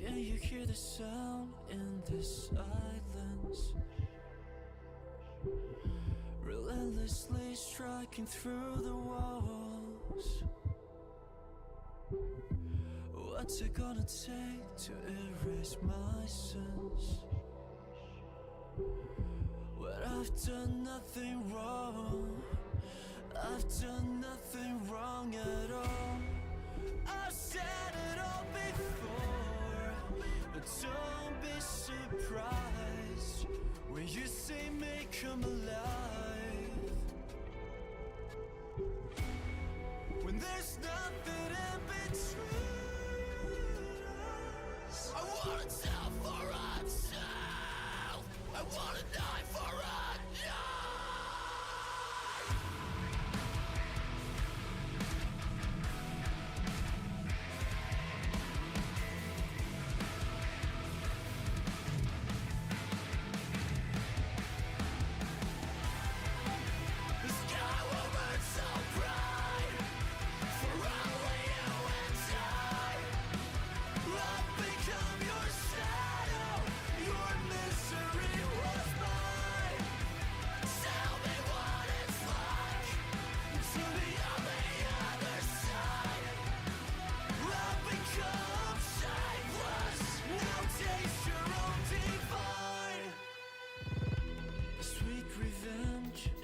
Can you hear the sound in this silence? Relentlessly striking through the walls. What's it gonna take to erase my sins? When I've done nothing wrong, I've done nothing wrong at all. I've said it all before, but don't be surprised when you see me come alive. When there's nothing in between us, I wanna tell for myself, I wanna die for a die.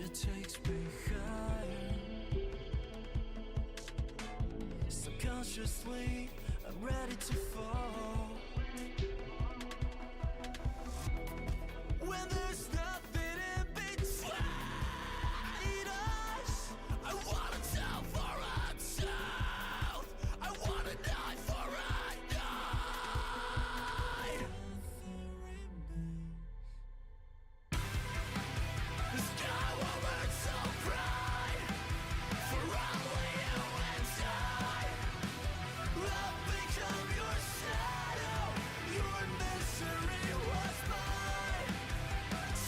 It takes me higher. Subconsciously, I'm ready to fall. When there's nothing in between us, I wanna tell for myself, I wanna die for a die. Nothing remains. The sky will burn so bright for only you and I. I've become your shadow, your misery was mine.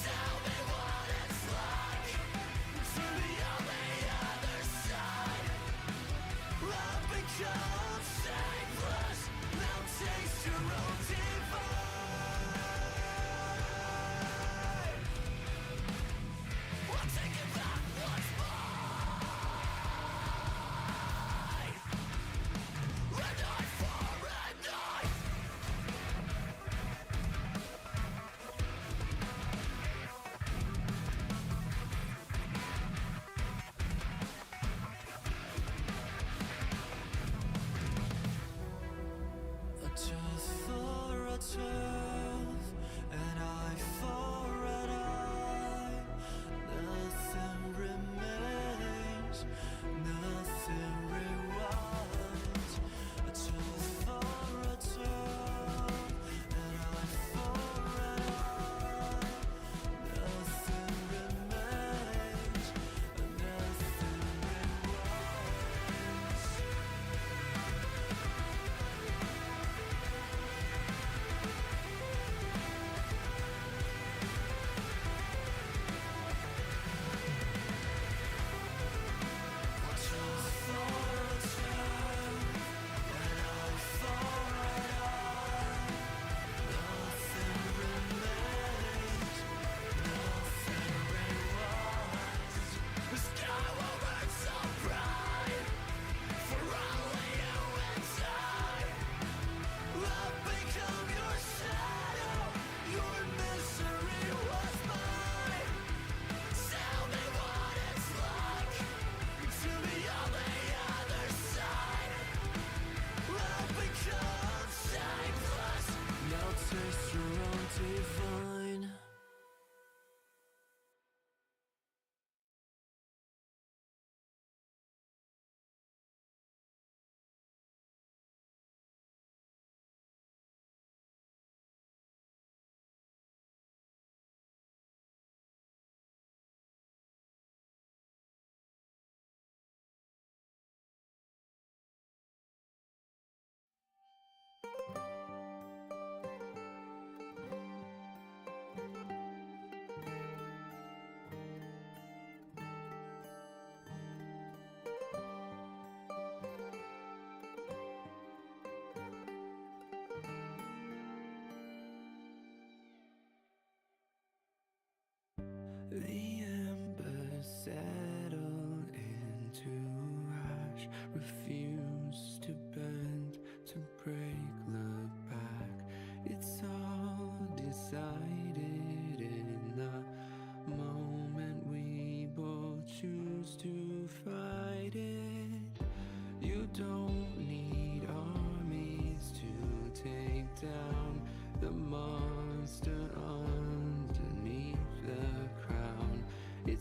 Tell me what it's like to be on the other side. I've become shameless, now taste your own divine. I'll take it back once mine. And I for and I. A tooth for a tooth, an eye for an eye. Nothing remains, nothing rewinds. A tooth for a tooth, an eye for an eye. Nothing remains, nothing rewinds.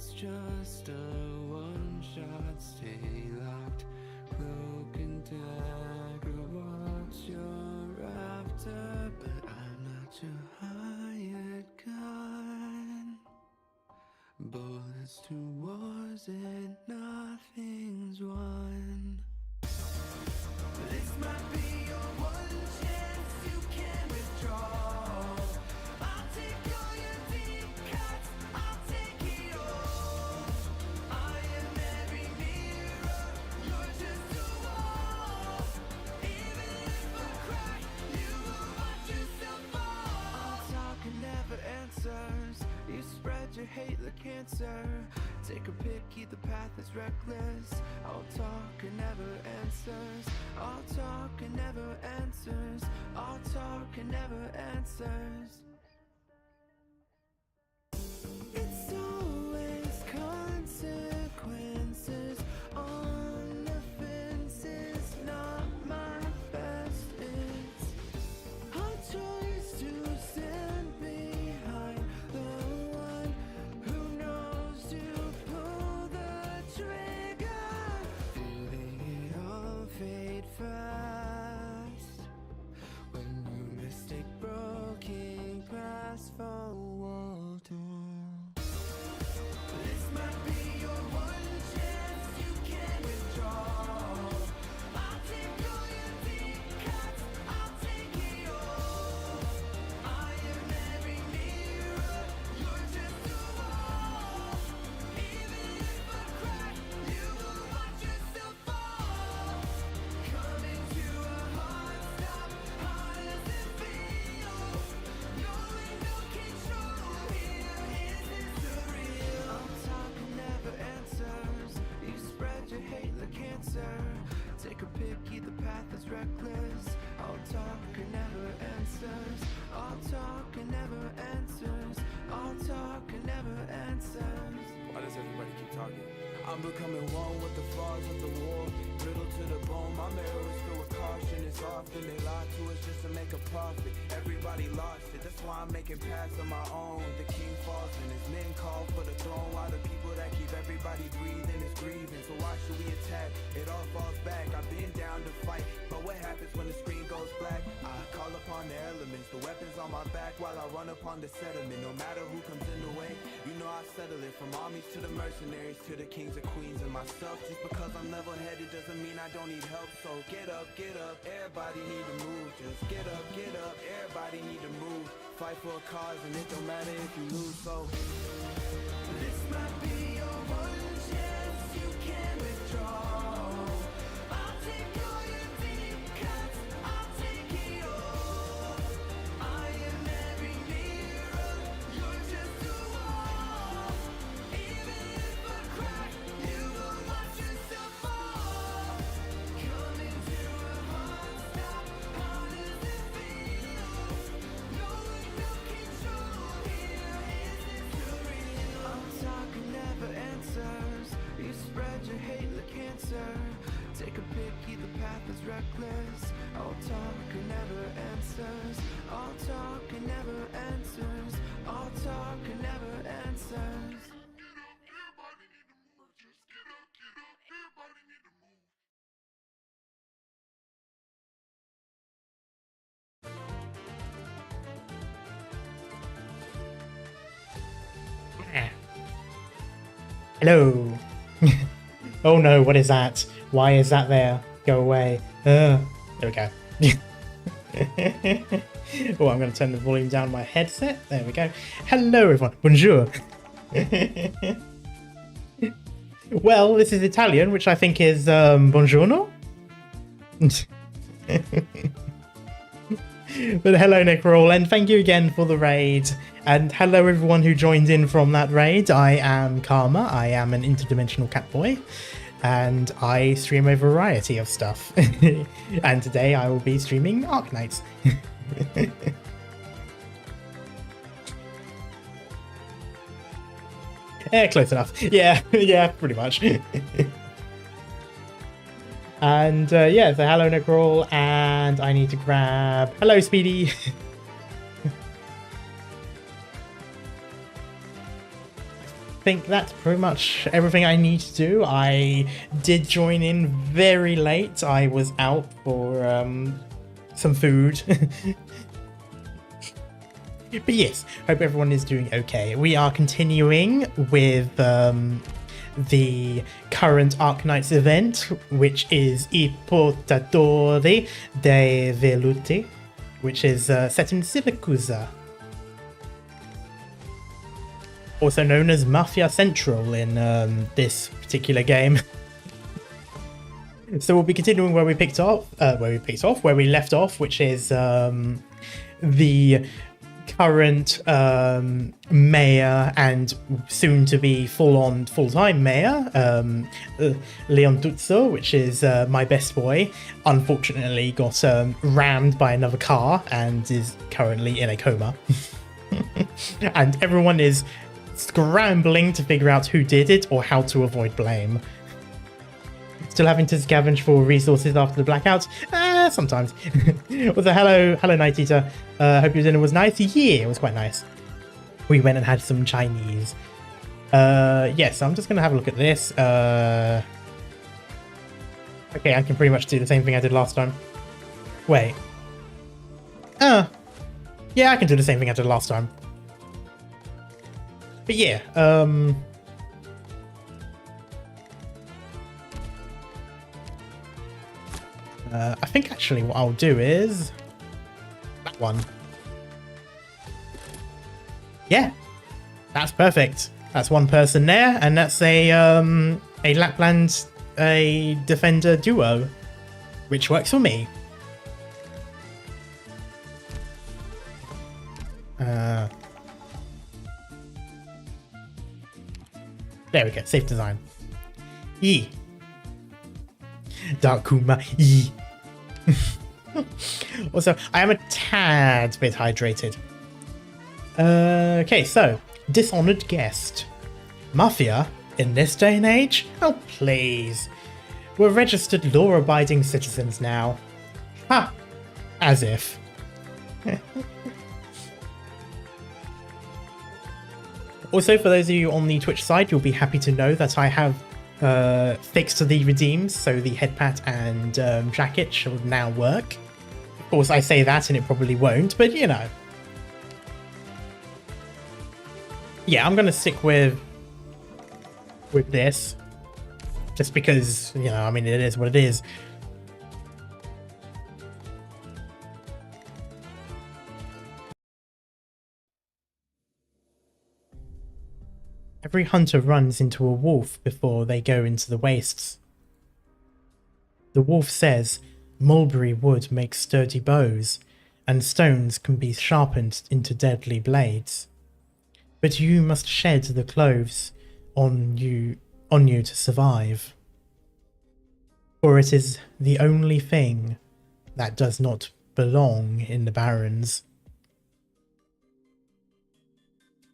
it's just a one-shot. Stay locked, cloak and dagger, what you're after, but I'm not your hired gun. Bullets to wars and nothing's won. This might be your one chance, you can withdraw. I'll take all your deep cuts, I'll take it all. I am every mirror, you're just a wall. Even if I cry, you will watch yourself fall. All talk and never answers, you spread your hate like cancer. Take a pick, either path is reckless. All talk and never answers. All talk and never answers. All talk and never answers. It's always consequences on the fences, not my best. It's our choice to stand behind the one who knows to pull the trigger. Feeling it all fade fast when you mistake broken glass for wall to wall. This might be your one chance, you can withdraw. I'll take all your deep cuts, I'll take it all. I am every mirror, you're just a wall. Even if I cry, you will watch yourself fall. Coming to a hard stop, how does it feel? Knowing no control here, is this surreal? All talk and never answers, you spread your hate like cancer. Take a pick, either path is reckless. All talk and never answers. All talk and never answers. All talk and never answers. Why does everybody keep talking? I'm becoming one with the flaws of the war. Riddle to the bone, my mirror is filled with caution. It's often they lie to us just to make a profit. Everybody lost it, that's why I'm making paths of my own. The king falls and his men call for the throne. While the people that keep everybody breathing is grieving. So why should we attack? It all falls back. I've been down to fight, but what happens when the screen goes black? I call upon the elements, the weapons on my back while I run upon the settlement. No matter who comes in the way, you know I settle it. From armies to the mercenaries to the kings and queens and myself. Just because I'm level-headed doesn't mean I don't need help. So get up, everybody need to move. Just get up, everybody need to move. Fight for a cause and it don't matter if you lose. So This might be your one chance, you can withdraw. I'll take all your deep cuts, I'll take it all. I am every mirror, you're just a wall. Even if I cry, you will watch yourself fall. Coming to a hard stop, how does it feel? Knowing no control here, is this surreal? All talk and never answers, you spread your hate like cancer. Take a pick, either path is reckless. All talk and never answers. All talk and never answers. All talk and never answers. Everybody need to move. Just get up. Everybody need to move. Hello. Oh no, what is that? Why is that there? Go away. There we go. Oh, I'm going to turn the volume down on my headset. There we go. Hello everyone. Bonjour. Well, this is Italian, which I think is buongiorno. But hello, Necroll, and thank you again for the raid. And hello, everyone who joined in from that raid. I am Karma. I am an interdimensional cat boy, and I stream a variety of stuff. And today I will be streaming Arknights. Yeah, close enough. Yeah, yeah, pretty much. And yeah, so hello Necroll, and I need to grab... Hello Speedy! think that's pretty much everything I need to do. I did join in very late. I was out for some food. But yes, hope everyone is doing okay. We are continuing with the current Arknights event, which is I portatori dei veluti, which is set in Siracusa, also known as Mafia Central in this particular game. So we'll be continuing where we left off, which is the current mayor and soon to be full-time mayor, Leon Tuzzo, which is my best boy, unfortunately got rammed by another car and is currently in a coma. And everyone is scrambling to figure out who did it or how to avoid blame. Still having to scavenge for resources after the blackout? Sometimes. Also, hello Night Eater. Hope your dinner was nice. Yeah, it was quite nice. We went and had some Chinese. Yes, I'm just going to have a look at this. Okay, I can pretty much do the same thing I did last time. Wait. Yeah, I can do the same thing I did last time. But yeah, I think actually what I'll do is that one. Yeah, that's perfect. That's one person there, and that's a Lapland defender duo, which works for me. There we go. Safe design. E. Darkuma E. Also, I am a tad bit hydrated. Okay, so dishonored guest. Mafia in this day and age? Oh, please. We're registered law-abiding citizens now. Ha! As if. Also, for those of you on the Twitch side, you'll be happy to know that I have fixed the redeems, so the head pat and jacket shall now work. Of course, I say that and it probably won't, but you know. Yeah, I'm going to stick with this. Just because, you know, I mean, it is what it is. Every hunter runs into a wolf before they go into the wastes. The wolf says mulberry wood makes sturdy bows, and stones can be sharpened into deadly blades. But you must shed the clothes on you to survive. For it is the only thing that does not belong in the barrens.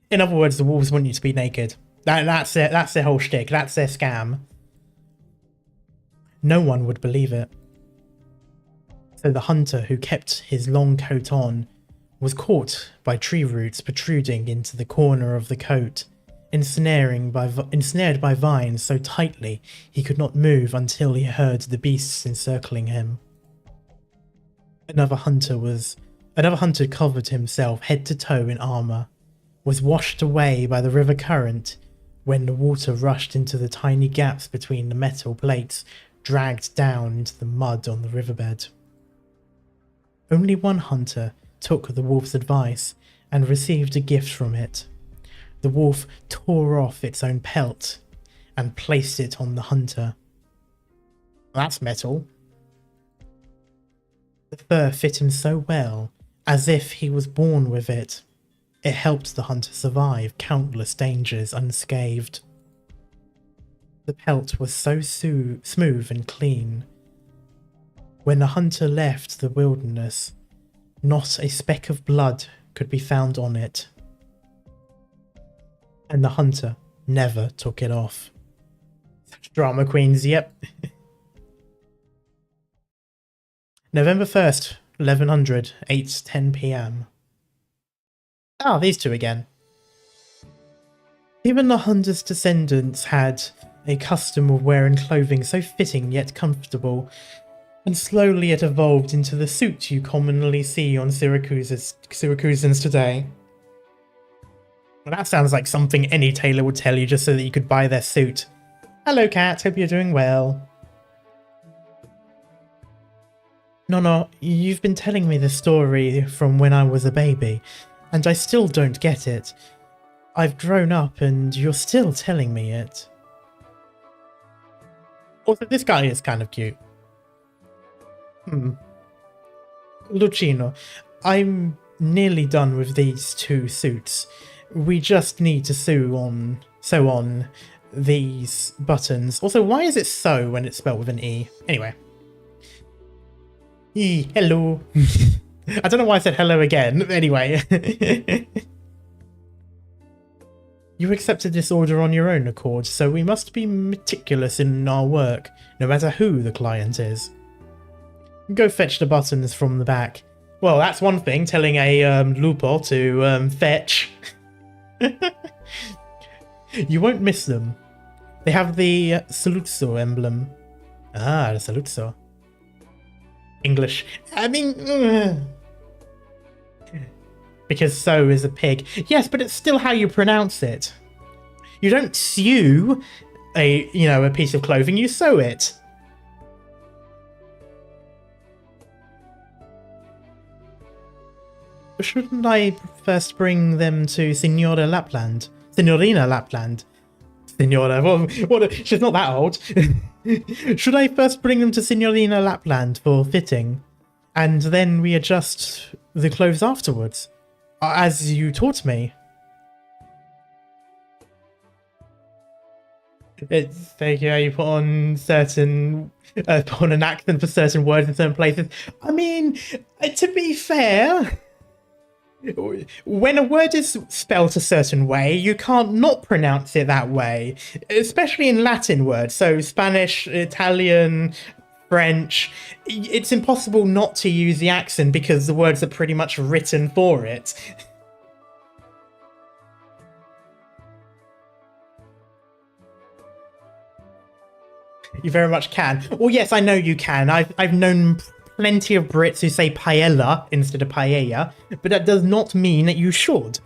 In other words, the wolves want you to be naked. That's it. That's their whole shtick. That's their scam. No one would believe it. So the hunter who kept his long coat on was caught by tree roots protruding into the corner of the coat, ensnared by vines so tightly he could not move until he heard the beasts encircling him. Another hunter covered himself head to toe in armor, was washed away by the river current when the water rushed into the tiny gaps between the metal plates, dragged down into the mud on the riverbed. Only one hunter took the wolf's advice and received a gift from it. The wolf tore off its own pelt and placed it on the hunter. That's metal. The fur fit him so well, as if he was born with it. It helped the hunter survive countless dangers unscathed. The pelt was so smooth and clean. When the hunter left the wilderness, not a speck of blood could be found on it. And the hunter never took it off. Such drama queens, yep. November 1st, 1100, 8:10 p.m. Ah, these two again. Even the hunter's descendants had a custom of wearing clothing so fitting yet comfortable, and slowly it evolved into the suit you commonly see on Syracusans today. Well, that sounds like something any tailor would tell you just so that you could buy their suit. Hello, Cat. Hope you're doing well. No, you've been telling me the story from when I was a baby, and I still don't get it. I've grown up and you're still telling me it. Also, this guy is kind of cute. Lucino, I'm nearly done with these 2 suits. We just need to sew on these buttons. Also, why is it sew when it's spelled with an E? Anyway. Hello. I don't know why I said hello again. Anyway. You accepted this order on your own accord, so we must be meticulous in our work, no matter who the client is. Go fetch the buttons from the back. Well, that's one thing, telling a lupo to fetch. You won't miss them. They have the Saluzzo emblem. Ah, the Saluzzo. English. I mean... Because so is a pig. Yes, but it's still how you pronounce it. You don't sew a piece of clothing, you sew it. Shouldn't I first bring them to Signorina Lapland? Signora, what? She's not that old. Should I first bring them to Signorina Lapland for fitting, and then we adjust the clothes afterwards, as you taught me? It's you put on put on an accent for certain words in certain places. I mean, to be fair, when a word is spelt a certain way, you can't not pronounce it that way, especially in Latin words. So Spanish, Italian, French, it's impossible not to use the accent because the words are pretty much written for it. You very much can. Well, yes, I know you can. I've known plenty of Brits who say paella instead of paella, but that does not mean that you should.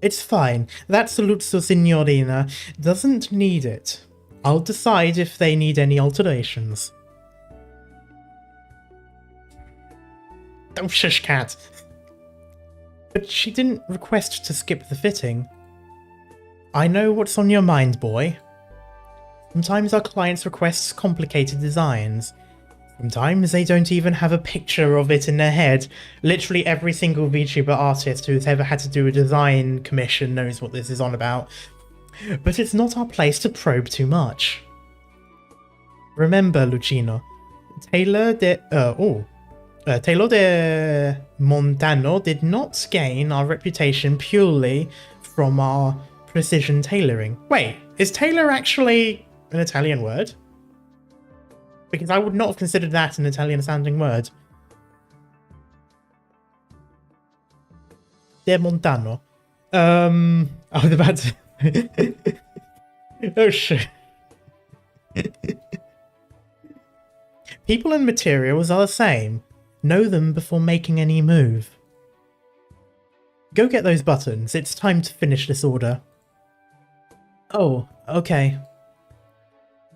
It's fine. That Saluzzo Signorina doesn't need it. I'll decide if they need any alterations. Oh, shush, cat. But she didn't request to skip the fitting. I know what's on your mind, boy. Sometimes our clients request complicated designs. Sometimes they don't even have a picture of it in their head. Literally every single VTuber artist who's ever had to do a design commission knows what this is on about. But it's not our place to probe too much. Remember, Lucino, Taylor de Montano did not gain our reputation purely from our precision tailoring. Wait, is tailor actually an Italian word? Because I would not have considered that an Italian sounding word. De Montano. I was about to... Oh shit. People and materials are the same. Know them before making any move. Go get those buttons. It's time to finish this order. Oh, okay.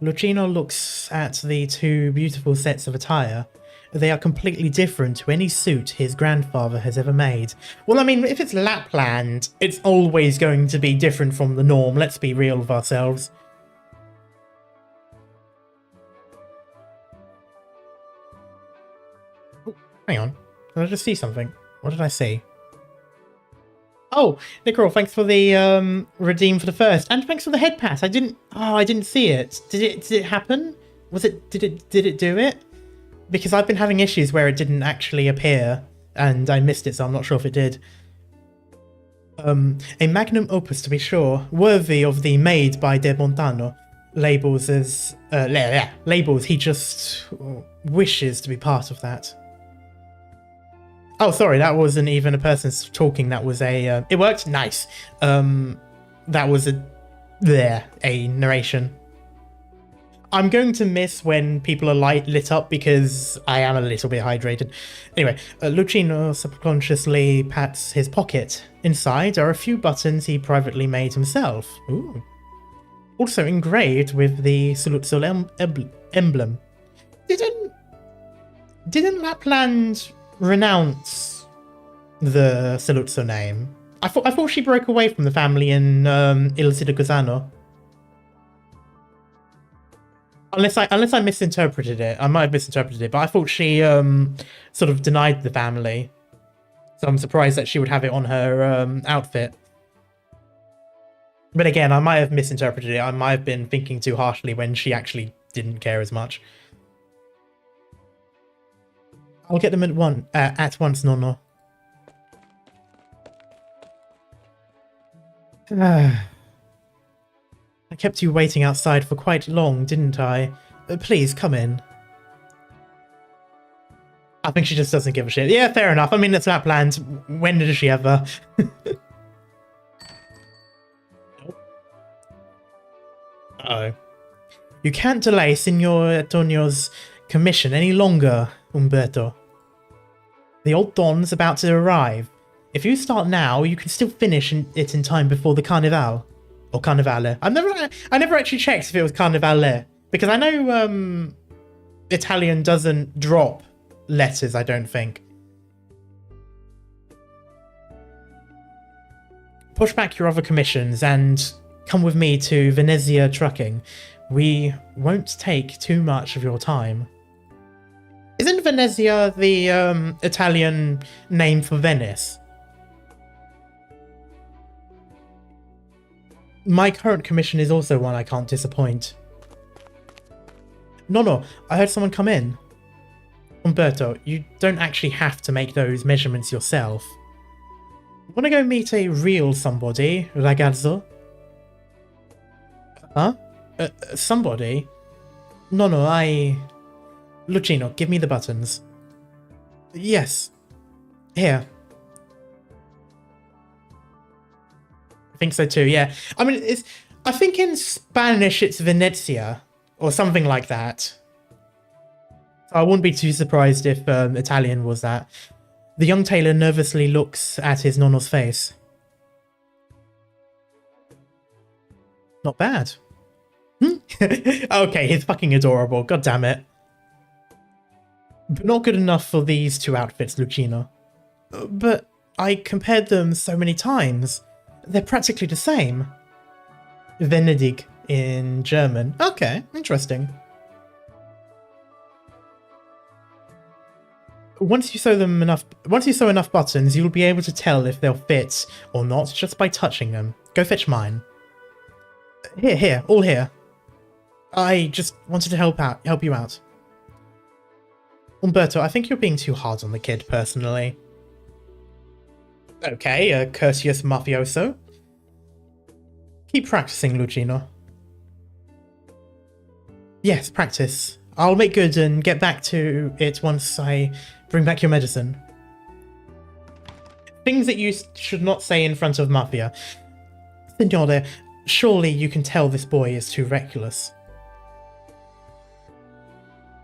Lucino looks at the 2 beautiful sets of attire. They are completely different to any suit his grandfather has ever made. Well, I mean, if it's Lapland, it's always going to be different from the norm. Let's be real with ourselves. Oh, hang on. Did I just see something? What did I see? Oh, Nicole, thanks for the redeem for the first, and thanks for the head pass. I didn't see it. Did it happen? Did it do it? Because I've been having issues where it didn't actually appear, and I missed it, so I'm not sure if it did. A magnum opus, to be sure, worthy of the made by De Montano labels as labels. He just wishes to be part of that. Oh, sorry, that wasn't even a person talking. That was a. It worked. Nice. That was a narration. I'm going to miss when people are lit up because I am a little bit hydrated. Anyway, Lucino subconsciously pats his pocket. Inside are a few buttons he privately made himself. Ooh. Also engraved with the Siracusa emblem. Didn't Lapland renounce the Siracusa name? I thought she broke away from the family in Il Siracusano. Unless I misinterpreted it. I might have misinterpreted it, but I thought she sort of denied the family. So I'm surprised that she would have it on her outfit. But again, I might have misinterpreted it. I might have been thinking too harshly when she actually didn't care as much. I'll get them at once, Nonno. I kept you waiting outside for quite long, didn't I? Please, come in. I think she just doesn't give a shit. Yeah, fair enough. I mean, it's Lapland. When did she ever? Uh-oh. You can't delay Signor Antonio's commission any longer, Umberto. The old Don's about to arrive. If you start now, you can still finish it in time before the Carnevale. Or Carnevale. I never actually checked if it was Carnevale. Because I know Italian doesn't drop letters, I don't think. Push back your other commissions and come with me to Venezia Trucking. We won't take too much of your time. Isn't Venezia the Italian name for Venice? My current commission is also one I can't disappoint. No, I heard someone come in. Umberto, you don't actually have to make those measurements yourself. Wanna go meet a real somebody, ragazzo? Huh? Somebody? No, Lucino, give me the buttons. Yes. Here. I think so too, yeah. I mean, I think in Spanish it's Venezia, or something like that. I wouldn't be too surprised if Italian was that. The young tailor nervously looks at his nonno's face. Not bad. Okay, he's fucking adorable, god damn it. But not good enough for these two outfits, Lucino. But I compared them so many times. They're practically the same. Venedig in German. Okay, interesting. Once you sew enough buttons, you'll be able to tell if they'll fit or not just by touching them. Go fetch mine. Here, all here. I just wanted to help you out. Umberto, I think you're being too hard on the kid, personally. Okay, a courteous mafioso. Keep practicing, Lucino. Yes, practice. I'll make good and get back to it once I bring back your medicine. Things that you should not say in front of Mafia. Signore, surely you can tell this boy is too reckless.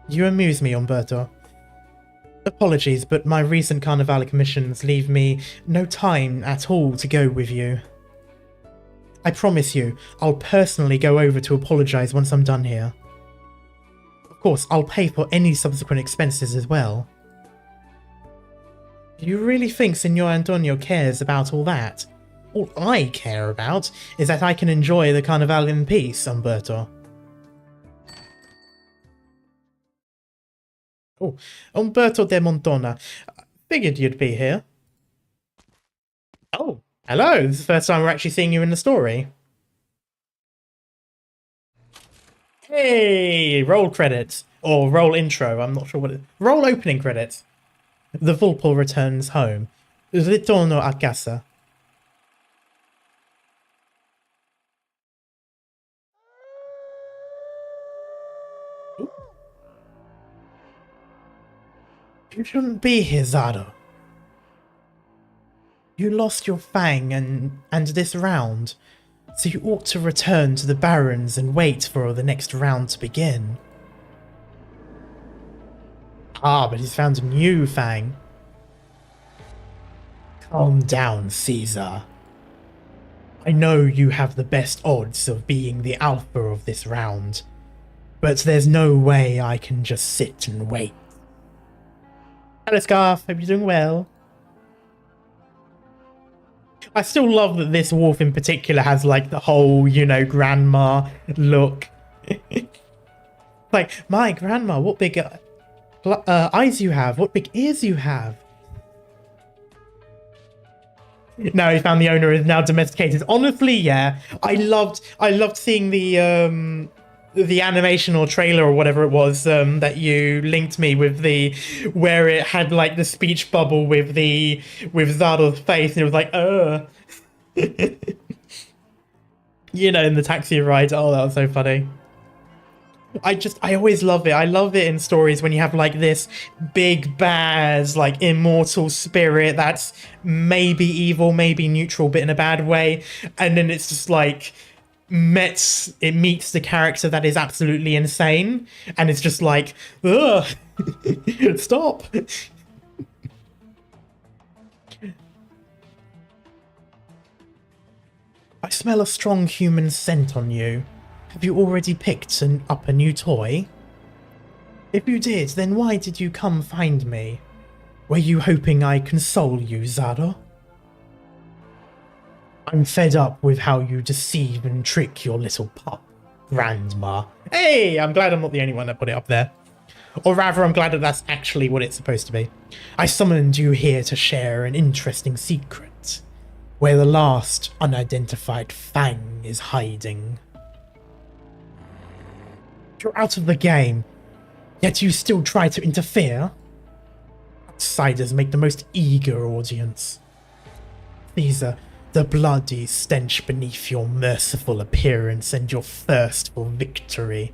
You amuse me, Umberto. Apologies, but my recent Carnevale commissions leave me no time at all to go with you. I promise you, I'll personally go over to apologise once I'm done here. Of course, I'll pay for any subsequent expenses as well. Do you really think Signor Antonio cares about all that? All I care about is that I can enjoy the Carnevale in peace, Umberto. Oh, Umberto de Montona. Figured you'd be here. Oh, hello. This is the first time we're actually seeing you in the story. Hey, roll credits. Or roll intro, I'm not sure what it is. Roll opening credits. The Vulpo returns home. Ritorno a casa. You shouldn't be here, Zado. You lost your fang and this round, so you ought to return to the Barrens and wait for the next round to begin. Ah, but he's found a new fang. Calm down, Caesar. I know you have the best odds of being the alpha of this round, but there's no way I can just sit and wait. Hello, Scarf. Hope you're doing well. I still love that this wolf in particular has, like, the whole, you know, grandma look. Like, my grandma, what big eyes you have. What big ears you have. No, he found the owner is now domesticated. Honestly, yeah. I loved seeing the animation or trailer or whatever it was that you linked me with, the where it had like the speech bubble with Zardo's face, and it was like, you know, in the taxi ride. Oh, that was so funny. I always love it. I love it in stories when you have like this big bad, like immortal spirit that's maybe evil, maybe neutral, but in a bad way. And then it's just like it meets the character that is absolutely insane. And it's just like, ugh, stop. I smell a strong human scent on you. Have you already picked up a new toy? If you did, then why did you come find me? Were you hoping I'd console you, Zardo? I'm fed up with how you deceive and trick your little pup, Grandma. Hey, I'm glad I'm not the only one that put it up there. Or rather, I'm glad that that's actually what it's supposed to be. I summoned you here to share an interesting secret, where the last unidentified fang is hiding. You're out of the game, yet you still try to interfere? Outsiders make the most eager audience. These are the bloody stench beneath your merciful appearance and your thirst for victory.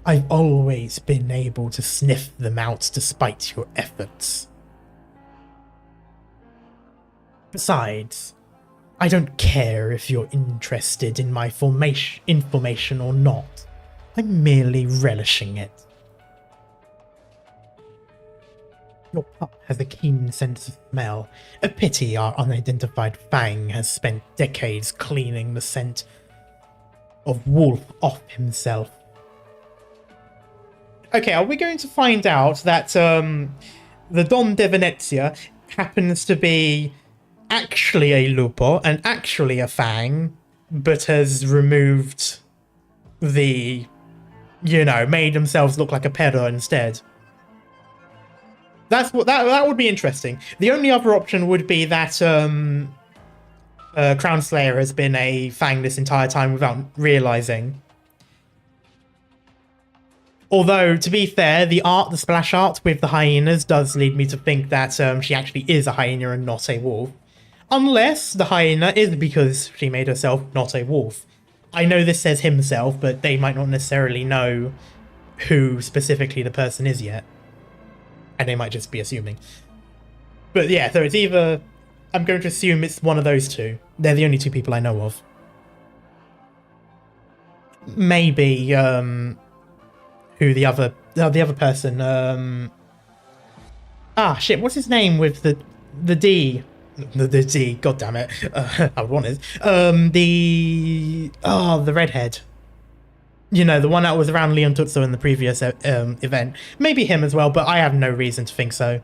I've always been able to sniff them out despite your efforts. Besides, I don't care if you're interested in my information or not. I'm merely relishing it. Your pup has a keen sense of smell. A pity our unidentified fang has spent decades cleaning the scent of wolf off himself. Okay, are we going to find out that the Don de Venezia happens to be actually a lupo and actually a fang, but has removed the, you know, made themselves look like a perro instead? That's what that would be interesting. The only other option would be that Crown Slayer has been a fang this entire time without realizing. Although, to be fair, the splash art with the hyenas does lead me to think that she actually is a hyena and not a wolf. Unless the hyena is because she made herself not a wolf. I know this says himself, but they might not necessarily know who specifically the person is yet. And they might just be assuming. But yeah, so it's either... I'm going to assume it's one of those two. They're the only two people I know of. Maybe, who the other person, ah, shit, what's his name with the D? The D, god damn it. I would want it. The redhead. You know, the one that was around Leon Tutso in the previous event. Maybe him as well, but I have no reason to think so.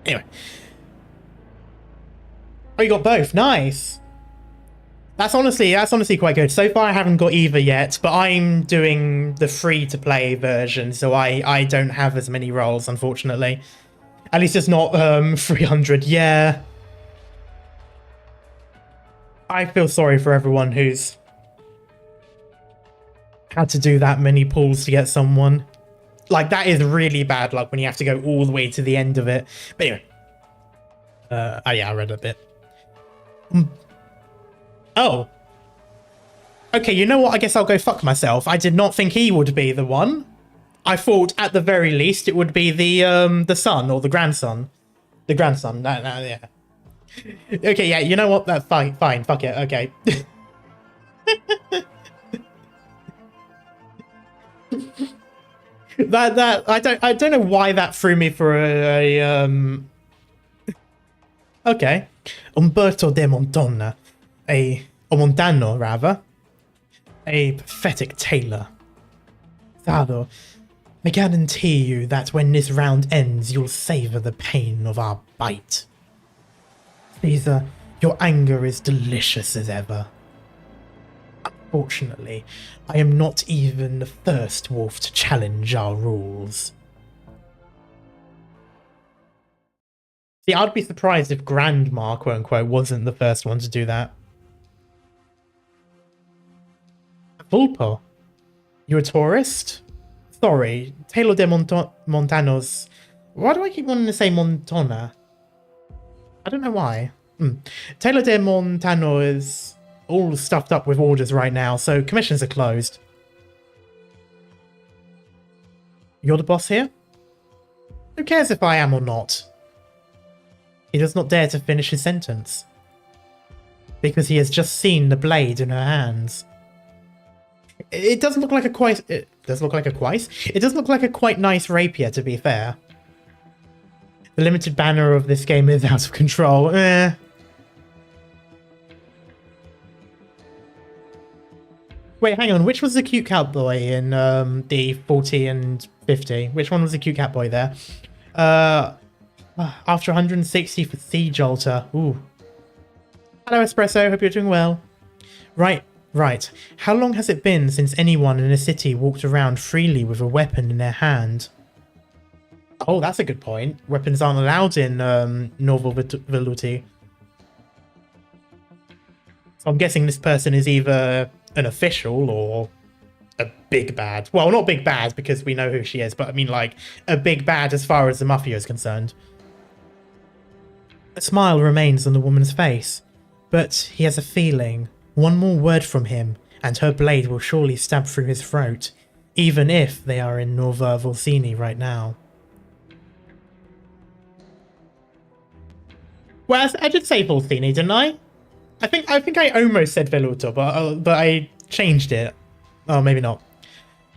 Anyway. Oh, you got both. Nice. That's honestly quite good. So far, I haven't got either yet, but I'm doing the free-to-play version, so I don't have as many roles, unfortunately. At least it's not 300. Yeah. I feel sorry for everyone who's had to do that many pulls to get someone. Like, that is really bad luck when you have to go all the way to the end of it. But anyway. Oh yeah, I read a bit. Oh. Okay, you know what? I guess I'll go fuck myself. I did not think he would be the one. I thought at the very least it would be the son or the grandson. The grandson. Yeah. Okay, yeah. You know what? That's fine. Fine. Fuck it. Okay. that I don't know why that threw me for Okay. Umberto de Montana, or Montano rather, a pathetic tailor. Sado, I guarantee you that when this round ends, you'll savor the pain of our bite. Caesar, your anger is delicious as ever. Unfortunately, I am not even the first wolf to challenge our rules. See, I'd be surprised if Grandma, quote-unquote, wasn't the first one to do that. Vulpo, you a tourist? Sorry, Taylor de Montanos. Why do I keep wanting to say Montana? I don't know why. Taylor de Montano is all stuffed up with orders right now, so commissions are closed. You're the boss here? Who cares if I am or not? He does not dare to finish his sentence, because he has just seen the blade in her hands. It does look like a quite... It does look like a quite nice rapier, to be fair. The limited banner of this game is out of control. Wait, hang on. Which was the cute cowboy in the 40 and 50? Which one was the cute catboy there? After 160 for Sea Jolter. Ooh. Hello, Espresso. Hope you're doing well. Right. How long has it been since anyone in a city walked around freely with a weapon in their hand? Oh, that's a good point. Weapons aren't allowed in Novel Veluti. So I'm guessing this person is either an official or a big bad. Well, not big bad because we know who she is, but I mean like a big bad as far as the Mafia is concerned. A smile remains on the woman's face, but he has a feeling. One more word from him, and her blade will surely stab through his throat, even if they are in Nova Volsini right now. Well, I did say Volsini, didn't I? I think I almost said Veluto, but I changed it. Oh, maybe not.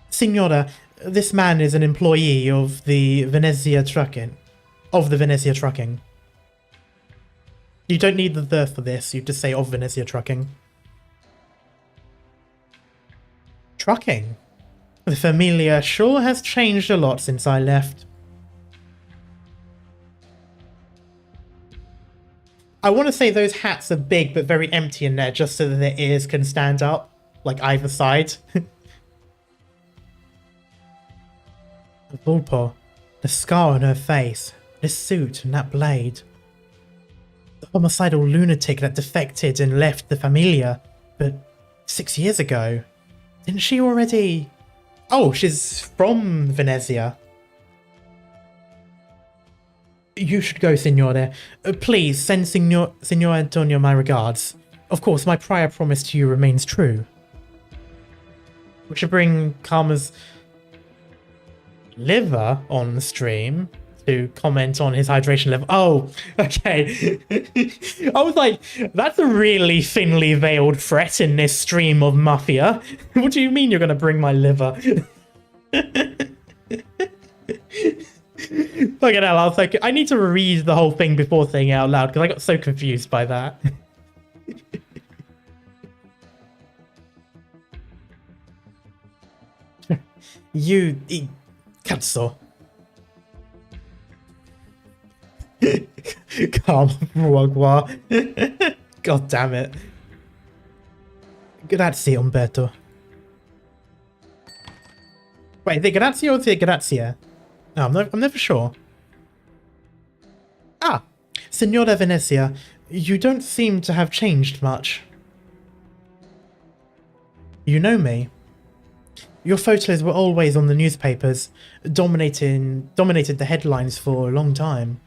Signora, this man is an employee of the Venezia Trucking. You don't need the for this, you just say of Venezia Trucking. Trucking? The familia sure has changed a lot since I left. I want to say those hats are big but very empty in there just so that their ears can stand up, like either side. Vulpo, the scar on her face, this suit and that blade. The homicidal lunatic that defected and left the familia, but 6 years ago. Didn't she already... Oh, she's from Venezia. You should go, Signore. Please, send Signor Antonio my regards. Of course, my prior promise to you remains true. We should bring Karma's liver on the stream to comment on his hydration level. Oh, okay. I was like, that's a really thinly veiled threat in this stream of Mafia. What do you mean you're going to bring my liver? Look at hell, I was like, I need to read the whole thing before saying it out loud because I got so confused by that. You... Cazzo. God damn it. Grazie, Umberto. Wait, the grazie or the grazia? No, I'm never sure. Ah, Signora Venezia, you don't seem to have changed much. You know me. Your photos were always on the newspapers, dominated the headlines for a long time.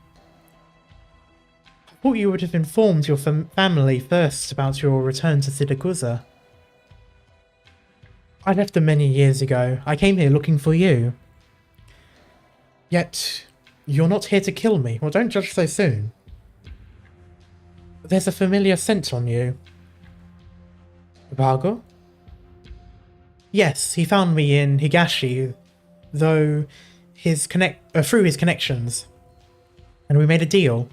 I thought you would have informed your family first about your return to Siracusa. I left them many years ago. I came here looking for you. Yet, you're not here to kill me. Well, don't judge so soon. There's a familiar scent on you. Vargo? Yes, he found me in Higashi, though through his connections. And we made a deal.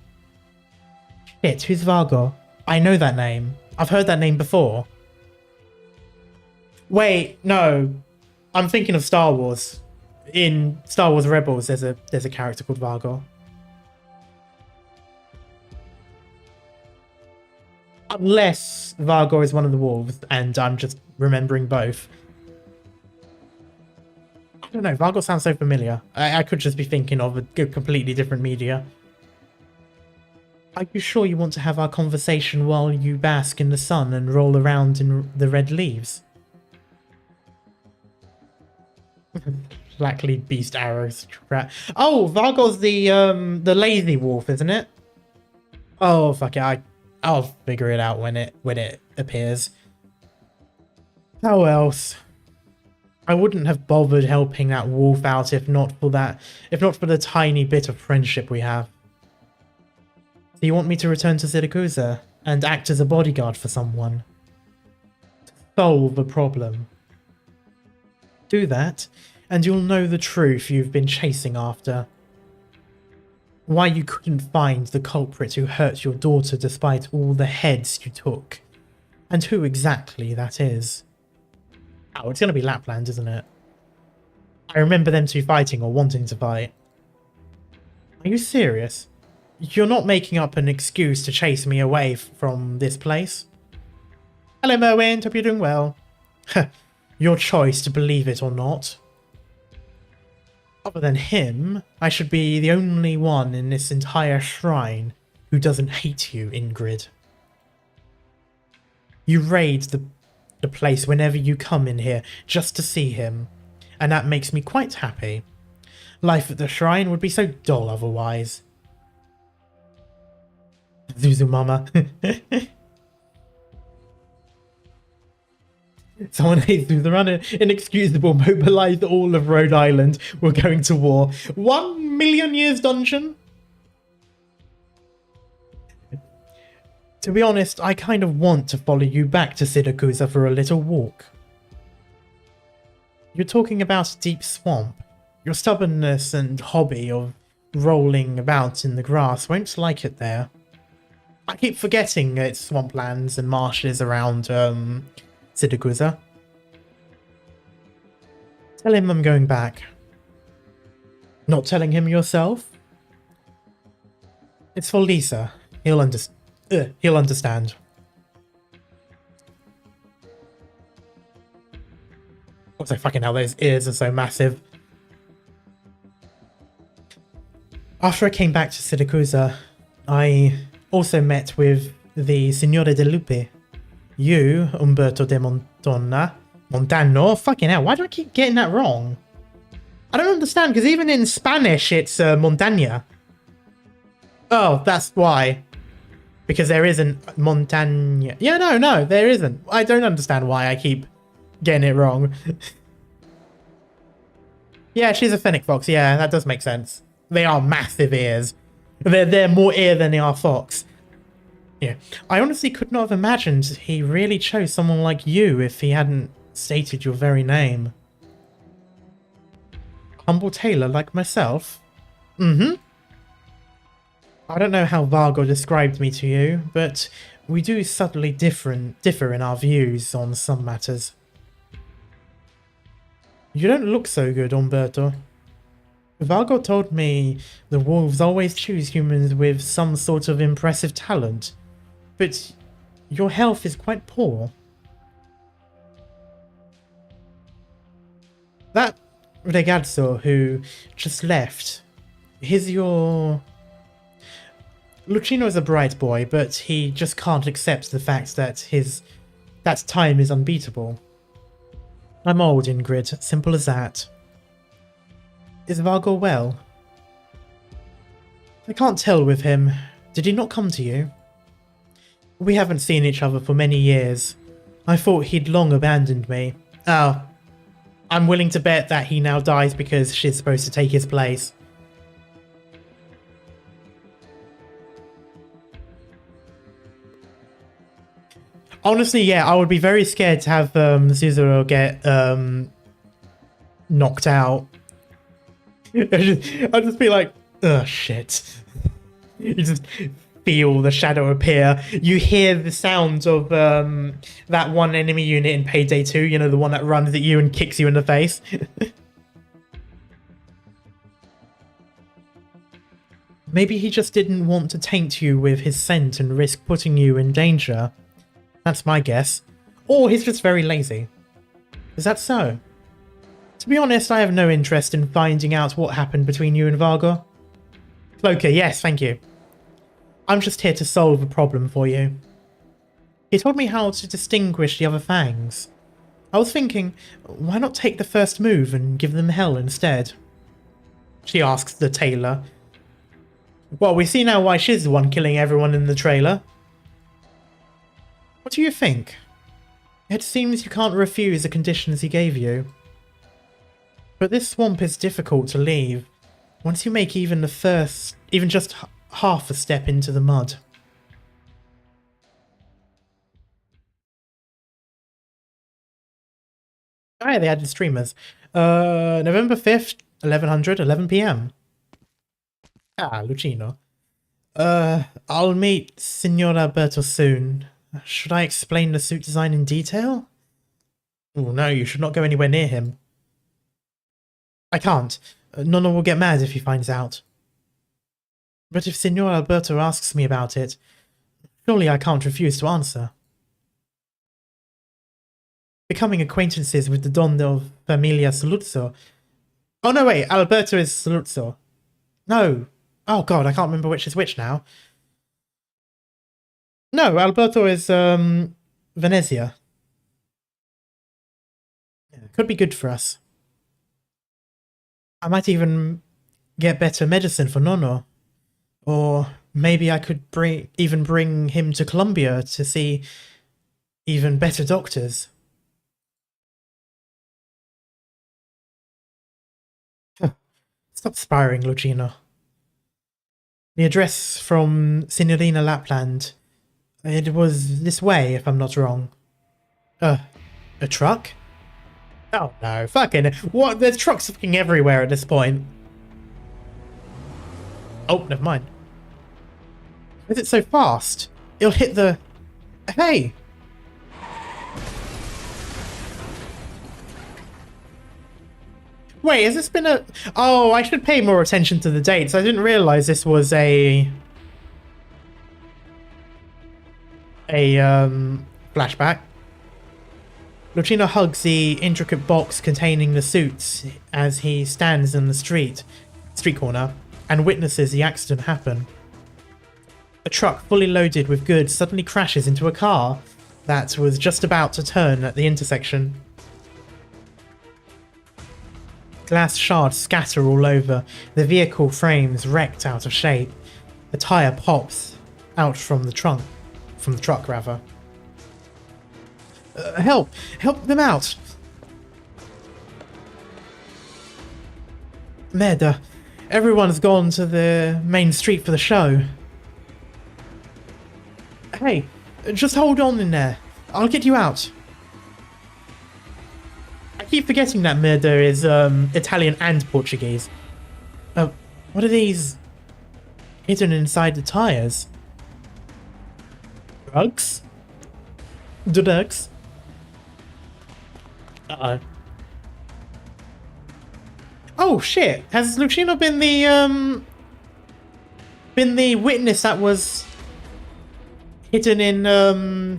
Shit, who's Vargo? I know that name. I've heard that name before. Wait, no. I'm thinking of Star Wars. In Star Wars Rebels, there's a character called Vargo. Unless Vargo is one of the wolves, and I'm just remembering both. I don't know, Vargo sounds so familiar. I could just be thinking of a completely different media. Are you sure you want to have our conversation while you bask in the sun and roll around in the red leaves? Blacklead beast arrows. Oh, Vargo's the lazy wolf, isn't it? Oh fuck it, I'll figure it out when it appears. How else? I wouldn't have bothered helping that wolf out if not for the tiny bit of friendship we have. So you want me to return to Siracusa and act as a bodyguard for someone? To solve a problem. Do that, and you'll know the truth you've been chasing after. Why you couldn't find the culprit who hurt your daughter despite all the heads you took. And who exactly that is. Oh, it's gonna be Lapland, isn't it? I remember them two fighting or wanting to fight. Are you serious? You're not making up an excuse to chase me away from this place? Hello Merwin, hope you're doing well. Your choice to believe it or not. Other than him, I should be the only one in this entire shrine who doesn't hate you, Ingrid. You raid the place whenever you come in here just to see him, and that makes me quite happy. Life at the shrine would be so dull otherwise. Zuzu Mama. Someone hates Zuzu, inexcusable, mobilized all of Rhode Island. We're going to war. 1 million years dungeon? To be honest, I kind of want to follow you back to Siracusa for a little walk. You're talking about a deep swamp. Your stubbornness and hobby of rolling about in the grass won't like it there. I keep forgetting it's swamplands and marshes around, Siracusa. Tell him I'm going back. Not telling him yourself? It's for Lisa. He'll understand. Also, fucking hell, those ears are so massive. After I came back to Siracusa, I also met with the Signore de Lupe. You, Umberto de Montano, fucking hell, why do I keep getting that wrong? I don't understand, because even in Spanish, it's Montaña. Oh, that's why. Because there isn't Montaña. Yeah, no, there isn't. I don't understand why I keep getting it wrong. Yeah, she's a fennec fox. Yeah, that does make sense. They are massive ears. They're more ear than they are fox. Yeah, I honestly could not have imagined he really chose someone like you if he hadn't stated your very name. Humble tailor like myself? Mm-hmm. I don't know how Vargo described me to you, but we do subtly differ in our views on some matters. You don't look so good, Umberto. Vargo told me the wolves always choose humans with some sort of impressive talent, but your health is quite poor. That ragazzo who just left, he's your... Lucino is a bright boy, but he just can't accept the fact that that time is unbeatable. I'm old, Ingrid. Simple as that. Is Vargo well? I can't tell with him. Did he not come to you? We haven't seen each other for many years. I thought he'd long abandoned me. Oh, I'm willing to bet that he now dies because she's supposed to take his place. Honestly, yeah, I would be very scared to have Suzuro get knocked out. I'd just be like, oh shit. You just feel the shadow appear. You hear the sounds of that one enemy unit in Payday 2, you know, the one that runs at you and kicks you in the face. Maybe he just didn't want to taint you with his scent and risk putting you in danger. That's my guess. Or he's just very lazy. Is that so? To be honest, I have no interest in finding out what happened between you and Vargo. Cloaker, yes, thank you. I'm just here to solve a problem for you. He told me how to distinguish the other fangs. I was thinking, why not take the first move and give them hell instead? She asks the tailor. Well, we see now why she's the one killing everyone in the trailer. What do you think? It seems you can't refuse the conditions he gave you. But this swamp is difficult to leave. Once you make even just half a step into the mud. Oh yeah, they added streamers. November 5th, 1100, 11 PM. Ah, Lucino. I'll meet Signor Alberto soon. Should I explain the suit design in detail? Oh no, you should not go anywhere near him. I can't. Nonna will get mad if he finds out. But if Signor Alberto asks me about it, surely I can't refuse to answer. Becoming acquaintances with the Don of Familia Saluzzo. Oh no, wait, Alberto is Saluzzo. No. Oh god, I can't remember which is which now. No, Alberto is Venezia. Yeah, could be good for us. I might even get better medicine for Nonno. Or maybe I could even bring him to Colombia to see even better doctors. Stop sparring, Lucino. The address from Signorina Lapland. It was this way, if I'm not wrong. A truck? Oh no, fucking... What? There's trucks fucking everywhere at this point. Oh, never mind. Is it so fast? It'll hit the... Hey! Wait, has this been a... Oh, I should pay more attention to the dates. I didn't realise this was a flashback. Lucino hugs the intricate box containing the suits as he stands in the street corner and witnesses the accident happen. A truck fully loaded with goods suddenly crashes into a car that was just about to turn at the intersection. Glass shards scatter all over, the vehicle frames wrecked out of shape. A tyre pops out from the truck rather. Help! Help them out! Merda, everyone's gone to the main street for the show. Hey, just hold on in there. I'll get you out. I keep forgetting that Merda is Italian and Portuguese. What are these hidden inside the tires? Drugs? Drugs? Uh-oh. Oh shit! Has Lucino been the witness that was hidden in the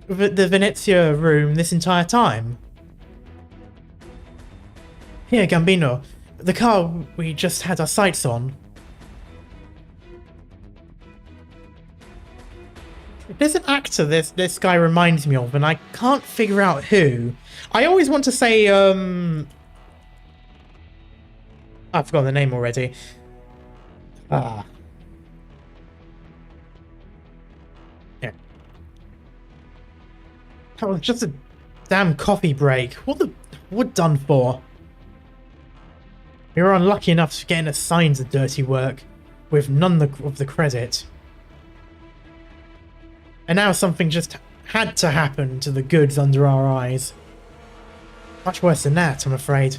Venezia room this entire time? Here, Gambino. The car we just had our sights on. There's an actor this guy reminds me of, and I can't figure out who. I always want to say, I've forgotten the name already. Yeah. Oh, just a Damn coffee break. What done for? We were unlucky enough to get assigned the dirty work, with none of the credit. And now something just had to happen to the goods under our eyes. Much worse than that, I'm afraid.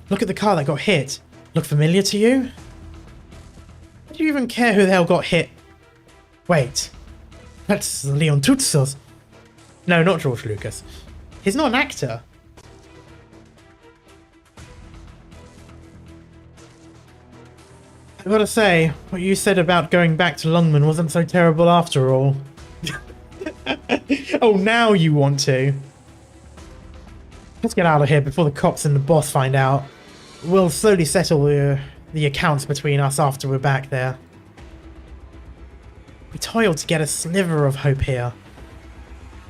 Look at the car that got hit. Look familiar to you? Do you even care who the hell got hit? Wait. That's Leon Tutsos. No, not George Lucas. He's not an actor. I gotta say, what you said about going back to Lungman wasn't so terrible after all. Oh, now you want to. Let's get out of here before the cops and the boss find out. We'll slowly settle the accounts between us after we're back there. We toiled to get a sliver of hope here.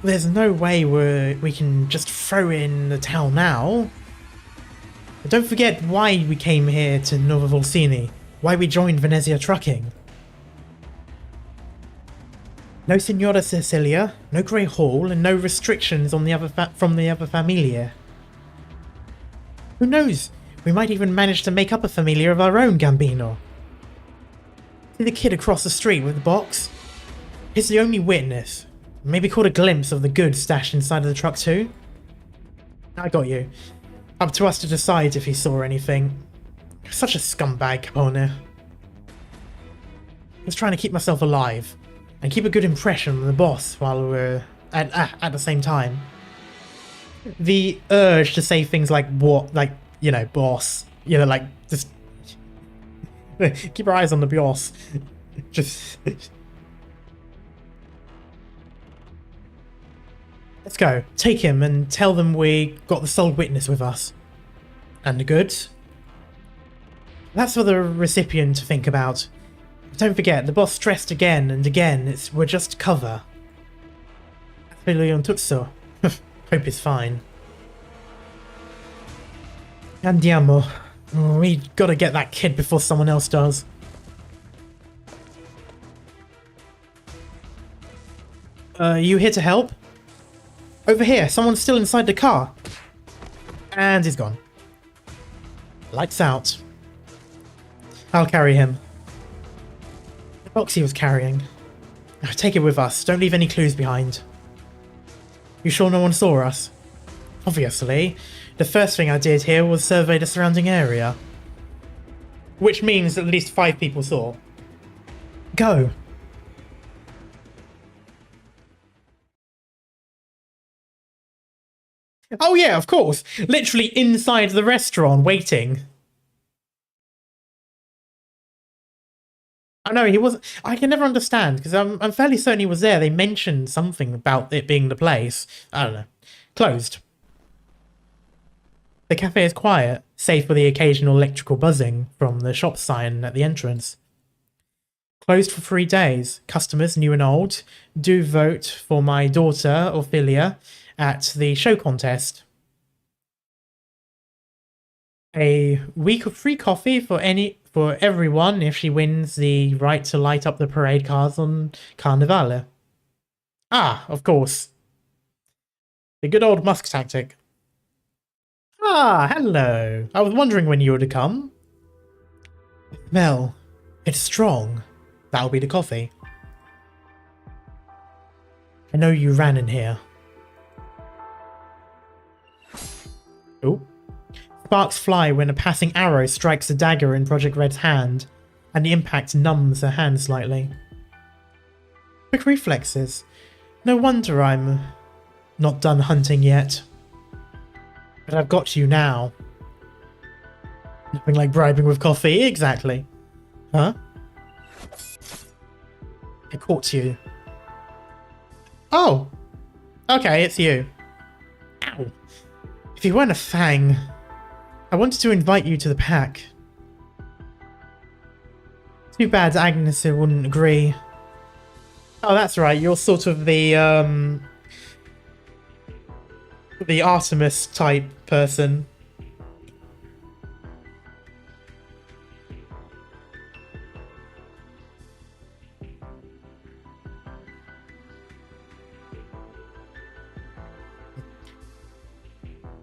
There's no way we can just throw in the towel now. But don't forget why we came here to Nova Volsini, why we joined Venezia Trucking. No Signora Cecilia, no Grey Hall, and no restrictions on from the other familia. Who knows? We might even manage to make up a familia of our own, Gambino. See the kid across the street with the box? He's the only witness. Maybe caught a glimpse of the goods stashed inside of the truck too? I got you. Up to us to decide if he saw anything. Such a scumbag, Capone. I was trying to keep myself alive and keep a good impression on the boss while we're at the same time. The urge to say things like what, like, you know, boss, you know, like, just keep your eyes on the boss. Just let's go. Take him and tell them we got the sole witness with us. And the goods? That's for the recipient to think about. Don't forget, the boss stressed again and again, we're just cover. Leon Tutso. Hope he's fine. Andiamo. Oh, we gotta get that kid before someone else does. You here to help? Over here, someone's still inside the car. And he's gone. Lights out. I'll carry him. The box he was carrying. Take it with us. Don't leave any clues behind. You sure no one saw us? Obviously. The first thing I did here was survey the surrounding area. Which means at least 5 people saw. Go. Oh yeah, of course. Literally inside the restaurant, waiting. I know he wasn't. I can never understand because I'm fairly certain he was there. They mentioned something about it being the place. I don't know. Closed. The cafe is quiet, save for the occasional electrical buzzing from the shop sign at the entrance. Closed for 3 days. Customers, new and old, do vote for my daughter, Ophelia, at the show contest. A week of free coffee for everyone if she wins the right to light up the parade cars on Carnevale. Ah, of course. The good old Musk tactic. Ah, hello. I was wondering when you were to come. Mel, it's strong. That'll be the coffee. I know you ran in here. Oh. Sparks fly when a passing arrow strikes a dagger in Project Red's hand, and the impact numbs her hand slightly. Quick reflexes. No wonder I'm not done hunting yet. But I've got you now. Nothing like bribing with coffee, exactly. Huh? I caught you. Oh! Okay, it's you. Ow. If you weren't a fang, I wanted to invite you to the pack. Too bad Agnes wouldn't agree. Oh, that's right, you're sort of the Artemis type person.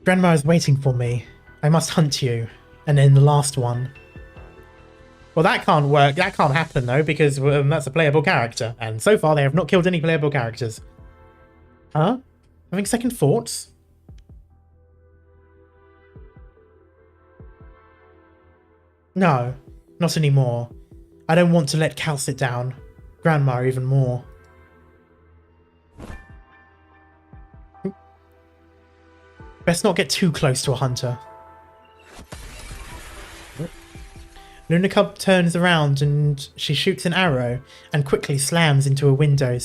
Grandma is waiting for me. I must hunt you. And then the last one. Well, that can't work. That can't happen, though, because that's a playable character. And so far, they have not killed any playable characters. Huh? Having second thoughts? No, not anymore. I don't want to let Cal sit down. Grandma even more. Best not get too close to a hunter. Luna Cub turns around and she shoots an arrow and quickly slams into a window,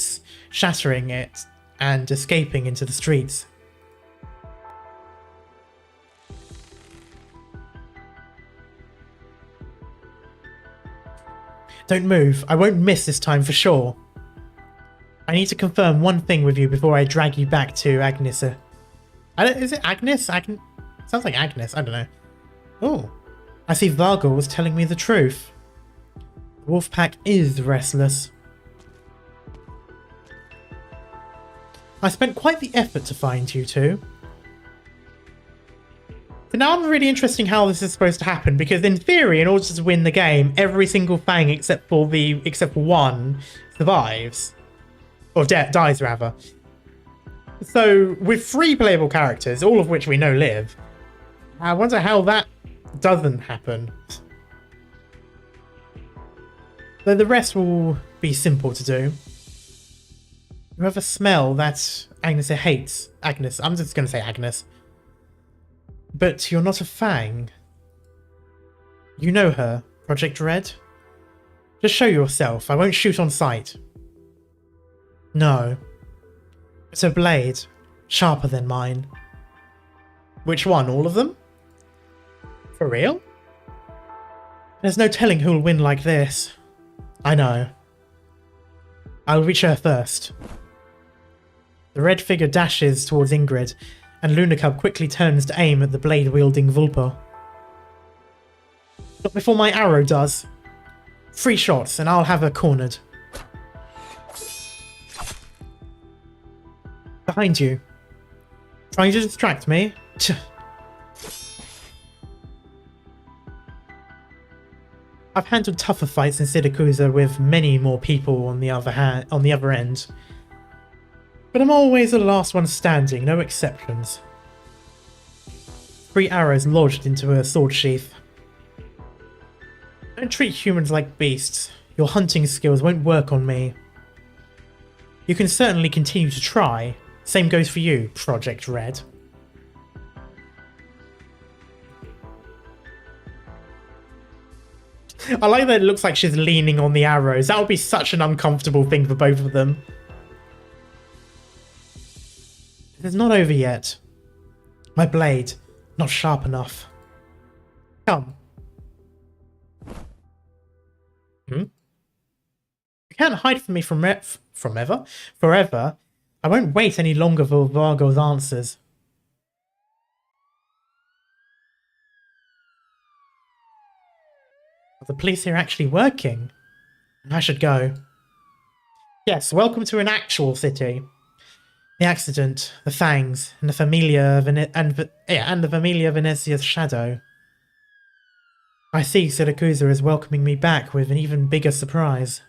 shattering it and escaping into the streets. Don't move. I won't miss this time for sure. I need to confirm one thing with you before I drag you back to Agnes. Is it Agnes? Sounds like Agnes. I don't know. Oh, I see Vargor was telling me the truth. The wolf pack is restless. I spent quite the effort to find you two. But now I'm really interested how this is supposed to happen, because in theory, in order to win the game, every single Fang except for one survives. Or dies, rather. So, with 3 playable characters, all of which we know live, I wonder how that doesn't happen. Though the rest will be simple to do. You have a smell that Agnes hates. Agnes, I'm just going to say Agnes. But you're not a Fang. You know her, Project Red? Just show yourself. I won't shoot on sight. No. It's a blade, sharper than mine. Which one? All of them? For real? There's no telling who'll win like this. I know. I'll reach her first. The red figure dashes towards Ingrid, and Lunacub quickly turns to aim at the blade-wielding Vulpur. Not before my arrow does. 3 shots, and I'll have her cornered. Behind you. Trying to distract me? I've handled tougher fights in Siracusa with many more people on the other end. But I'm always the last one standing, no exceptions. 3 arrows lodged into her sword sheath. Don't treat humans like beasts. Your hunting skills won't work on me. You can certainly continue to try. Same goes for you, Project Red. I like that it looks like she's leaning on the arrows. That would be such an uncomfortable thing for both of them. It's not over yet. My blade, not sharp enough. Come. You can't hide from me forever. I won't wait any longer for Vargo's answers. Are the police here actually working? I should go. Yes, welcome to an actual city. The accident, the fangs, and the Familia Venetia's shadow. I see Siracusa is welcoming me back with an even bigger surprise.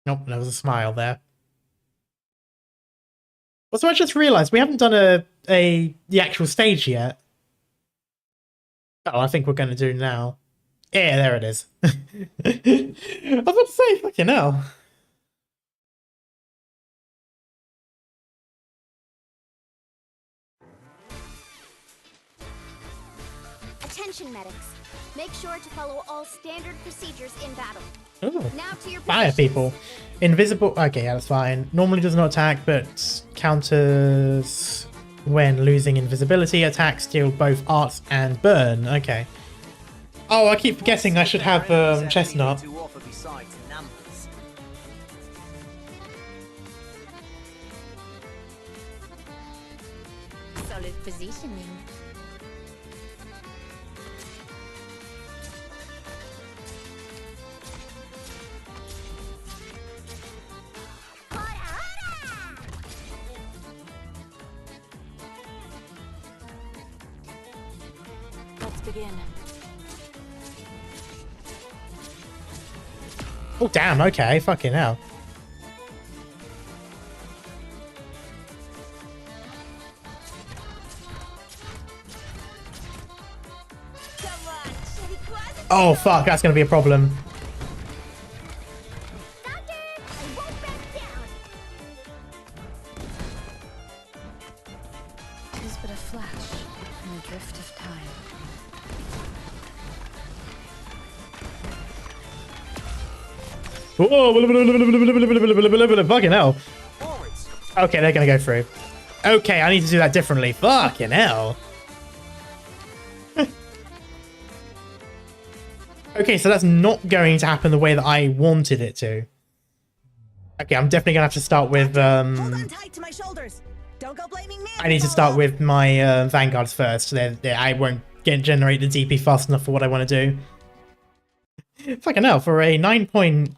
Nope, there was a smile there. Also, I just realised we haven't done the actual stage yet. Oh, I think we're going to do now. Yeah, there it is. I was about to say, fucking hell. Attention medics. Make sure to follow all standard procedures in battle. Ooh, now to your fire people. Invisible. Okay, yeah, that's fine. Normally does not attack, but counters when losing invisibility. Attacks deal both arts and burn. Okay. Oh, I keep forgetting I should have Chestnut. Solid positioning. begin. Oh, damn, okay, fucking hell. Come on, Siracusa. Oh, fuck, that's gonna be a problem. Doctor, I won't back down. Tis but a flash in the drift of time. Whoa, fucking hell. Okay, they're gonna go through. Okay, I need to do that differently. Fucking hell. Okay, so that's not going to happen the way that I wanted it to. Okay, I'm definitely gonna have to start with Hold on tight to my shoulders. Don't go blaming me. I need to start with my vanguards first. I won't generate the DP fast enough for what I want to do. Fucking hell, for a 9 point...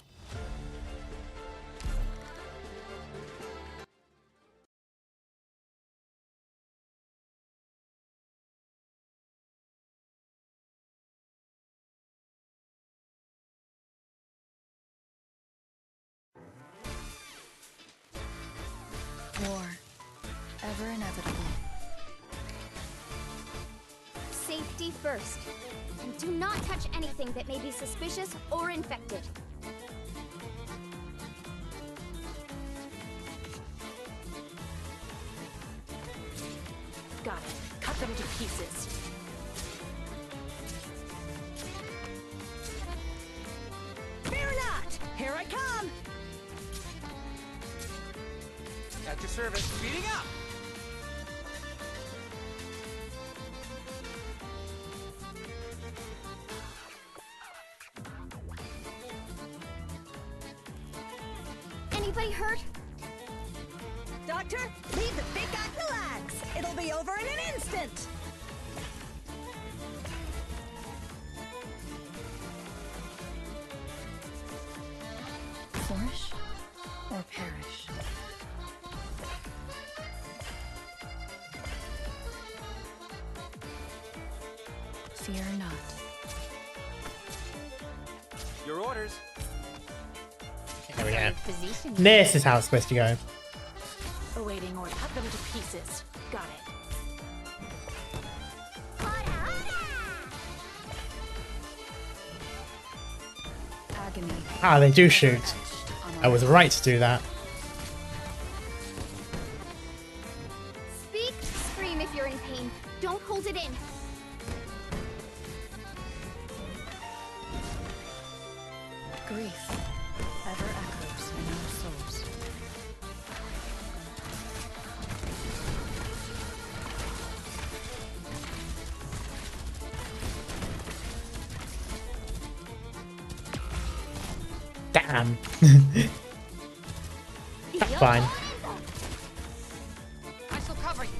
War, ever inevitable. Safety first. And do not touch anything that may be suspicious or infected. Got it. Cut them to pieces. Fear not. Here I come. At your service. Speeding up. Anybody hurt? Doctor, leave the big guy relax. It'll be over in an instant. Flourish or perish. Fear not. Your orders. There we go. Position. This is how it's supposed to go. Awaiting order. Cut them to pieces. Got it. Agony. Ah, they do shoot. Etched on I was right to do that. Speak, scream if you're in pain. Don't hold it in. grief ever echoes in our souls. Damn. That's fine. I shall cover you.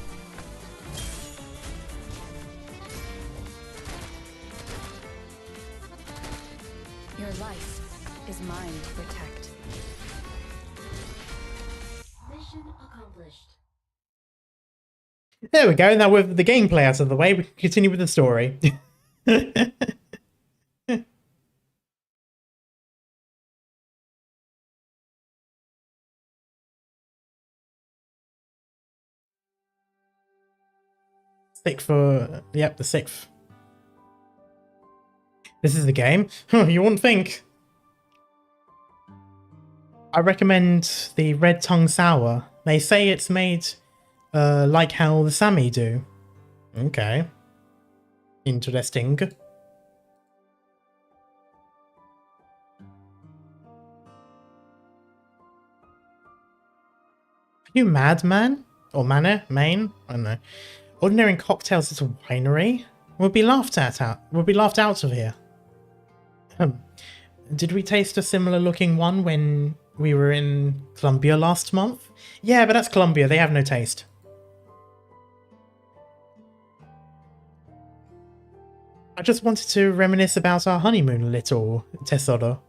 Your life is mine to protect. Mission accomplished. There we go. Now with the gameplay out of the way, we can continue with the story. Yep, the 6th. This is the game? Huh, you wouldn't think. I recommend the Red Tongue Sour. They say it's made like how the Sami do. Okay. Interesting. Are you mad, man? Or manor? Main? I don't know. Ordinary cocktails at a winery? We'll be laughed out. We'll be laughed out of here. Did we taste a similar looking one when we were in Colombia last month? Yeah, but that's Colombia. They have no taste. I just wanted to reminisce about our honeymoon a little, tesoro.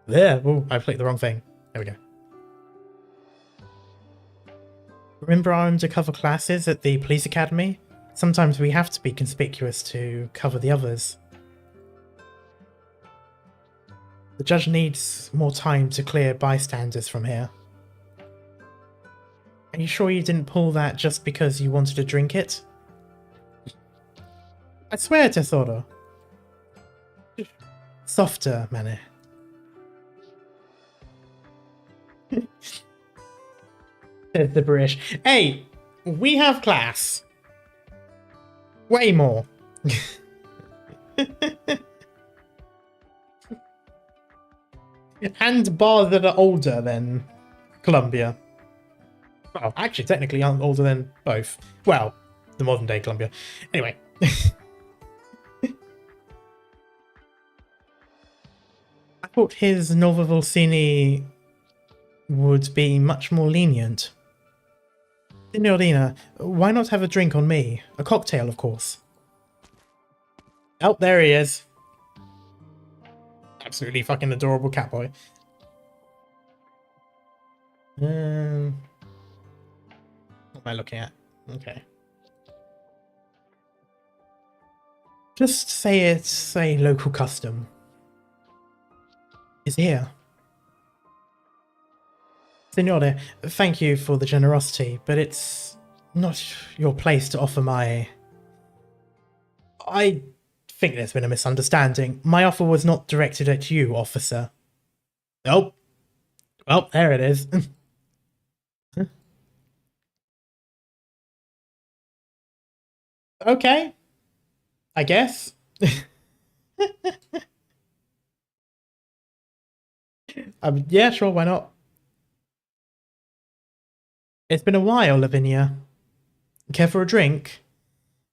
There. Oh, I clicked the wrong thing. There we go. Remember our undercover classes at the police academy? Sometimes we have to be conspicuous to cover the others. The judge needs more time to clear bystanders from here. Are you sure you didn't pull that just because you wanted to drink it? I swear, tesoro. Softer, Manny. Says the British. Hey, we have class. Way more. And bars that are older than Colombia. Well, actually, technically older than both. Well, the modern day Colombia. Anyway. I thought his Nova Volsini would be much more lenient. Signorina, why not have a drink on me? A cocktail, of course. Oh, there he is. Absolutely fucking adorable catboy. What am I looking at? Okay. Just say it's a local custom. Is here. Signore, thank you for the generosity, but it's not your place to offer my... I think there's been a misunderstanding. My offer was not directed at you, officer. Oh. Well, there it is. Okay. I guess. Yeah, sure, why not? It's been a while, Lavinia. Care for a drink?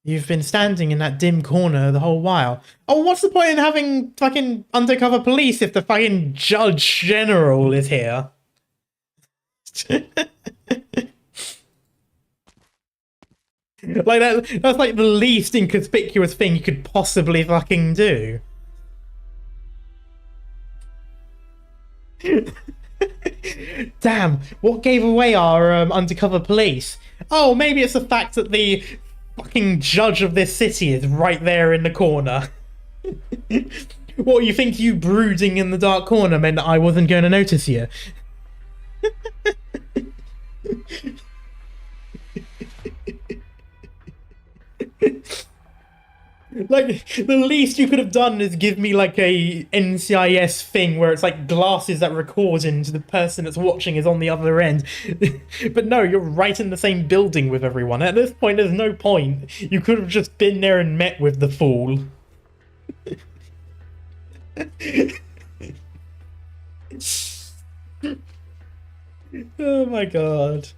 You've been standing in that dim corner the whole while. Oh, what's the point in having fucking undercover police if the fucking Judge General is here? Like, that's like the least inconspicuous thing you could possibly fucking do. Damn, what gave away our undercover police? Oh, maybe it's the fact that the fucking judge of this city is right there in the corner. What, you think you brooding in the dark corner meant I wasn't going to notice you? Like, the least you could have done is give me like a NCIS thing where it's like glasses that record and the person that's watching is on the other end. But no, you're right in the same building with everyone. At this point, there's no point. You could have just been there and met with the fool. Oh my god.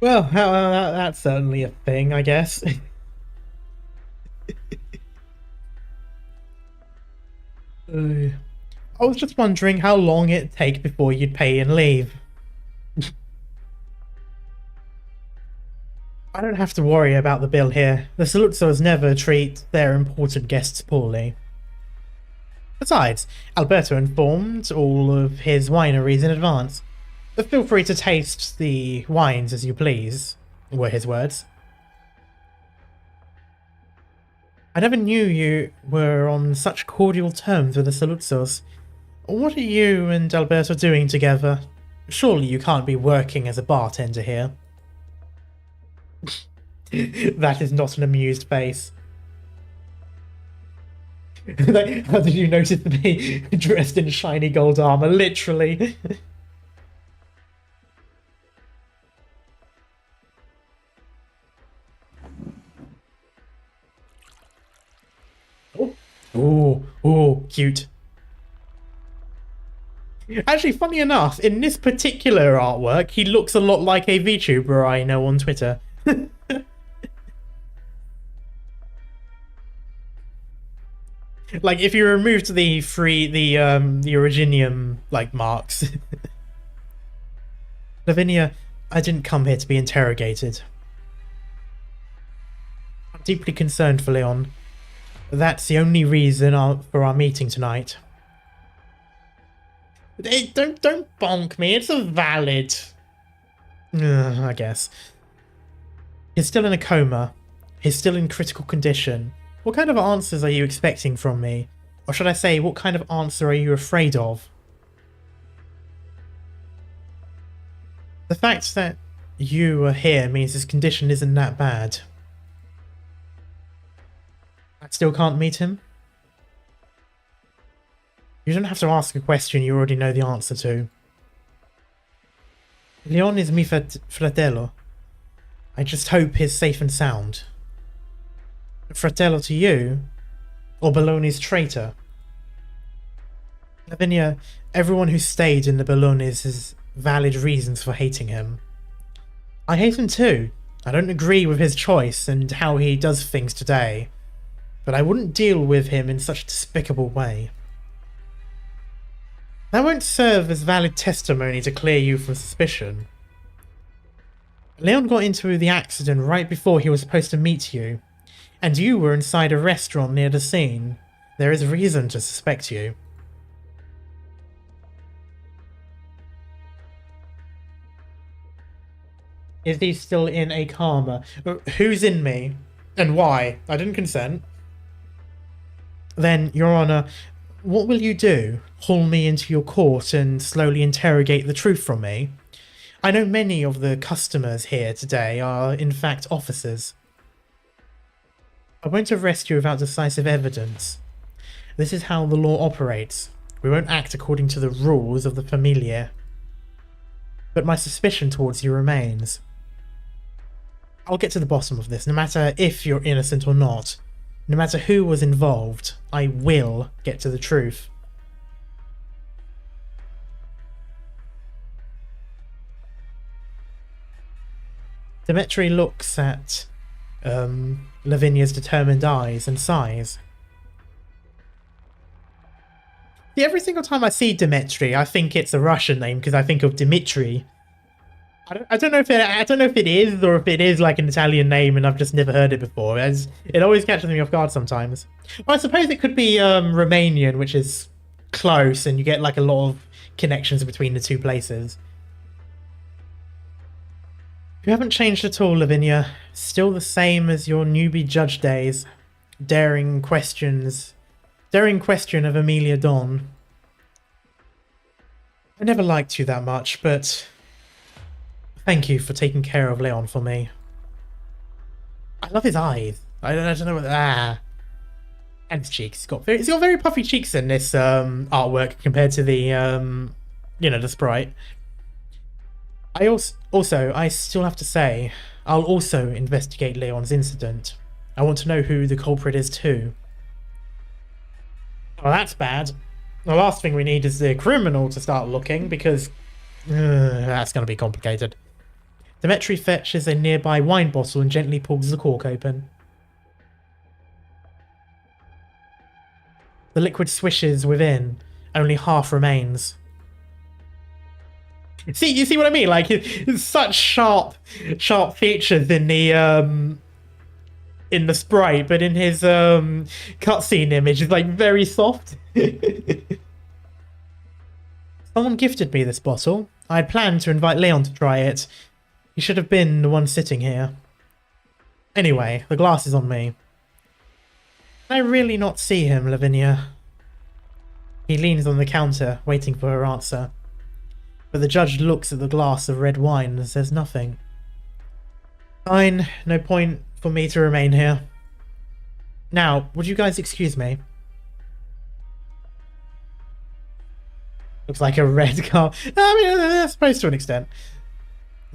Well, that's certainly a thing, I guess. I was just wondering how long it'd take before you'd pay and leave. I don't have to worry about the bill here. The Saluzzos never treat their important guests poorly. Besides, Alberto informed all of his wineries in advance. Feel free to taste the wines as you please, were his words. I never knew you were on such cordial terms with the Saluzzos. What are you and Alberto doing together? Surely you can't be working as a bartender here. That is not an amused face. How did you notice me dressed in shiny gold armor? Literally. Oh, cute. Actually, funny enough, in this particular artwork, he looks a lot like a VTuber I know on Twitter. Like, if you removed the Originium, like, marks. Lavinia, I didn't come here to be interrogated. I'm deeply concerned for Leon. That's the only reason for our meeting tonight. Don't bonk me. It's a valid. I guess. He's still in a coma. He's still in critical condition. What kind of answers are you expecting from me? Or should I say, what kind of answer are you afraid of? The fact that you are here means his condition isn't that bad. I still can't meet him? You don't have to ask a question you already know the answer to. Leon is mi fratello. I just hope he's safe and sound. Fratello to you? Or Bologna's traitor? Lavinia, everyone who stayed in the Bolognas has valid reasons for hating him. I hate him too. I don't agree with his choice and how he does things today, but I wouldn't deal with him in such a despicable way. That won't serve as valid testimony to clear you from suspicion. Leon got into the accident right before he was supposed to meet you, and you were inside a restaurant near the scene. There is reason to suspect you. Is he still in a coma? Who's in me? And why? I didn't consent. Then, Your Honor, what will you do? Haul me into your court and slowly interrogate the truth from me? I know many of the customers here today are, in fact, officers. I won't arrest you without decisive evidence. This is how the law operates. We won't act according to the rules of the Familia. But my suspicion towards you remains. I'll get to the bottom of this, no matter if you're innocent or not. No matter who was involved, I will get to the truth. Dimitri looks at Lavinia's determined eyes and sighs. See, every single time I see Dimitri, I think it's a Russian name because I think of Dimitri. I don't know if it is or if it is like an Italian name and I've just never heard it before. It always catches me off guard sometimes. Well, I suppose it could be Romanian, which is close, and you get like a lot of connections between the two places. You haven't changed at all, Lavinia. Still the same as your newbie judge days. Daring question of Amelia Dawn. I never liked you that much, but thank you for taking care of Leon for me. I love his eyes. I don't know what... And his cheeks. He's got very puffy cheeks in this artwork compared to the, the sprite. I still have to say, I'll also investigate Leon's incident. I want to know who the culprit is too. Well, that's bad. The last thing we need is the criminal to start looking, because that's going to be complicated. Dimitri fetches a nearby wine bottle and gently pulls the cork open. The liquid swishes within. Only half remains. You see what I mean? Like, it's such sharp features in the sprite, but in his cutscene image, it's like very soft. Someone gifted me this bottle. I had planned to invite Leon to try it. He should have been the one sitting here. Anyway, the glass is on me. Can I really not see him, Lavinia? He leans on the counter, waiting for her answer. But the judge looks at the glass of red wine and says nothing. Fine, no point for me to remain here. Now, would you guys excuse me? Looks like a red car. I mean, I suppose to an extent.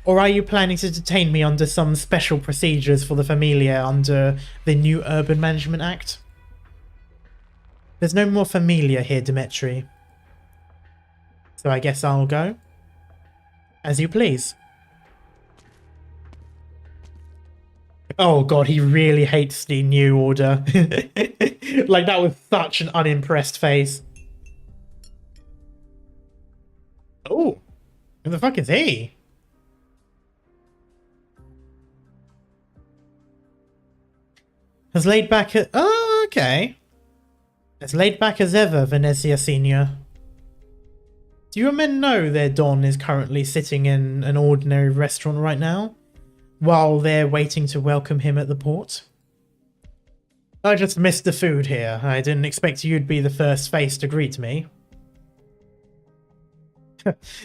Or are you planning to detain me under some special procedures for the Familia under the new Urban Management Act? There's no more Familia here, Dimitri. So I guess I'll go. As you please. Oh god, he really hates the new order. Like, that was such an unimpressed face. Oh, who the fuck is he? Has laid back at... Oh, Okay. As laid back as ever, Venezia Senior. Do your men know their Don is currently sitting in an ordinary restaurant right now, while they're waiting to welcome him at the port? I just missed the food here. I didn't expect you'd be the first face to greet me.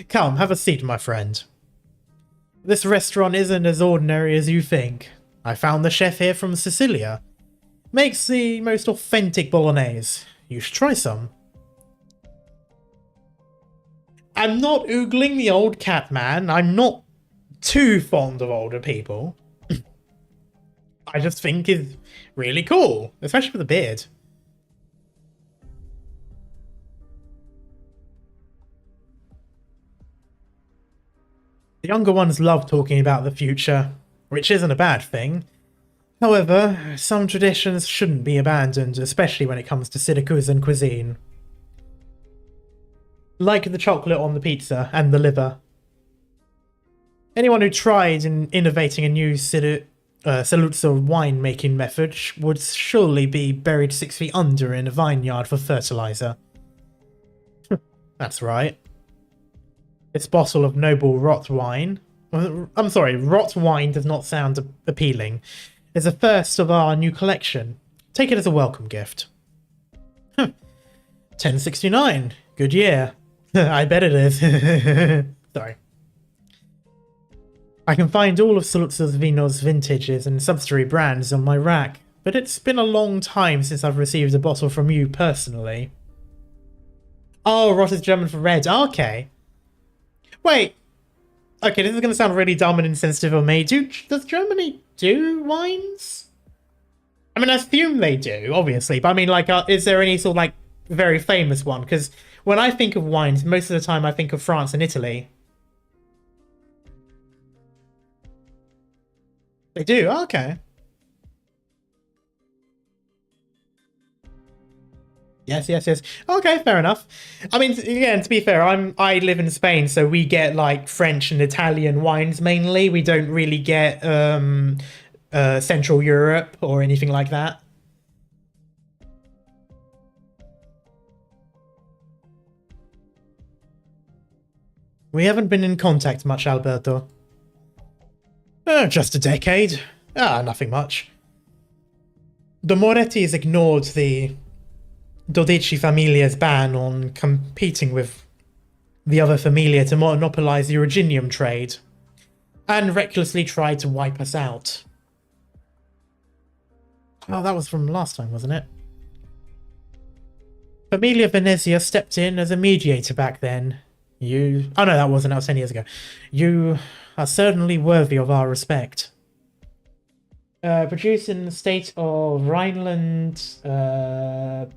Come, have a seat, my friend. This restaurant isn't as ordinary as you think. I found the chef here from Sicilia. Makes the most authentic bolognese. You should try some. I'm not oogling the old cat man. I'm not too fond of older people. I just think he's really cool, especially with a beard. The younger ones love talking about the future, which isn't a bad thing. However, some traditions shouldn't be abandoned, especially when it comes to Siracusan cuisine. Like the chocolate on the pizza and the liver. Anyone who tried in innovating a new Siracusa winemaking method would surely be buried 6 feet under in a vineyard for fertilizer. That's right. This bottle of noble rot wine... I'm sorry, rot wine does not sound appealing. It's the first of our new collection. Take it as a welcome gift. 1069. Good year. I bet it is. Sorry. I can find all of Siracusa Vino's vintages and subsidiary brands on my rack, but it's been a long time since I've received a bottle from you personally. Oh, rot is German for red. Okay. Wait. Okay, this is going to sound really dumb and insensitive of me. Does Germany do wines? I mean, I assume they do, obviously, but I mean, like, is there any sort of, like, very famous one? Because when I think of wines, most of the time I think of France and Italy. They do? Oh, okay. Yes. Okay, fair enough. I mean, again, to be fair, I live in Spain, so we get like French and Italian wines mainly. We don't really get Central Europe or anything like that. We haven't been in contact much, Alberto. Just a decade. Nothing much. The Moretti's ignored the Dodici Familia's ban on competing with the other Familia to monopolize the Originium trade, and recklessly tried to wipe us out. Oh, that was from last time, wasn't it? Familia Venezia stepped in as a mediator back then. Oh no, that wasn't. That was 10 years ago. You are certainly worthy of our respect. Produced in the state of Rhineland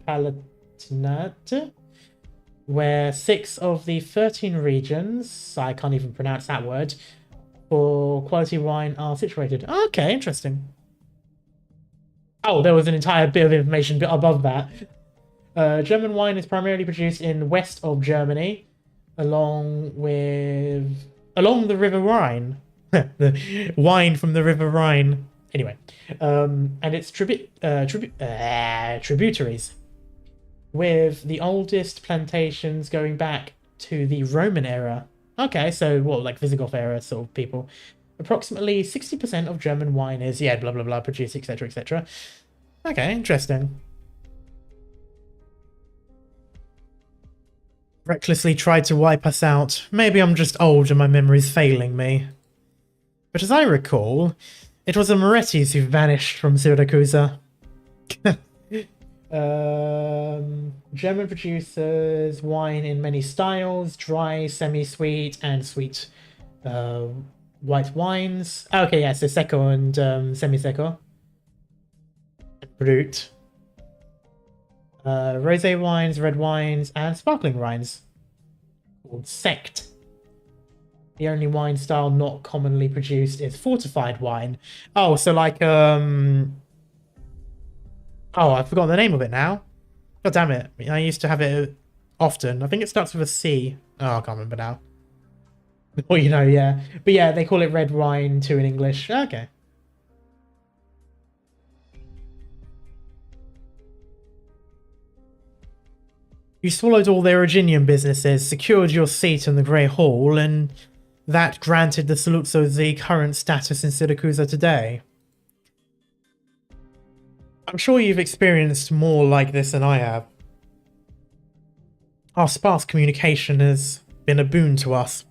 Palatinate, where 6 of the 13 regions, I can't even pronounce that word, for quality wine are situated. Okay, interesting. Oh, there was an entire bit of information above that. German wine is primarily produced in west of Germany, along the River Rhine. The wine from the River Rhine. Anyway, and its tributaries, with the oldest plantations going back to the Roman era. Okay, so what, like Visigoth era sort of people. Approximately 60% of German wine is, yeah, blah, blah, blah, produced, etc., etc. Okay, interesting. Recklessly tried to wipe us out. Maybe I'm just old and my memory's failing me. But as I recall, it was the Morettis who vanished from Siracusa. German producers wine in many styles, dry, semi-sweet, and sweet white wines. Okay, yeah, so Secco and semi-Secco. Brut. Rosé wines, red wines, and sparkling wines. Called Sect. The only wine style not commonly produced is fortified wine. Oh, so like, oh, I forgot the name of it now. God damn it. I used to have it often. I think it starts with a C. Oh, I can't remember now. Well, you know, yeah. But yeah, they call it red wine too in English. Okay. You swallowed all their Originian businesses, secured your seat in the Grey Hall, and that granted the Saluzzo the current status in Siracusa today. I'm sure you've experienced more like this than I have. Our sparse communication has been a boon to us.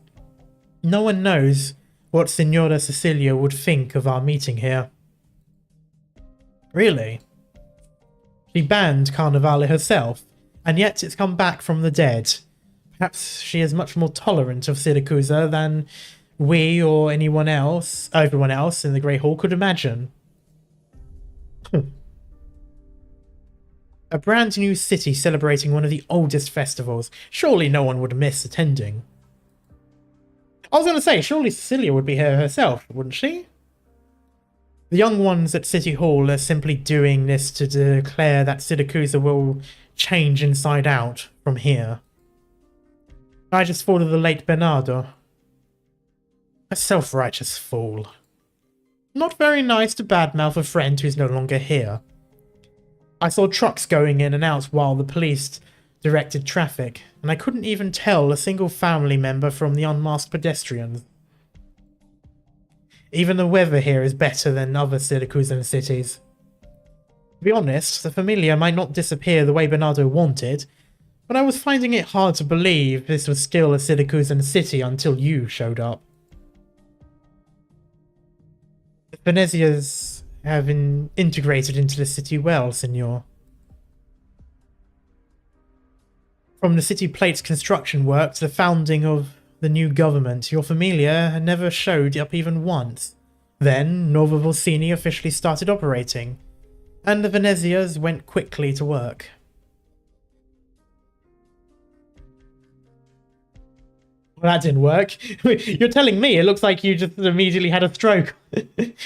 No one knows what Signora Cecilia would think of our meeting here. Really? She banned Carnevale herself, and yet it's come back from the dead. Perhaps she is much more tolerant of Siracusa than we or everyone else in the Grey Hall could imagine. A brand new city celebrating one of the oldest festivals. Surely no one would miss attending. I was going to say, surely Cecilia would be here herself, wouldn't she? The young ones at City Hall are simply doing this to declare that Siracusa will change inside out from here. I just thought of the late Bernardo. A self-righteous fool. Not very nice to badmouth a friend who's no longer here. I saw trucks going in and out while the police directed traffic, and I couldn't even tell a single family member from the unmasked pedestrians. Even the weather here is better than other Syracusan cities. To be honest, the Familia might not disappear the way Bernardo wanted, but I was finding it hard to believe this was still a Syracusan city until you showed up. The Venezias have been integrated into the city well, Signor. From the city plate's construction work to the founding of the new government, your Familia never showed up even once. Then, Nova Volsini officially started operating, and the Venezias went quickly to work. Well, that didn't work. You're telling me it looks like you just immediately had a stroke.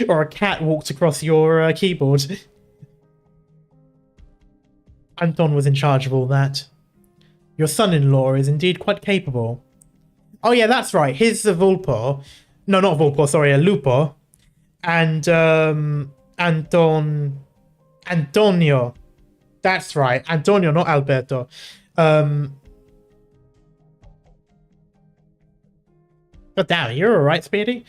Or a cat walked across your keyboard. Anton was in charge of all that. Your son-in-law is indeed quite capable. Oh yeah, that's right. He's a Vulpo. No, not Vulpo, sorry, a Lupo. And, Antonio. That's right. Antonio, not Alberto. God damn it, you're alright, Speedy.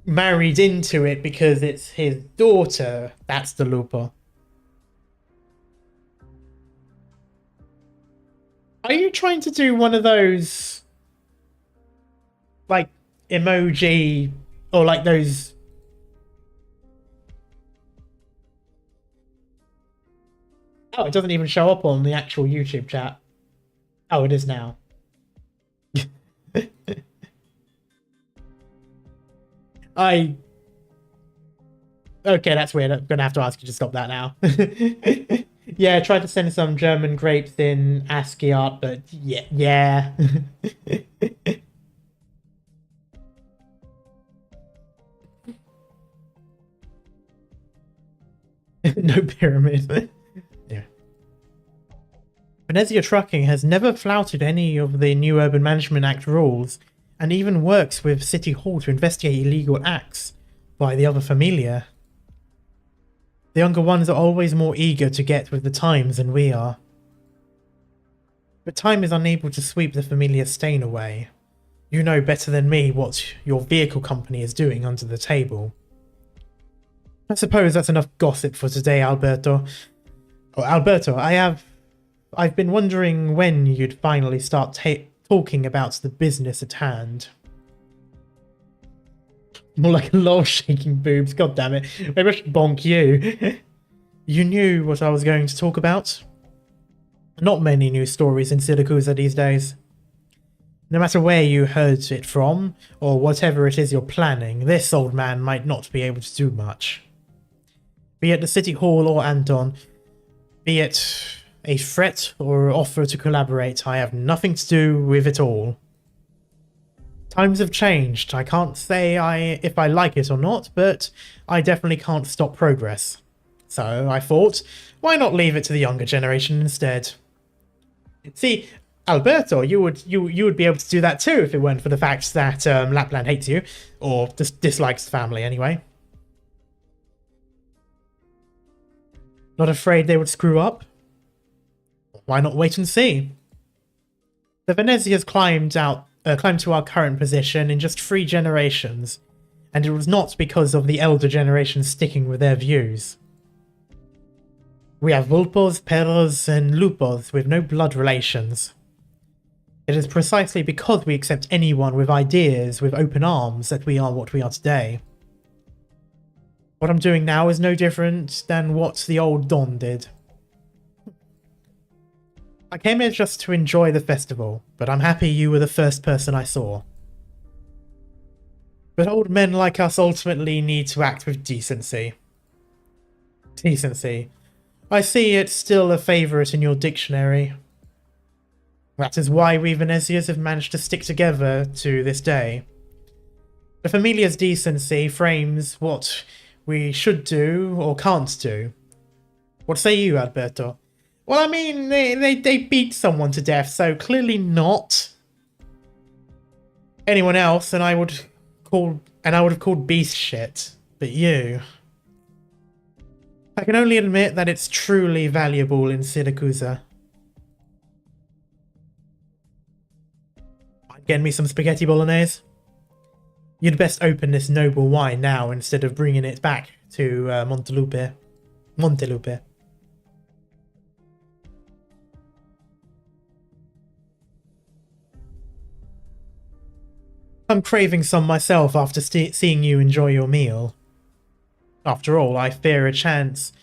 Married into it because it's his daughter. That's the Lupo. Are you trying to do one of those, like, emoji, or like those... Oh, it doesn't even show up on the actual YouTube chat. Oh, it is now. Okay, that's weird. I'm gonna have to ask you to stop that now. Yeah, I tried to send some German grapes in ASCII art, but yeah. No pyramid. Yeah. Venezia Trucking has never flouted any of the new Urban Management Act rules, and even works with City Hall to investigate illegal acts by the other Familia. The younger ones are always more eager to get with the times than we are. But time is unable to sweep the Familia stain away. You know better than me what your vehicle company is doing under the table. I suppose that's enough gossip for today, Alberto. Oh, Alberto, I've been wondering when you'd finally start talking about the business at hand. More like a lol shaking boobs, god damn it. Maybe I should bonk you. You knew what I was going to talk about? Not many news stories in Siracusa these days. No matter where you heard it from, or whatever it is you're planning, this old man might not be able to do much. Be it the City Hall or Anton, be it a threat or offer to collaborate, I have nothing to do with it all. Times have changed. I can't say if I like it or not, but I definitely can't stop progress. So I thought, why not leave it to the younger generation instead? See, Alberto, you would be able to do that too if it weren't for the fact that Lapland hates you, or dislikes the family anyway. Not afraid they would screw up? Why not wait and see? The Venezia's climbed to our current position in just 3 generations, and it was not because of the elder generation sticking with their views. We have vulpos, perros, and lupos with no blood relations. It is precisely because we accept anyone with ideas with open arms that we are what we are today. What I'm doing now is no different than what the old Don did. I came here just to enjoy the festival, but I'm happy you were the first person I saw. But old men like us ultimately need to act with decency. Decency. I see it's still a favourite in your dictionary. That is why we Venezians have managed to stick together to this day. The familia's decency frames what we should do or can't do. What say you, Alberto? Well, I mean, they beat someone to death, so clearly not anyone else, and I would have called beast shit. But you, I can only admit that it's truly valuable in Siracusa. Get me some spaghetti bolognese? You'd best open this noble wine now instead of bringing it back to Montelupe. I'm craving some myself after seeing you enjoy your meal. After all, I fear a chance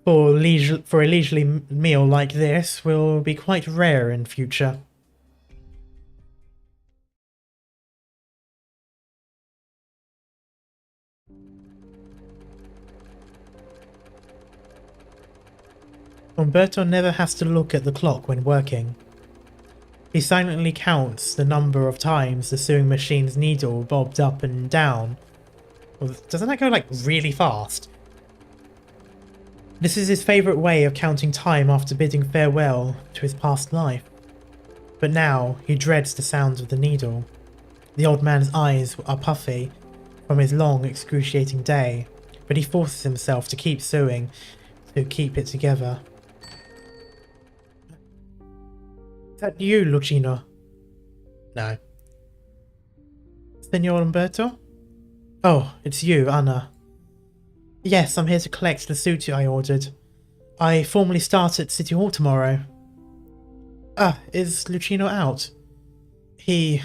for a leisurely meal like this will be quite rare in future. Umberto never has to look at the clock when working. He silently counts the number of times the sewing machine's needle bobbed up and down. Well, doesn't that go like really fast? This is his favourite way of counting time after bidding farewell to his past life. But now he dreads the sound of the needle. The old man's eyes are puffy from his long, excruciating day, but he forces himself to keep sewing, to keep it together. Is that you, Lucino? No. Senor Umberto? Oh, it's you, Anna. Yes, I'm here to collect the suit I ordered. I formally start at City Hall tomorrow. Ah, is Lucino out? He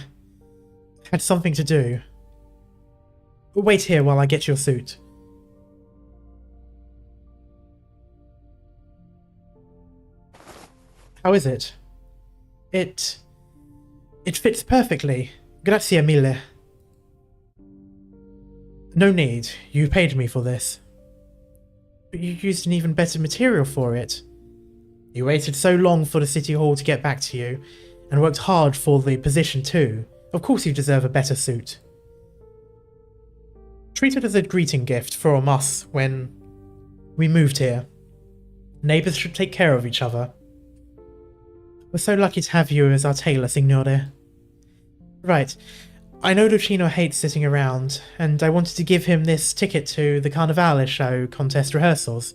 had something to do. Wait here while I get your suit. How is it? It fits perfectly. Grazie mille. No need. You paid me for this. But you used an even better material for it. You waited so long for the City Hall to get back to you, and worked hard for the position too. Of course you deserve a better suit. Treat it as a greeting gift from us when we moved here. Neighbours should take care of each other. We're so lucky to have you as our tailor, Signore. Right, I know Lucino hates sitting around, and I wanted to give him this ticket to the Carnevale show contest rehearsals.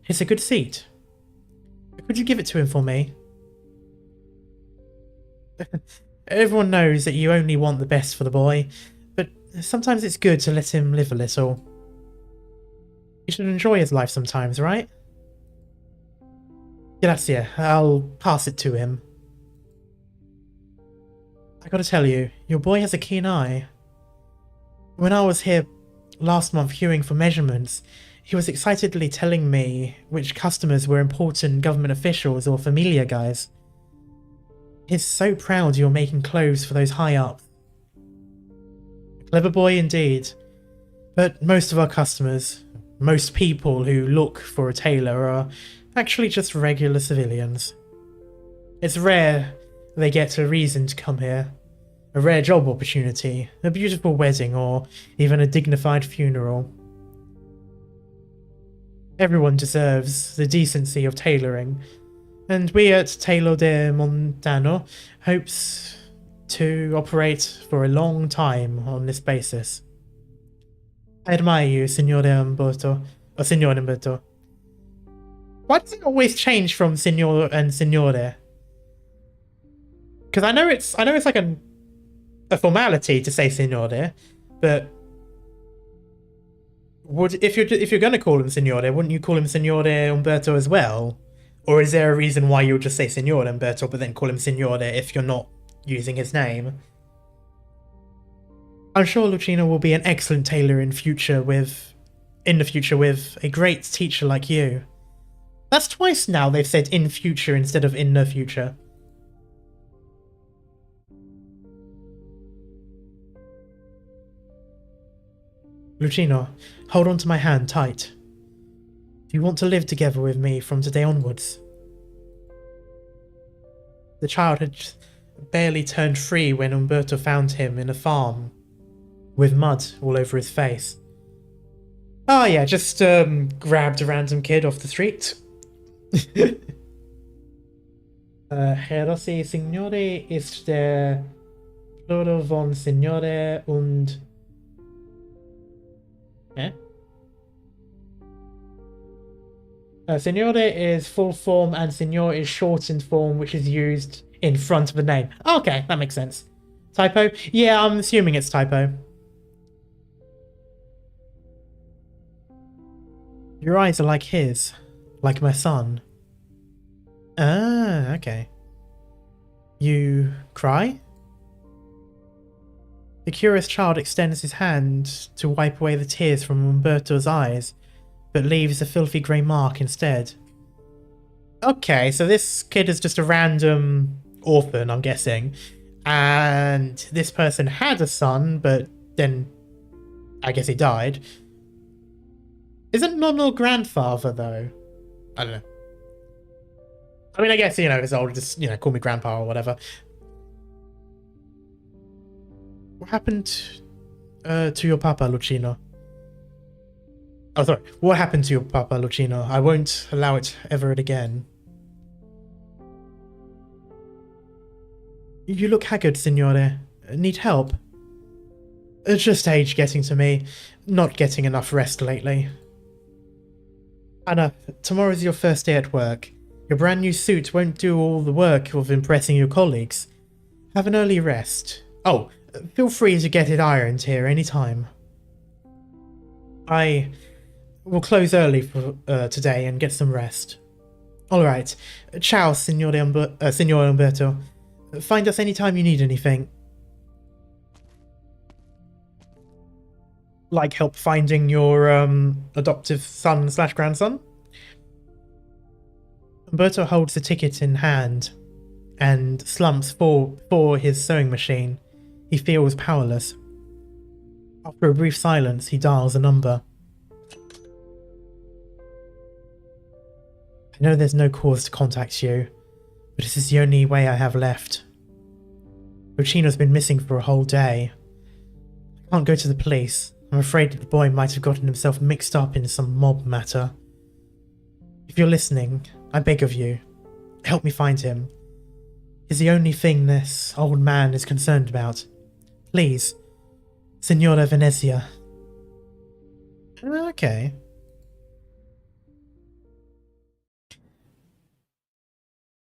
It's a good seat. Could you give it to him for me? Everyone knows that you only want the best for the boy, but sometimes it's good to let him live a little. He should enjoy his life sometimes, right? Grazie, I'll pass it to him. I gotta tell you, your boy has a keen eye. When I was here last month queuing for measurements, he was excitedly telling me which customers were important government officials or familia guys. He's so proud you're making clothes for those high-ups. Clever boy indeed. But most of our customers, most people who look for a tailor are actually just regular civilians. It's rare they get a reason to come here. A rare job opportunity, a beautiful wedding, or even a dignified funeral. Everyone deserves the decency of tailoring, and we at Tailor de Montano hopes to operate for a long time on this basis. I admire you, Signore Umberto. Why does it always change from Signor and Signore? Because I know it's like a formality to say Signore, but if you're gonna call him Signore, wouldn't you call him Signore Umberto as well? Or is there a reason why you'll just say Signore Umberto but then call him Signore if you're not using his name? I'm sure Lucino will be an excellent tailor in the future with a great teacher like you. That's twice now they've said in future instead of in the future. Lucino, hold on to my hand tight. Do you want to live together with me from today onwards? The child had barely turned 3 when Umberto found him in a farm with mud all over his face. Oh yeah, just grabbed a random kid off the street. Herosi Signore ist der Plural von Signore und... Signore is full form and Signor is shortened form, which is used in front of the name. Okay, that makes sense. Typo? Yeah, I'm assuming it's typo. Your eyes are like his, like my son. Ah, okay. You cry? The curious child extends his hand to wipe away the tears from Umberto's eyes, but leaves a filthy grey mark instead. Okay, so this kid is just a random orphan, I'm guessing. And this person had a son, but then I guess he died. Isn't normal grandfather, though? I don't know. I mean, I guess, you know, it's old, just, you know, call me grandpa or whatever. What happened to your papa, Lucino? Oh, sorry. What happened to your papa, Lucino? I won't allow it ever again. You look haggard, signore. Need help? It's just age getting to me. Not getting enough rest lately. Anna, tomorrow's your first day at work. Your brand new suit won't do all the work of impressing your colleagues. Have an early rest. Oh, feel free to get it ironed here anytime. I will close early for today and get some rest. Alright. Ciao, Signor Umberto. Find us anytime you need anything. Like help finding your adoptive son / grandson? Umberto holds the ticket in hand and slumps for his sewing machine. He feels powerless. After a brief silence, he dials a number. I know there's no cause to contact you, but this is the only way I have left. Lucino's been missing for a whole day. I can't go to the police. I'm afraid the boy might have gotten himself mixed up in some mob matter. If you're listening, I beg of you, help me find him. He's the only thing this old man is concerned about. Please, Signora Venezia. Okay.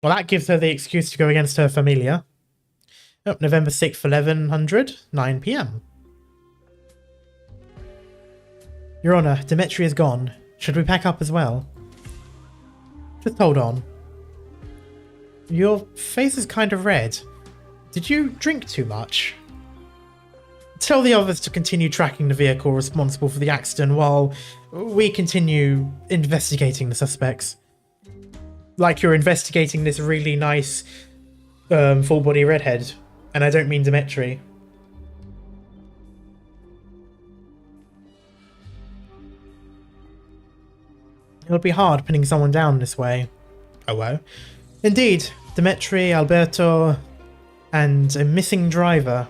Well, that gives her the excuse to go against her familia. Oh, November 6th, 1100, 9 PM. Your Honor, Demetri is gone. Should we pack up as well? Just hold on. Your face is kind of red. Did you drink too much? Tell the others to continue tracking the vehicle responsible for the accident while we continue investigating the suspects. Like you're investigating this really nice full-body redhead. And I don't mean Demetri. It'll be hard pinning someone down this way. Oh well. Indeed, Demetri, Alberto, and a missing driver.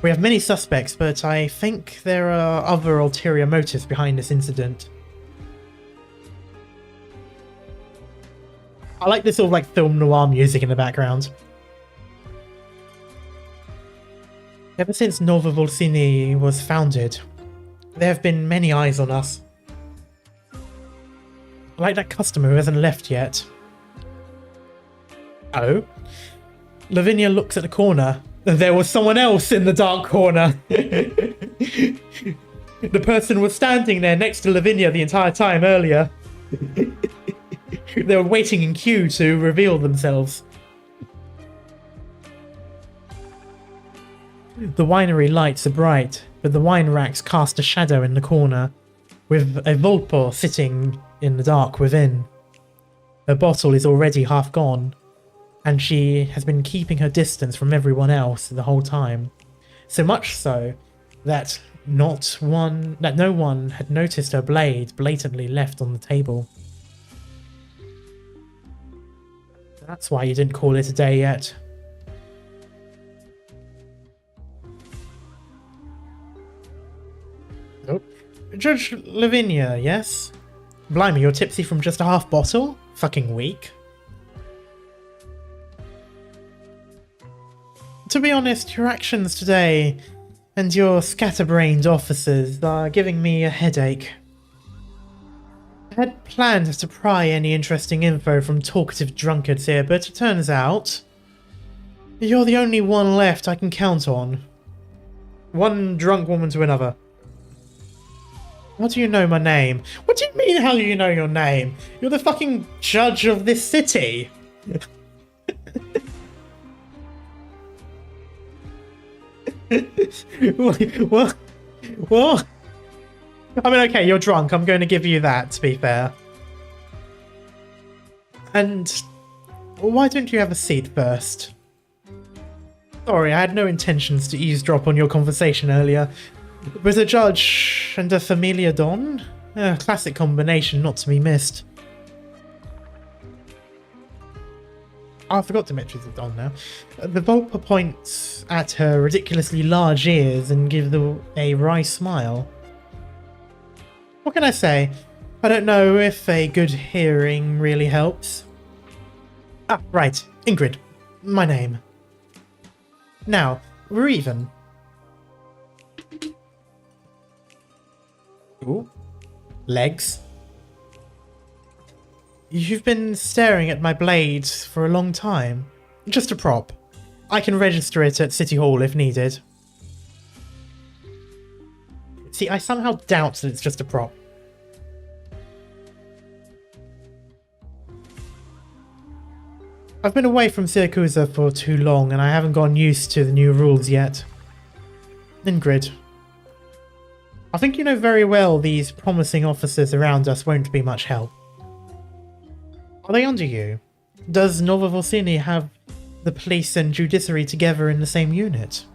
We have many suspects, but I think there are other ulterior motives behind this incident. I like this sort of like film noir music in the background. Ever since Nova Volsini was founded, there have been many eyes on us. Like that customer who hasn't left yet. Oh? Lavinia looks at the corner. There was someone else in the dark corner. The person was standing there next to Lavinia the entire time earlier. They were waiting in queue to reveal themselves. The winery lights are bright, but the wine racks cast a shadow in the corner, with a Volpo sitting in the dark within. Her bottle is already half gone, and she has been keeping her distance from everyone else the whole time. So much so that no one had noticed her blade blatantly left on the table. That's why you didn't call it a day yet. Oh. Judge Lavinia, yes? Blimey, you're tipsy from just a half bottle? Fucking weak. To be honest, your actions today and your scatterbrained officers are giving me a headache. I had planned to pry any interesting info from talkative drunkards here, but it turns out you're the only one left I can count on. One drunk woman to another. How do you know my name? What do you mean, how do you know your name? You're the fucking judge of this city! What? What? I mean, okay, you're drunk. I'm going to give you that, to be fair. And why don't you have a seat first? Sorry, I had no intentions to eavesdrop on your conversation earlier. But a judge and a familia don? A classic combination not to be missed. Oh, I forgot Dimitri's a don now. The Volpa points at her ridiculously large ears and gives a wry smile. What can I say? I don't know if a good hearing really helps. Ah, right. Ingrid. My name. Now, we're even. Ooh. Legs. You've been staring at my blade for a long time. Just a prop. I can register it at City Hall if needed. See, I somehow doubt that it's just a prop. I've been away from Siracusa for too long and I haven't gotten used to the new rules yet. Ingrid. I think you know very well these promising officers around us won't be much help. Are they under you? Does Nova Volsini have the police and judiciary together in the same unit?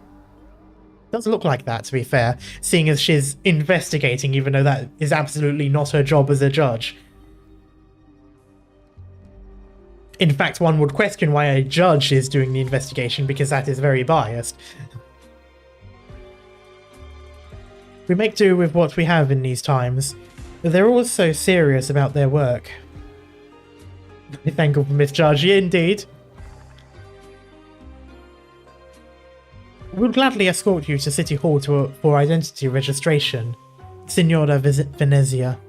Does look like that, to be fair, seeing as she's investigating even though that is absolutely not her job as a judge. In fact, one would question why a judge is doing the investigation because that is very biased. We make do with what we have in these times. They're all so serious about their work. Thank you for Miss Judge, indeed. We'll gladly escort you to City Hall for identity registration, Signora Venezia.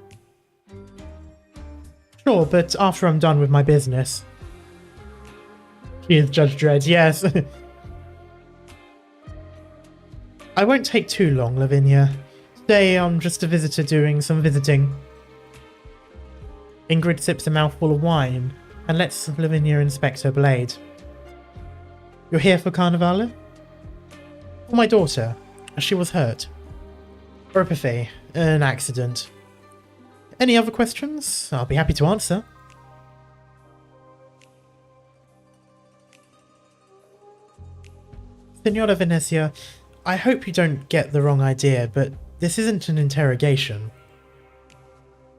Sure, but after I'm done with my business. She is Judge Dredd, yes. I won't take too long, Lavinia. Today I'm just a visitor doing some visiting. Ingrid sips a mouthful of wine and lets Lavinia inspect her blade. You're here for Carnevale? For my daughter. She was hurt. Oropathy. An accident. Any other questions? I'll be happy to answer. Signora Venezia, I hope you don't get the wrong idea, but this isn't an interrogation.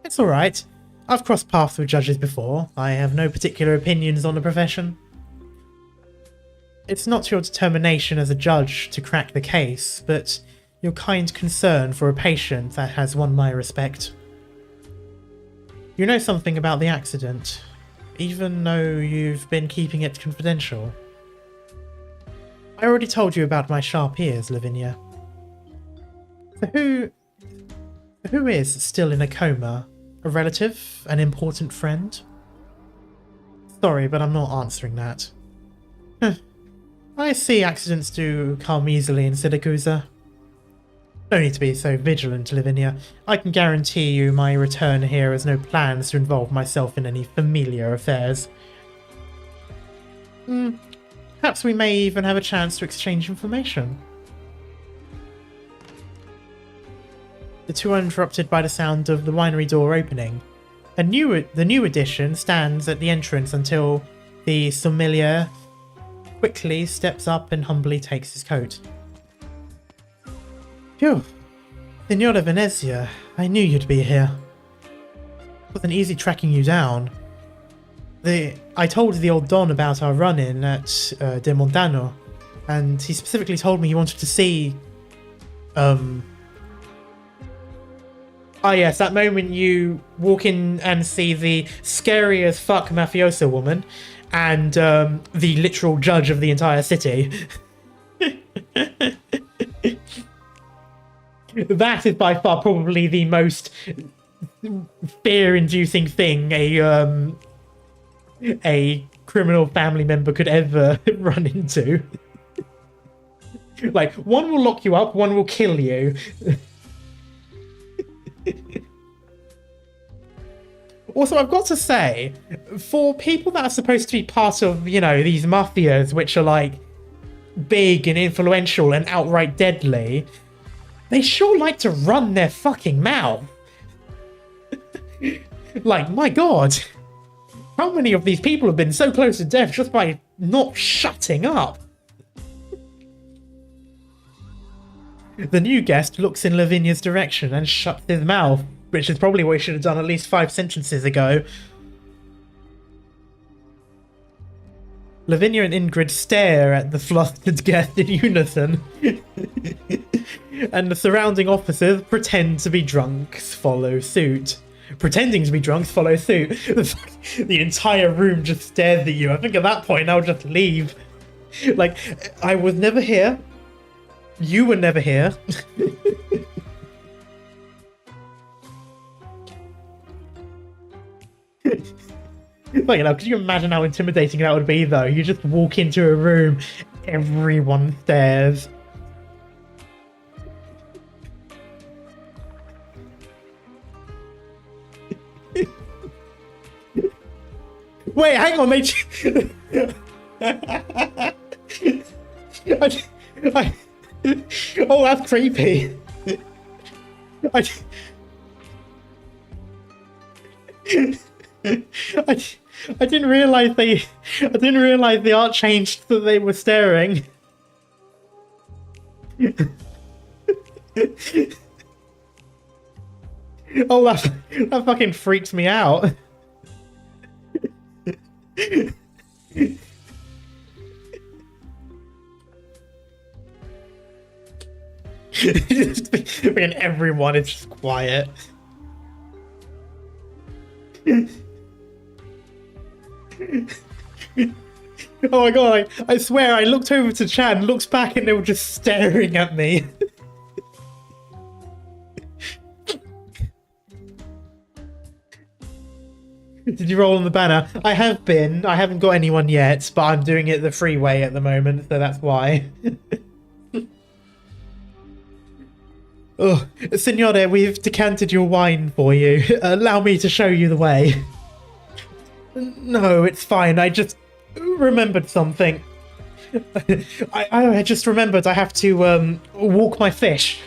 It's alright. I've crossed paths with judges before. I have no particular opinions on the profession. It's not your determination as a judge to crack the case, but your kind concern for a patient that has won my respect. You know something about the accident, even though you've been keeping it confidential. I already told you about my sharp ears, Lavinia. So who is still in a coma, A relative? An important friend? Sorry, but I'm not answering that. I see accidents do come easily in Siracusa. No need to be so vigilant, Lavinia. I can guarantee you my return here has no plans to involve myself in any familiar affairs. Perhaps we may even have a chance to exchange information. The two are interrupted by the sound of the winery door opening. The new addition stands at the entrance until the sommelier quickly steps up and humbly takes his coat. Phew. Signora Venezia, I knew you'd be here. It wasn't easy tracking you down. I told the old Don about our run-in at De Montano, and he specifically told me he wanted to see... Ah yes, that moment you walk in and see the scary as fuck mafioso woman and the literal judge of the entire city. That is by far probably the most fear-inducing thing a criminal family member could ever run into. Like, one will lock you up, one will kill you. Also, I've got to say, for people that are supposed to be part of, you know, these mafias, which are like big and influential and outright deadly, they sure like to run their fucking mouth. Like, my god, how many of these people have been so close to death just by not shutting up? The new guest looks in Lavinia's direction and shuts his mouth, which is probably what he should have done at least 5 sentences ago. Lavinia and Ingrid stare at the flustered guest in unison. And the surrounding officers pretend to be drunks follow suit. Pretending to be drunks follow suit. The entire room just stares at you. I think at that point I'll just leave. Like, I was never here. You were never here. Like, you know, could you imagine how intimidating that would be, though? You just walk into a room, everyone stares. Wait, hang on, oh, that's creepy. I didn't realize the art changed that they were staring. Oh, that fucking freaks me out. When everyone is just quiet. Oh my god, I swear I looked over to Chan, looks back and they were just staring at me. Did you roll on the banner? I have been. I haven't got anyone yet, but I'm doing it the free way at the moment, so that's why. Oh, Signore, we've decanted your wine for you. Allow me to show you the way. No, it's fine. I just remembered something. I just remembered I have to walk my fish.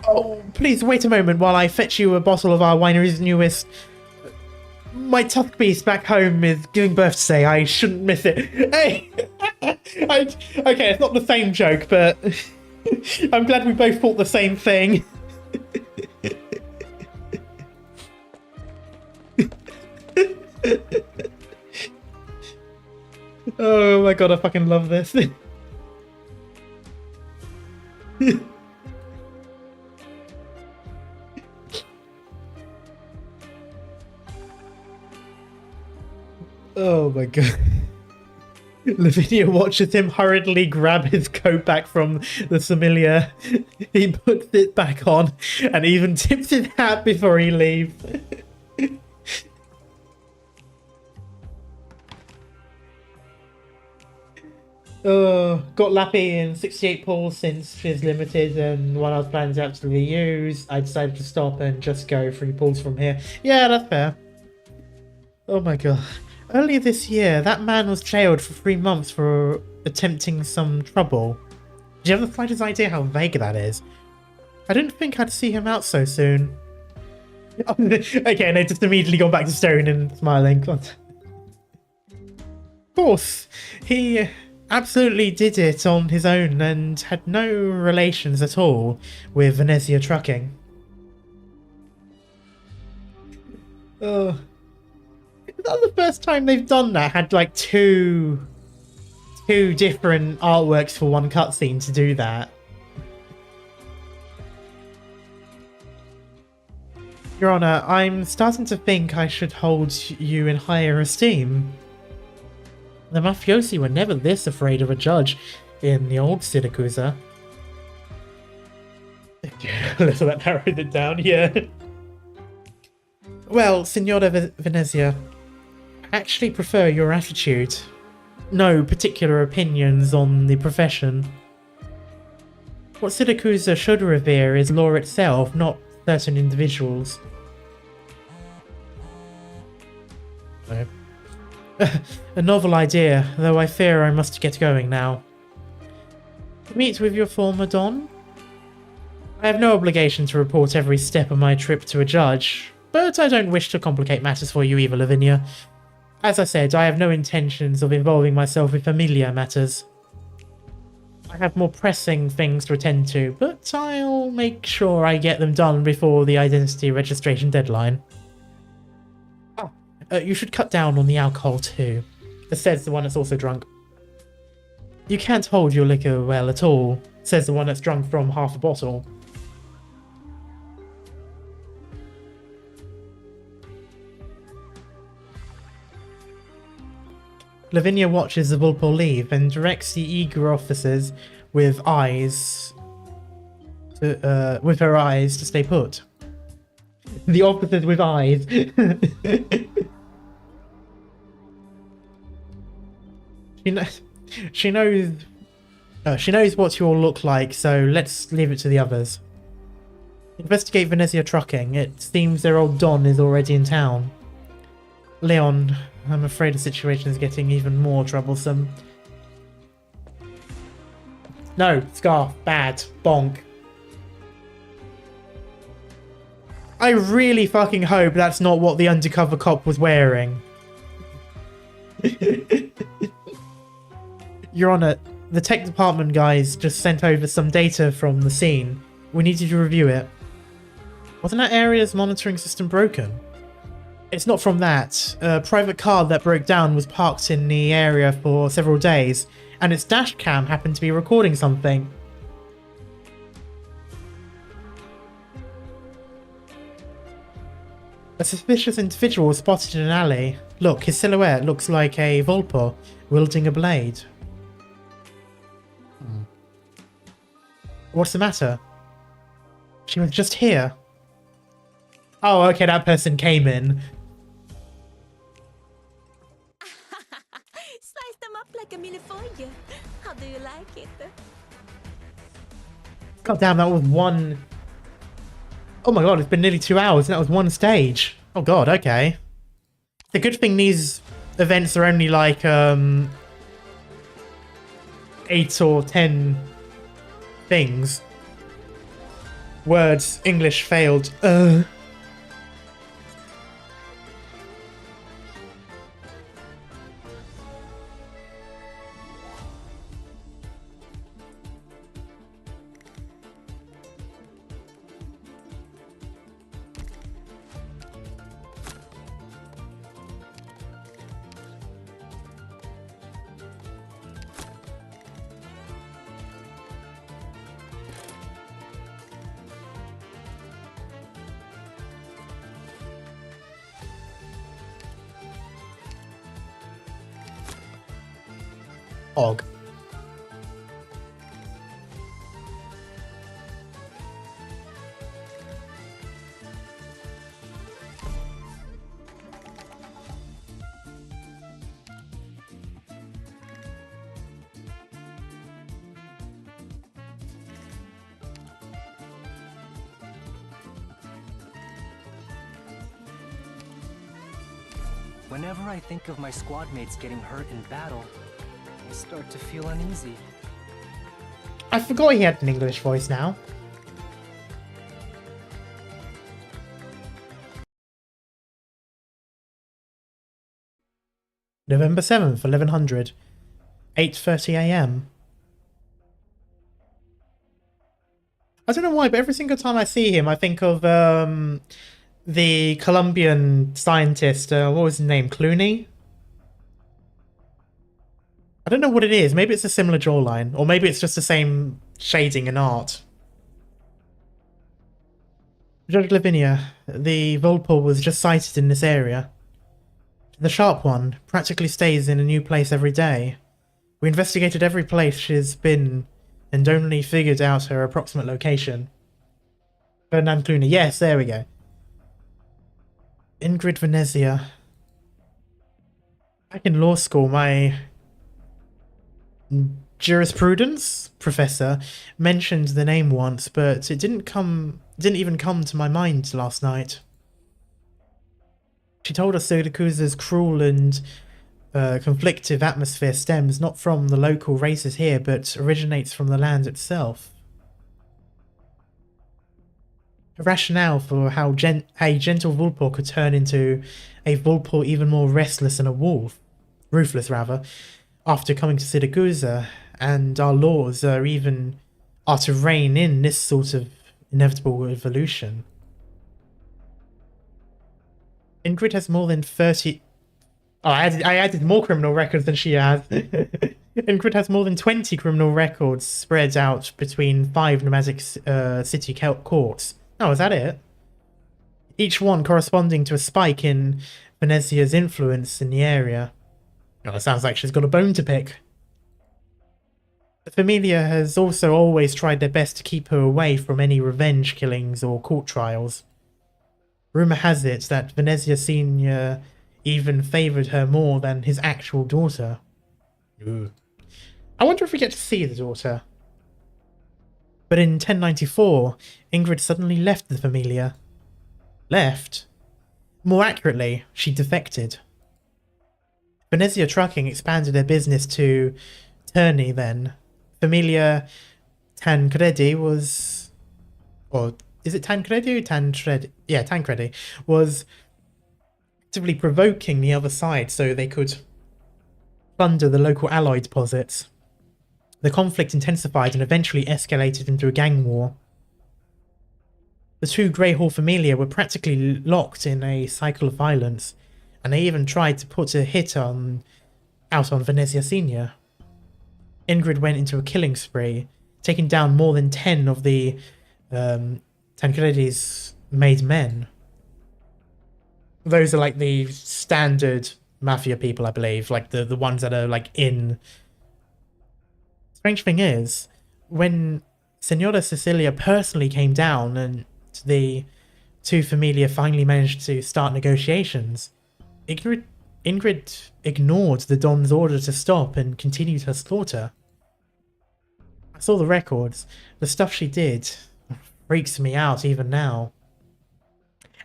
Oh, please wait a moment while I fetch you a bottle of our winery's newest. My tusk beast back home is giving birth today. I shouldn't miss it. Hey! Okay, it's not the same joke, but I'm glad we both thought the same thing. Oh my god, I fucking love this. Oh my god. Lavinia watches him hurriedly grab his coat back from the sommelier. He puts it back on and even tips his hat before he leaves. Got Lappy in 68 pulls since she's limited, and while I was planning to absolutely use, I decided to stop and just go 3 pulls from here. Yeah, that's fair. Oh my god. Earlier this year, that man was jailed for 3 months for attempting some trouble. Do you have the slightest idea how vague that is? I didn't think I'd see him out so soon. Okay, and I just immediately gone back to Stone and smiling. Of course, he absolutely did it on his own and had no relations at all with Venezia Trucking. Is that the first time they've done that? Had like two different artworks for one cutscene to do that. Your Honor, I'm starting to think I should hold you in higher esteem. The mafiosi were never this afraid of a judge in the old Siracusa. A little bit narrowed it down, yeah. Well, Signora Venezia, I actually prefer your attitude. No particular opinions on the profession. What Siracusa should revere is law itself, not certain individuals. A novel idea, though I fear I must get going now. Meet with your former Don? I have no obligation to report every step of my trip to a judge, but I don't wish to complicate matters for you either, Lavinia. As I said, I have no intentions of involving myself with familiar matters. I have more pressing things to attend to, but I'll make sure I get them done before the identity registration deadline. You should cut down on the alcohol too, says the one that's also drunk. You can't hold your liquor well at all, says the one that's drunk from half a bottle. Lavinia watches the Vulpor leave and directs the eager officers with her eyes to stay put. The officers with eyes. She knows what you all look like, so let's leave it to the others. Investigate Venezia Trucking. It seems their old Don is already in town. Leon, I'm afraid the situation is getting even more troublesome. No, scarf, bad, bonk. I really fucking hope that's not what the undercover cop was wearing. Your Honor, the tech department guys just sent over some data from the scene. We need you to review it. Wasn't that area's monitoring system broken? It's not from that. A private car that broke down was parked in the area for several days, and its dash cam happened to be recording something. A suspicious individual was spotted in an alley. Look, his silhouette looks like a Vulpor wielding a blade. What's the matter? She was just here. Oh, okay, that person came in. Slice them up like a millefeuille. How do you like it? God damn, that was one... Oh my god, it's been nearly 2 hours and that was one stage. Oh god, okay. The good thing these events are only like 8 or 10 things. Words, English failed. Og. Whenever I think of my squad mates getting hurt in battle, I start to feel uneasy. I forgot he had an English voice now. November 7th, 1100. 8:30 AM. I don't know why, but every single time I see him, I think of the Colombian scientist, what was his name? Clooney? I don't know what it is. Maybe it's a similar jawline, or maybe it's just the same shading and art. Judge Lavinia, the Volpor was just sighted in this area. The Sharp One practically stays in a new place every day. We investigated every place she's been and only figured out her approximate location. Ferdinand Clooney, yes, there we go. Ingrid Venezia. Back in law school, my jurisprudence professor mentioned the name once, but it didn't even come to my mind last night. She told us Siracusa's cruel and conflictive atmosphere stems not from the local races here, but originates from the land itself. A rationale for how a gentle Vulpor could turn into a Vulpor even more restless and ruthless rather, after coming to Siracusa, and our laws are to rein in this sort of inevitable evolution. Ingrid has more than 30... Oh, I added more criminal records than she has. Ingrid has more than 20 criminal records spread out between 5 nomadic city courts. Oh, is that it? Each one corresponding to a spike in Venezia's influence in the area. Oh, it sounds like she's got a bone to pick. The Familia has also always tried their best to keep her away from any revenge killings or court trials. Rumour has it that Venezia Senior even favoured her more than his actual daughter. Ooh. I wonder if we get to see the daughter. But in 1094, Ingrid suddenly left the Familia. Left? More accurately, she defected. Venezia Trucking expanded their business to Terni then. Familia Tancredi was... Or is it Tancredi or Tancredi? Yeah, Tancredi was actively provoking the other side so they could plunder the local alloy deposits. The conflict intensified and eventually escalated into a gang war. The two Grey Hall Familia were practically locked in a cycle of violence, and they even tried to put a hit out on Venezia Senior. Ingrid went into a killing spree, taking down more than 10 of the Tancredi's made men. Those are like the standard mafia people, I believe, like the ones that are like in... Strange thing is, when Senora Cecilia personally came down and the two Familia finally managed to start negotiations, Ingrid ignored the Don's order to stop and continued her slaughter. I saw the records. The stuff she did freaks me out even now.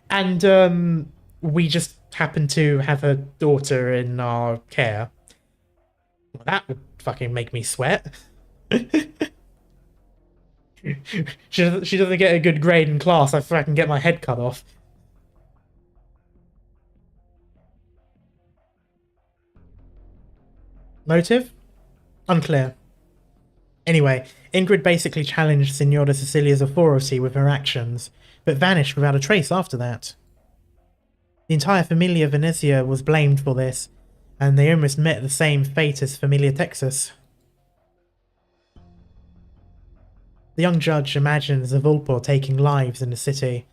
And we just happened to have her daughter in our care. Well, that would fucking make me sweat. She doesn't get a good grade in class, I can get my head cut off. Motive? Unclear. Anyway, Ingrid basically challenged Signora Cecilia's authority with her actions, but vanished without a trace after that. The entire Familia Venezia was blamed for this, and they almost met the same fate as Familia Texas. The young judge imagines the Vulpor taking lives in the city,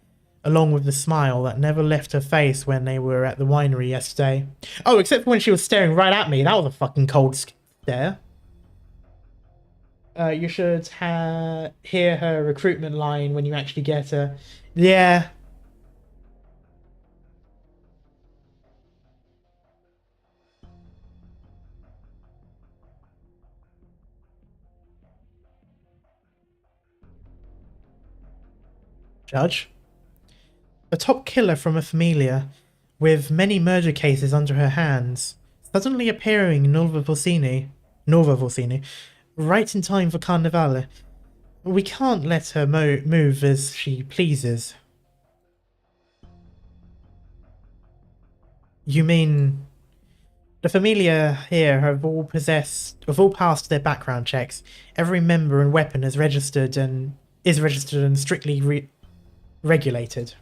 along with the smile that never left her face when they were at the winery yesterday. Oh, except for when she was staring right at me. That was a fucking cold stare. You should hear her recruitment line when you actually get her. Yeah. Judge. A top killer from a familia, with many murder cases under her hands, suddenly appearing in Nuova Volsini, right in time for Carnevale. We can't let her move as she pleases. You mean the familia here have all passed their background checks. Every member and weapon is registered and strictly regulated.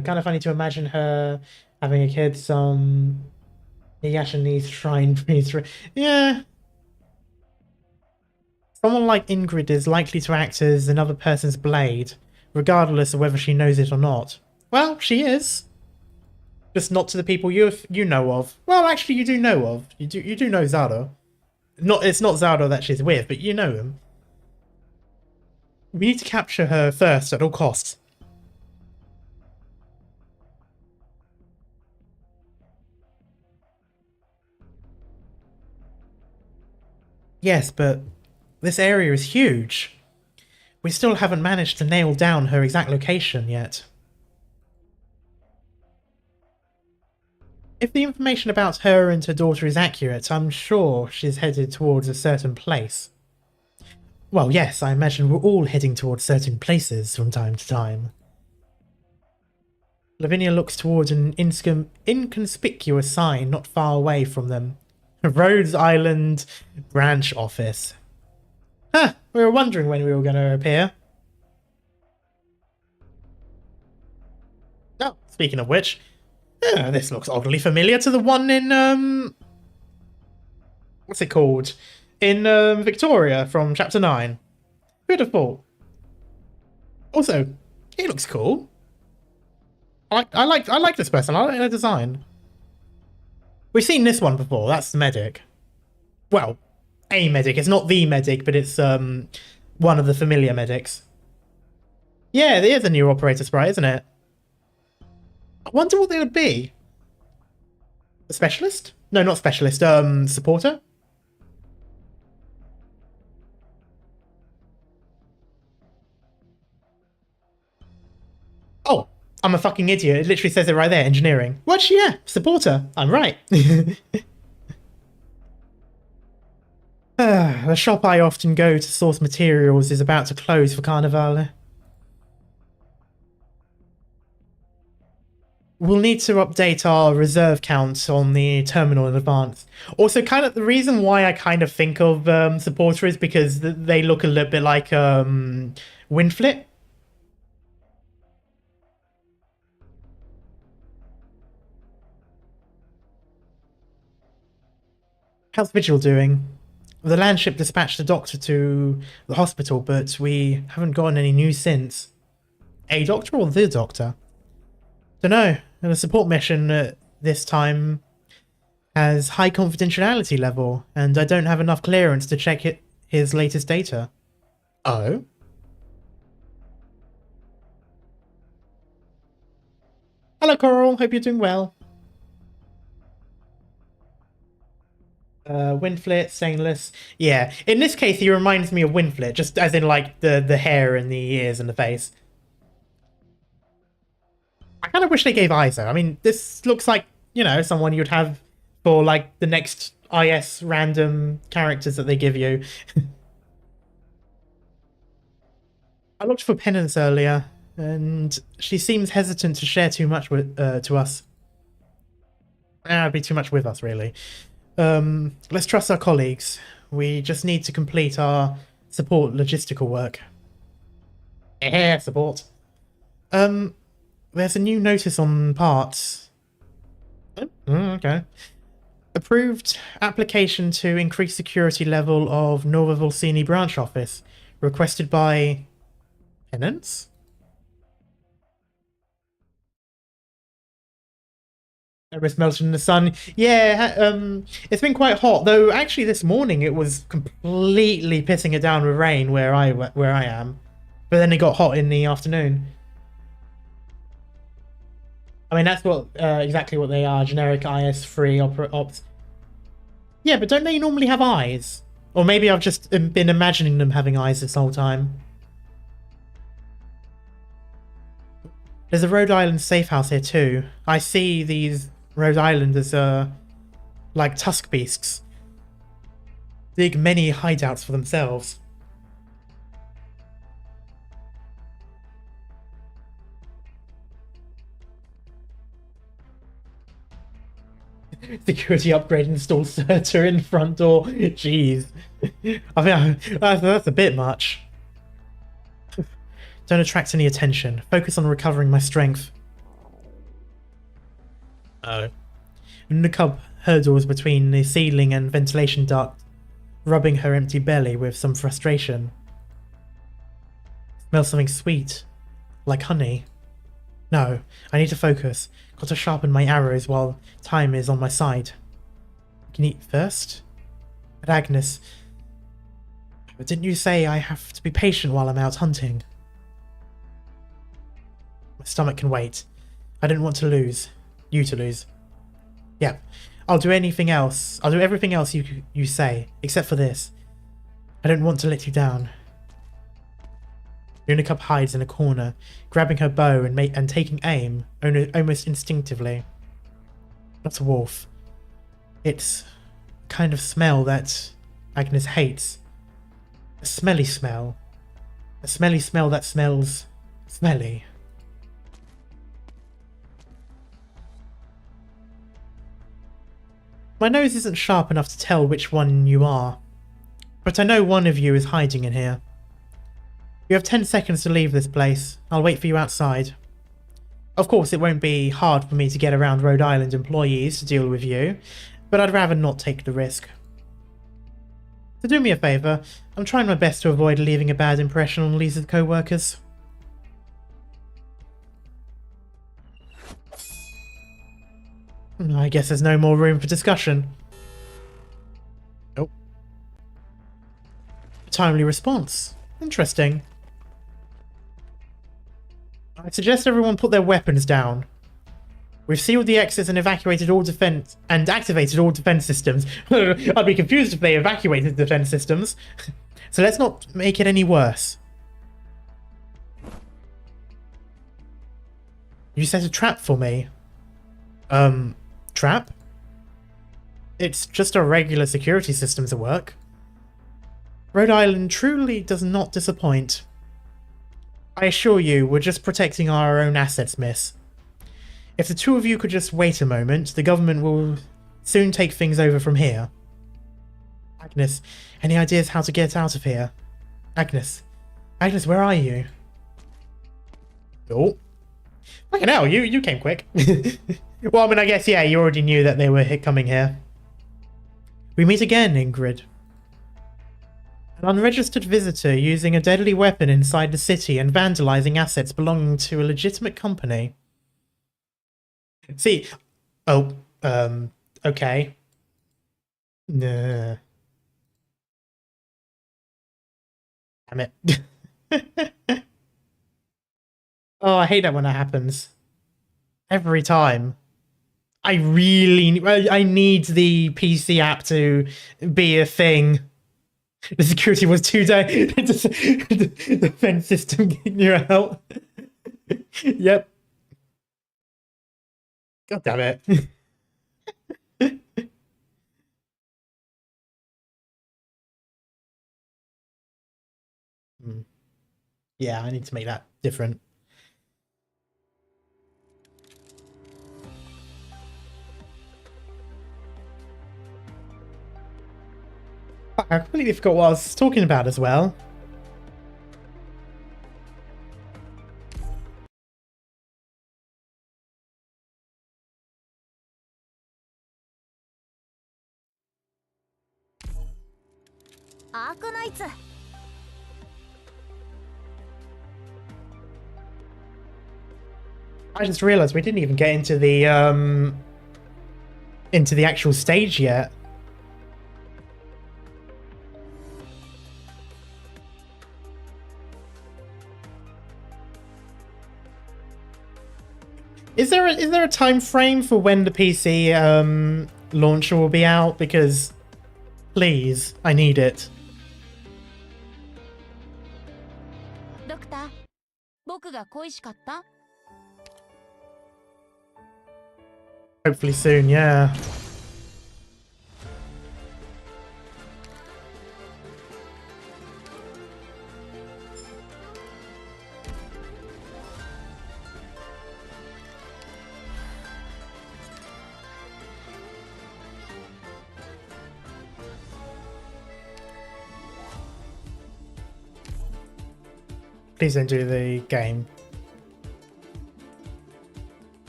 Kind of funny to imagine her having a kid. Some Yashinese shrine priest. Yeah. Someone like Ingrid is likely to act as another person's blade, regardless of whether she knows it or not. Well, she is. Just not to the people you know of. Well, actually, you do know of. You do know Zaro. It's not Zaro that she's with, but you know him. We need to capture her first at all costs. Yes, but this area is huge. We still haven't managed to nail down her exact location yet. If the information about her and her daughter is accurate, I'm sure she's headed towards a certain place. Well, yes, I imagine we're all heading towards certain places from time to time. Lavinia looks towards an inconspicuous sign not far away from them. Rhodes Island branch office. Huh, we were wondering when we were going to appear. Oh, speaking of which, this looks oddly familiar to the one in, what's it called? In, Victoria from Chapter 9. Beautiful. Also, he looks cool. I like this person. I like their design. We've seen this one before. That's the medic. Well, a medic. It's not the medic, but it's one of the familiar medics. Yeah, there is a new operator sprite, isn't it? I wonder what they would be. A specialist? No, not specialist. Supporter? Oh, I'm a fucking idiot. It literally says it right there. Engineering. What? Yeah, supporter. I'm right. The shop I often go to source materials is about to close for Carnevale. We'll need to update our reserve count on the terminal in advance. Also, kind of the reason why I kind of think of supporter is because they look a little bit like Winflit. How's Vigil doing? The landship dispatched the doctor to the hospital, but we haven't gotten any news since. A doctor or the doctor? Dunno. The support mission this time has high confidentiality level, and I don't have enough clearance to check his latest data. Oh? Hello, Coral. Hope you're doing well. Winflit, stainless. Yeah, in this case, he reminds me of Winflit, just as in, like, the hair and the ears and the face. I kind of wish they gave eyes, though. I mean, this looks like, you know, someone you'd have for, like, the next IS random characters that they give you. I looked for Penance earlier, and she seems hesitant to share too much with to us. It'd be too much with us, really. Let's trust our colleagues. We just need to complete our support logistical work. Support. There's a new notice on parts. Okay. Approved application to increase security level of Nuova Volsini branch office. Requested by Penance? Almost melted in the sun. Yeah, it's been quite hot, though. Actually, this morning it was completely pissing it down with rain where I am, but then it got hot in the afternoon. I mean, that's what exactly what they are, generic IS3 ops. Yeah, but don't they normally have eyes? Or maybe I've just been imagining them having eyes this whole time. There's a Rhode Island safe house here too. I see these Rhode Islanders like tusk beasts. Dig many hideouts for themselves. Security upgrade installed Serter in front door. Jeez. I mean, that's a bit much. Don't attract any attention. Focus on recovering my strength. Oh. Nukub hurdles between the ceiling and ventilation duct, rubbing her empty belly with some frustration. Smells something sweet. Like honey. No, I need to focus. Got to sharpen my arrows while time is on my side. You can eat first? But Agnes... But didn't you say I have to be patient while I'm out hunting? My stomach can wait. I didn't want to lose. You to lose. Yep. I'll do anything else. I'll do everything else you say, except for this. I don't want to let you down. Unicup hides in a corner, grabbing her bow and taking aim, almost instinctively. Not a wolf. It's a kind of smell that Agnes hates. A smelly smell. A smelly smell that smells smelly. My nose isn't sharp enough to tell which one you are, but I know one of you is hiding in here. You have 10 seconds to leave this place. I'll wait for you outside. Of course, it won't be hard for me to get around Rhode Island employees to deal with you, but I'd rather not take the risk. So do me a favour, I'm trying my best to avoid leaving a bad impression on Lisa's co-workers. I guess there's no more room for discussion. Oh. Timely response. Interesting. I suggest everyone put their weapons down. We've sealed the exits and activated all defense systems. I'd be confused if they evacuated defense systems. So let's not make it any worse. You set a trap for me. Trap? It's just a regular security system to work. Rhode Island truly does not disappoint. I assure you, we're just protecting our own assets, miss. If the two of you could just wait a moment, the government will soon take things over from here. Agnes, any ideas how to get out of here? Agnes. Agnes, where are you? Oh. Fucking hell, you came quick. Well, I mean, I guess, yeah, you already knew that they were coming here. We meet again, Ingrid. An unregistered visitor using a deadly weapon inside the city and vandalizing assets belonging to a legitimate company. See, oh, okay. Nah. Damn it. Oh, I hate that when that happens. Every time. I need the PC app to be a thing. The security was 2 days. The defense system getting you out. Yep. God damn it. Yeah, I need to make that different. Fuck, I completely forgot what I was talking about as well. Arknights. I just realized we didn't even get into the into the actual stage yet. Is there a time frame for when the PC launcher will be out? Because please, I need it. ドクター、僕が恋しかった？ Hopefully soon, yeah. Please don't do the game.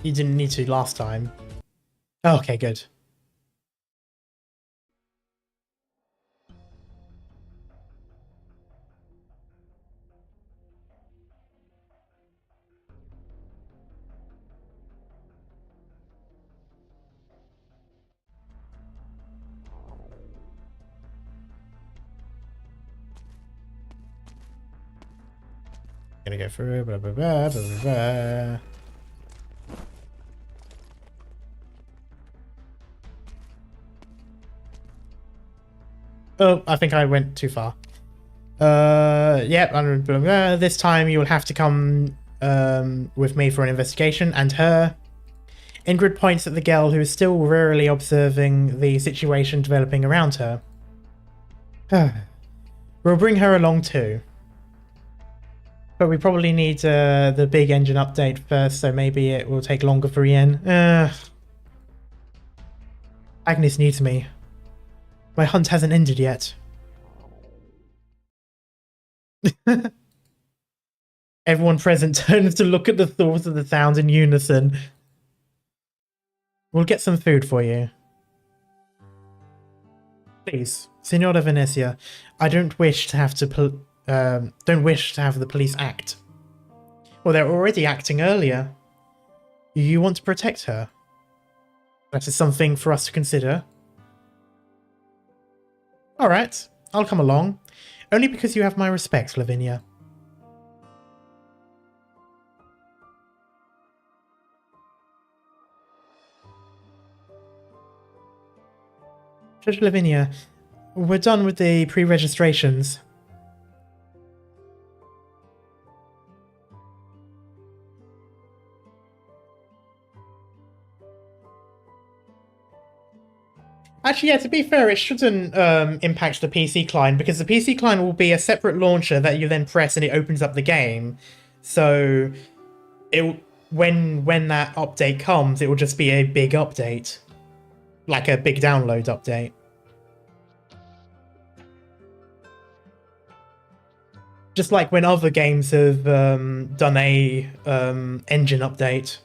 You didn't need to last time. Oh, okay, good. Gonna go through, blah, blah, blah, blah, blah, blah. Oh, I think I went too far. Yep, blah, blah, blah. This time you will have to come with me for an investigation, and her. Ingrid points at the girl who is still wearily observing the situation developing around her. We'll bring her along too. But we probably need the big engine update first, so maybe it will take longer for Yen. Agnes needs me. My hunt hasn't ended yet. Everyone present turns to look at the thoughts of the sounds in unison. We'll get some food for you. Please, Signora Venezia, I don't wish to have to have the police act. Well, they're already acting earlier. You want to protect her? That is something for us to consider. Alright, I'll come along. Only because you have my respect, Lavinia. Judge Lavinia, we're done with the pre-registrations. Actually, yeah, to be fair, it shouldn't impact the PC client, because the PC client will be a separate launcher that you then press and it opens up the game. So when that update comes, it will just be a big update. Like a big download update. Just like when other games have done a engine update.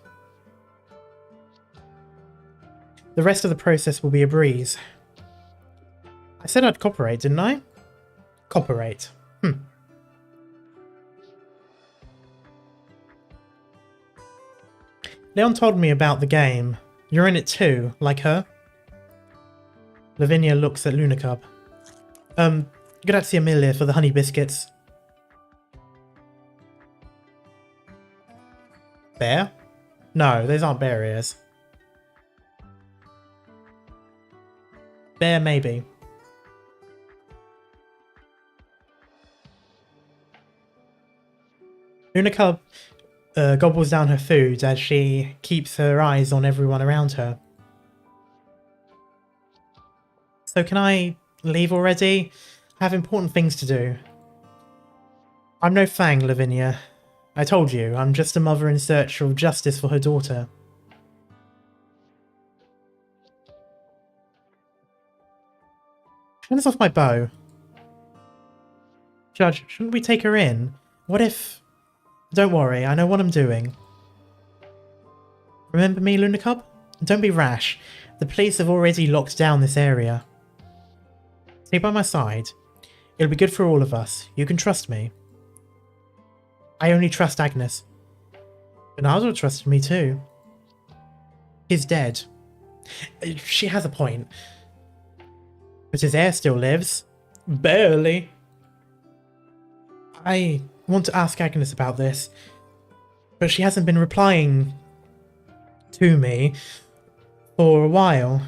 The rest of the process will be a breeze. I said I'd cooperate, didn't I? Cooperate. Leon told me about the game. You're in it too, like her? Lavinia looks at Lunacub. Grazie mille for the honey biscuits. Bear? No, those aren't bear ears. Bear, maybe. Lunacub gobbles down her food as she keeps her eyes on everyone around her. So can I leave already? I have important things to do. I'm no Fang, Lavinia. I told you, I'm just a mother in search of justice for her daughter. Turn this off my bow. Judge, shouldn't we take her in? What if... Don't worry, I know what I'm doing. Remember me, Lunacub? Don't be rash. The police have already locked down this area. Stay by my side. It'll be good for all of us. You can trust me. I only trust Agnes. Bernardo trusted me too. He's dead. She has a point. But his heir still lives. Barely. I want to ask Agnes about this, but she hasn't been replying to me for a while.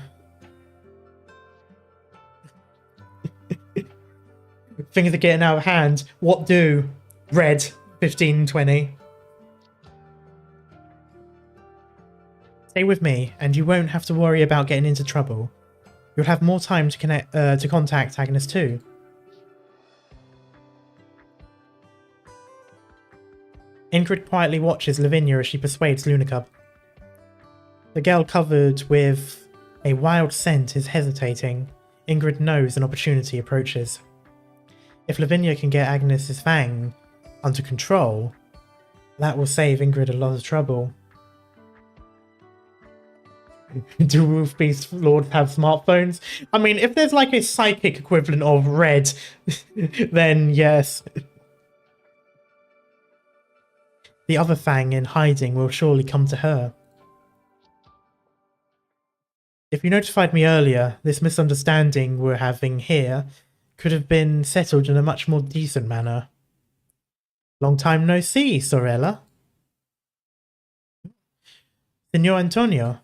Things are getting out of hand. What do? Red 1520. Stay with me, and you won't have to worry about getting into trouble. You'll have more time to contact Agnes too. Ingrid quietly watches Lavinia as she persuades Lunacub. The girl covered with a wild scent is hesitating. Ingrid knows an opportunity approaches. If Lavinia can get Agnes's fang under control, that will save Ingrid a lot of trouble. Do Wolf Beast Lords have smartphones? I mean, if there's like a psychic equivalent of Red, then yes. The other Fang in hiding will surely come to her. If you notified me earlier, this misunderstanding we're having here could have been settled in a much more decent manner. Long time no see, Sorella. Signor Antonio.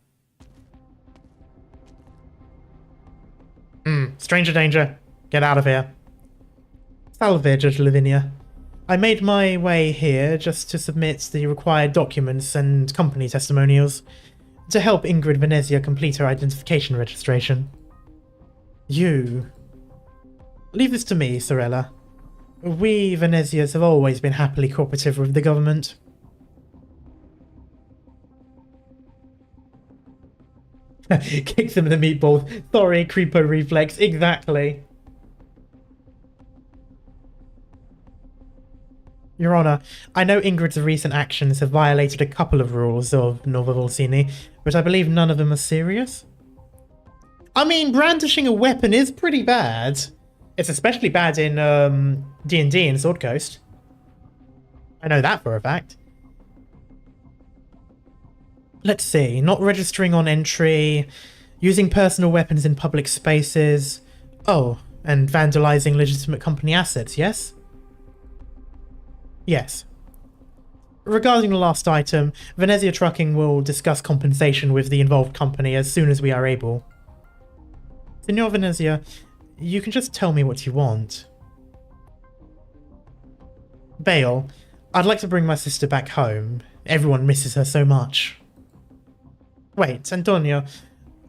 Stranger danger. Get out of here. Salve, Judge Lavinia. I made my way here just to submit the required documents and company testimonials to help Ingrid Venezia complete her identification registration. You... Leave this to me, Sorella. We Venezias have always been happily cooperative with the government. Kicks him in the meatballs. Sorry, creeper reflex. Exactly. Your Honor, I know Ingrid's recent actions have violated a couple of rules of Nova Volsini, but I believe none of them are serious. I mean, brandishing a weapon is pretty bad. It's especially bad in D&D and Sword Coast. I know that for a fact. Let's see. Not registering on entry, using personal weapons in public spaces. Oh, and vandalizing legitimate company assets, yes? Yes. Regarding the last item, Venezia Trucking will discuss compensation with the involved company as soon as we are able. Signor Venezia, you can just tell me what you want. Bale, I'd like to bring my sister back home. Everyone misses her so much. Wait, Antonio,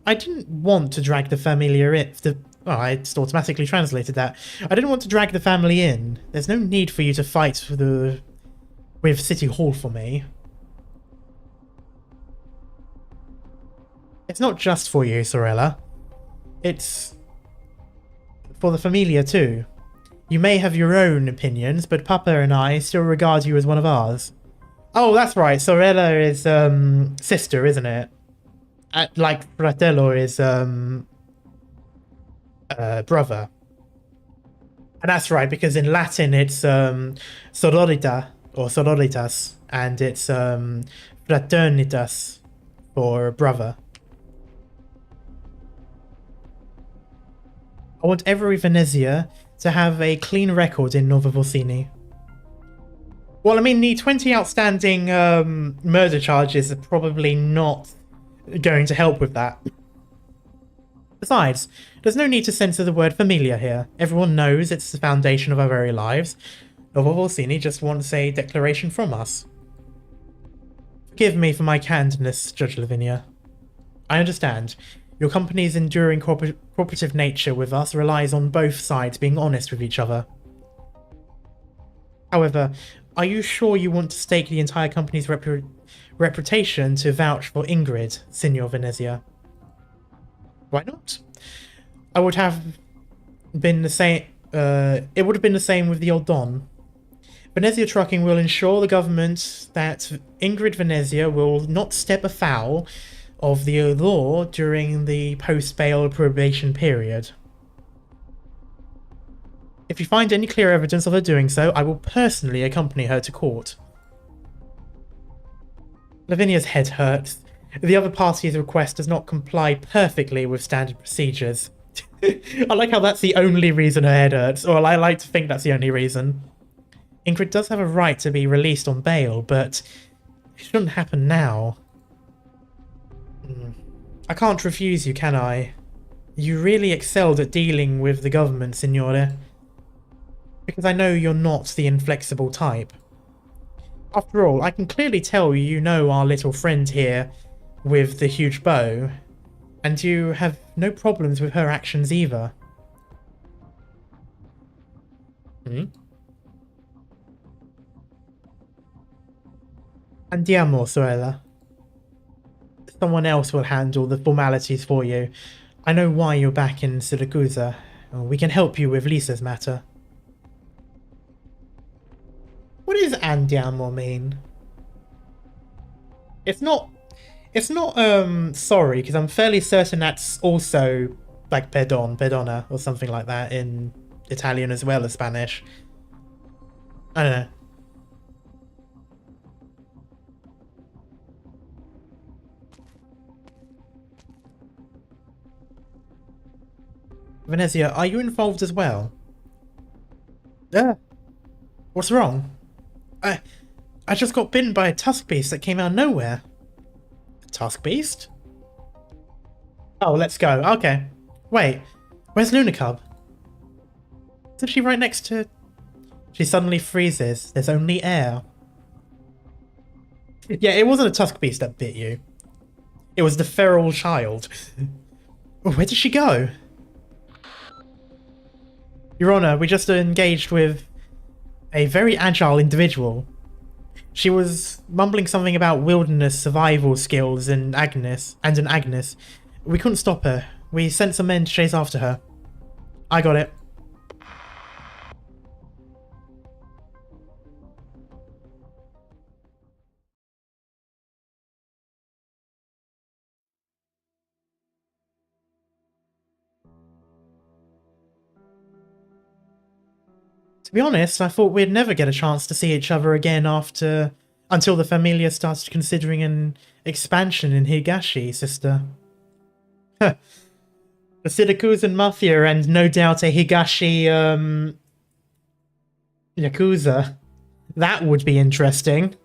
I didn't want to drag the familia in. Well, I just automatically translated that. I didn't want to drag the family in. There's no need for you to fight with City Hall for me. It's not just for you, Sorella. It's for the familia too. You may have your own opinions, but Papa and I still regard you as one of ours. Oh, that's right. Sorella is sister, isn't it? Like fratello is brother. And that's right, because in Latin it's sororita or sororitas, and it's fraternitas for brother. I want every Venezia to have a clean record in Nova Volsini. Well, I mean, the 20 outstanding murder charges are probably not going to help with that. Besides, there's no need to censor the word familia here. Everyone knows it's the foundation of our very lives. Nova Volsini just wants a declaration from us. Forgive me for my candidness, Judge Lavinia. I understand. Your company's enduring cooperative nature with us relies on both sides being honest with each other. However, are you sure you want to stake the entire company's reputation to vouch for Ingrid, Signor Venezia? Why not? I would have been the same. It would have been the same with the old Don. Venezia Trucking will ensure the government that Ingrid Venezia will not step afoul of the law during the post-bail probation period. If you find any clear evidence of her doing so, I will personally accompany her to court. Lavinia's head hurts. The other party's request does not comply perfectly with standard procedures. I like how that's the only reason her head hurts, or I like to think that's the only reason. Ingrid does have a right to be released on bail, but it shouldn't happen now. I can't refuse you, can I? You really excelled at dealing with the government, Signore. Because I know you're not the inflexible type. After all, I can clearly tell you know our little friend here with the huge bow, and you have no problems with her actions either. Andiamo, sorella. Someone else will handle the formalities for you. I know why you're back in Siracusa. We can help you with Lisa's matter. What does andiamo mean? It's not sorry, because I'm fairly certain that's also like perdona, or something like that in Italian as well as Spanish. I don't know. Venezia, are you involved as well? What's wrong? I just got bitten by a tusk beast that came out of nowhere. A tusk beast? Oh, let's go. Okay. Wait, where's Luna Cub? Isn't she right next to... She suddenly freezes. There's only air. Yeah, it wasn't a tusk beast that bit you. It was the feral child. Where did she go? Your Honor, we just engaged with a very agile individual. She was mumbling something about wilderness survival skills and an Agnes. We couldn't stop her. We sent some men to chase after her. I got it. To be honest, I thought we'd never get a chance to see each other again until the Familia started considering an expansion in Higashi, sister. The Siracusan Mafia and no doubt a Higashi, Yakuza. That would be interesting.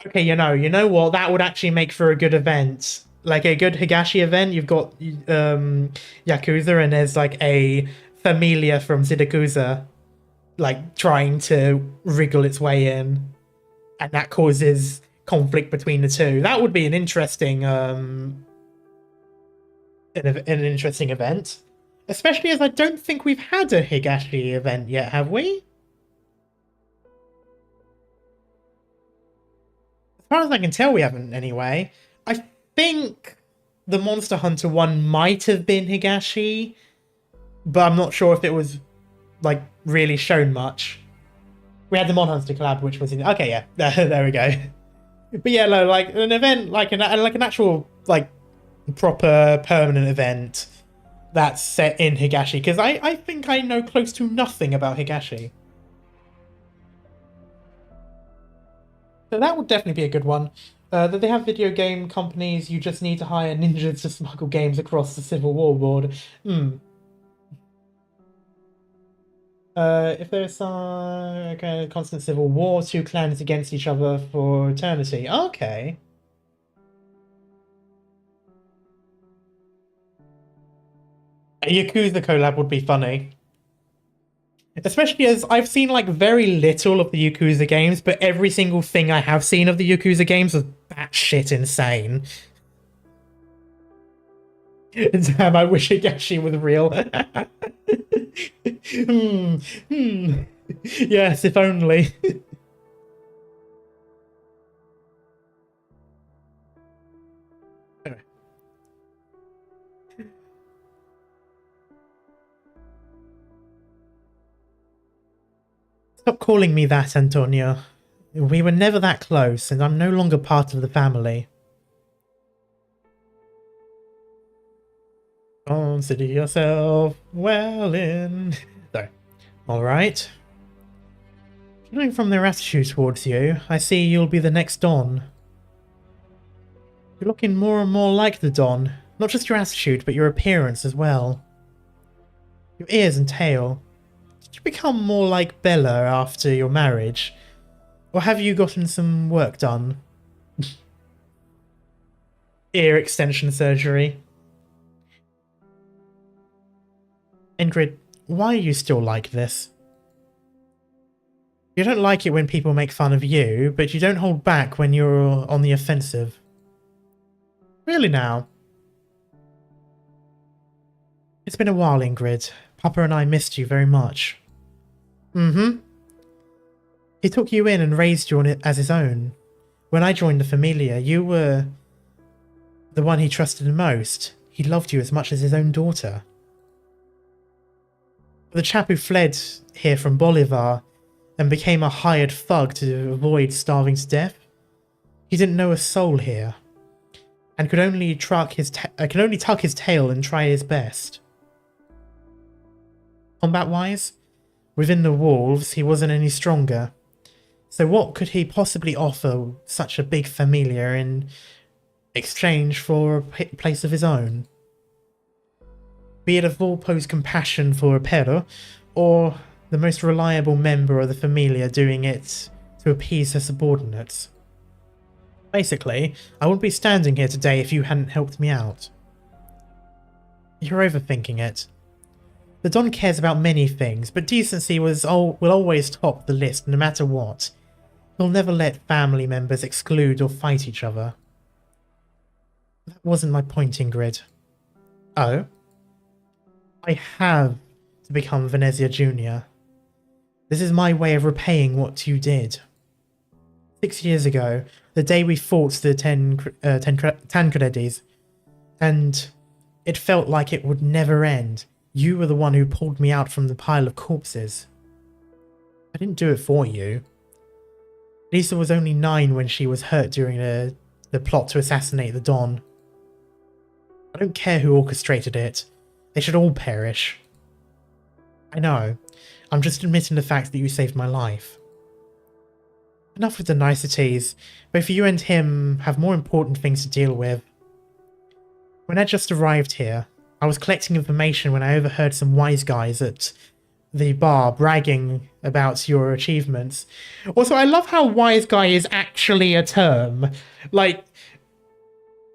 Okay, you know what? That would actually make for a good event. Like a good Higashi event, you've got Yakuza and there's like a Familia from Siracusa, like trying to wriggle its way in, and that causes conflict between the two. That would be an interesting, an interesting event, especially as I don't think we've had a Higashi event yet, have we? As far as I can tell, we haven't anyway. I think the Monster Hunter one might have been Higashi, but I'm not sure if it was, like, really shown much. We had the Mon Hunter collab, which was in... Okay, yeah. There we go. But yeah, no, like, an event, like an actual, like, proper, permanent event that's set in Higashi. Because I think I know close to nothing about Higashi. So that would definitely be a good one. That they have video game companies, you just need to hire ninjas to smuggle games across the Civil War board. If there's some constant civil war, two clans against each other for eternity. Okay. A Yakuza collab would be funny. Especially as I've seen like very little of the Yakuza games, but every single thing I have seen of the Yakuza games was batshit insane. Damn, I wish Higashi was real. Yes, if only. Anyway. Stop calling me that, Antonio. We were never that close, and I'm no longer part of the family. Consider yourself well in... So, alright. Judging from their attitude towards you, I see you'll be the next Don. You're looking more and more like the Don. Not just your attitude, but your appearance as well. Your ears and tail. Did you become more like Bella after your marriage? Or have you gotten some work done? Ear extension surgery. Ingrid, why are you still like this? You don't like it when people make fun of you, but you don't hold back when you're on the offensive. Really now? It's been a while, Ingrid. Papa and I missed you very much. Mm-hmm. He took you in and raised you on it as his own. When I joined the Familia, you were the one he trusted the most. He loved you as much as his own daughter. The chap who fled here from Bolivar and became a hired thug to avoid starving to death, he didn't know a soul here, and could only tuck his tail and try his best. Combat-wise, within the wolves, he wasn't any stronger. So what could he possibly offer such a big familia in exchange for a place of his own? Be it a Volpo's compassion for a Pero, or the most reliable member of the familia doing it to appease her subordinates. Basically, I wouldn't be standing here today if you hadn't helped me out. You're overthinking it. The Don cares about many things, but decency will always top the list no matter what. He'll never let family members exclude or fight each other. That wasn't my point, Ingrid. Oh? I have to become Venezia Jr. This is my way of repaying what you did. 6 years ago, the day we fought the Tancredi's, and it felt like it would never end. You were the one who pulled me out from the pile of corpses. I didn't do it for you. Lisa was only 9 when she was hurt during the plot to assassinate the Don. I don't care who orchestrated it. They should all perish. I know. I'm just admitting the fact that you saved my life. Enough with the niceties. Both you and him have more important things to deal with. When I just arrived here, I was collecting information when I overheard some wise guys at the bar bragging about your achievements. Also, I love how wise guy is actually a term. Like,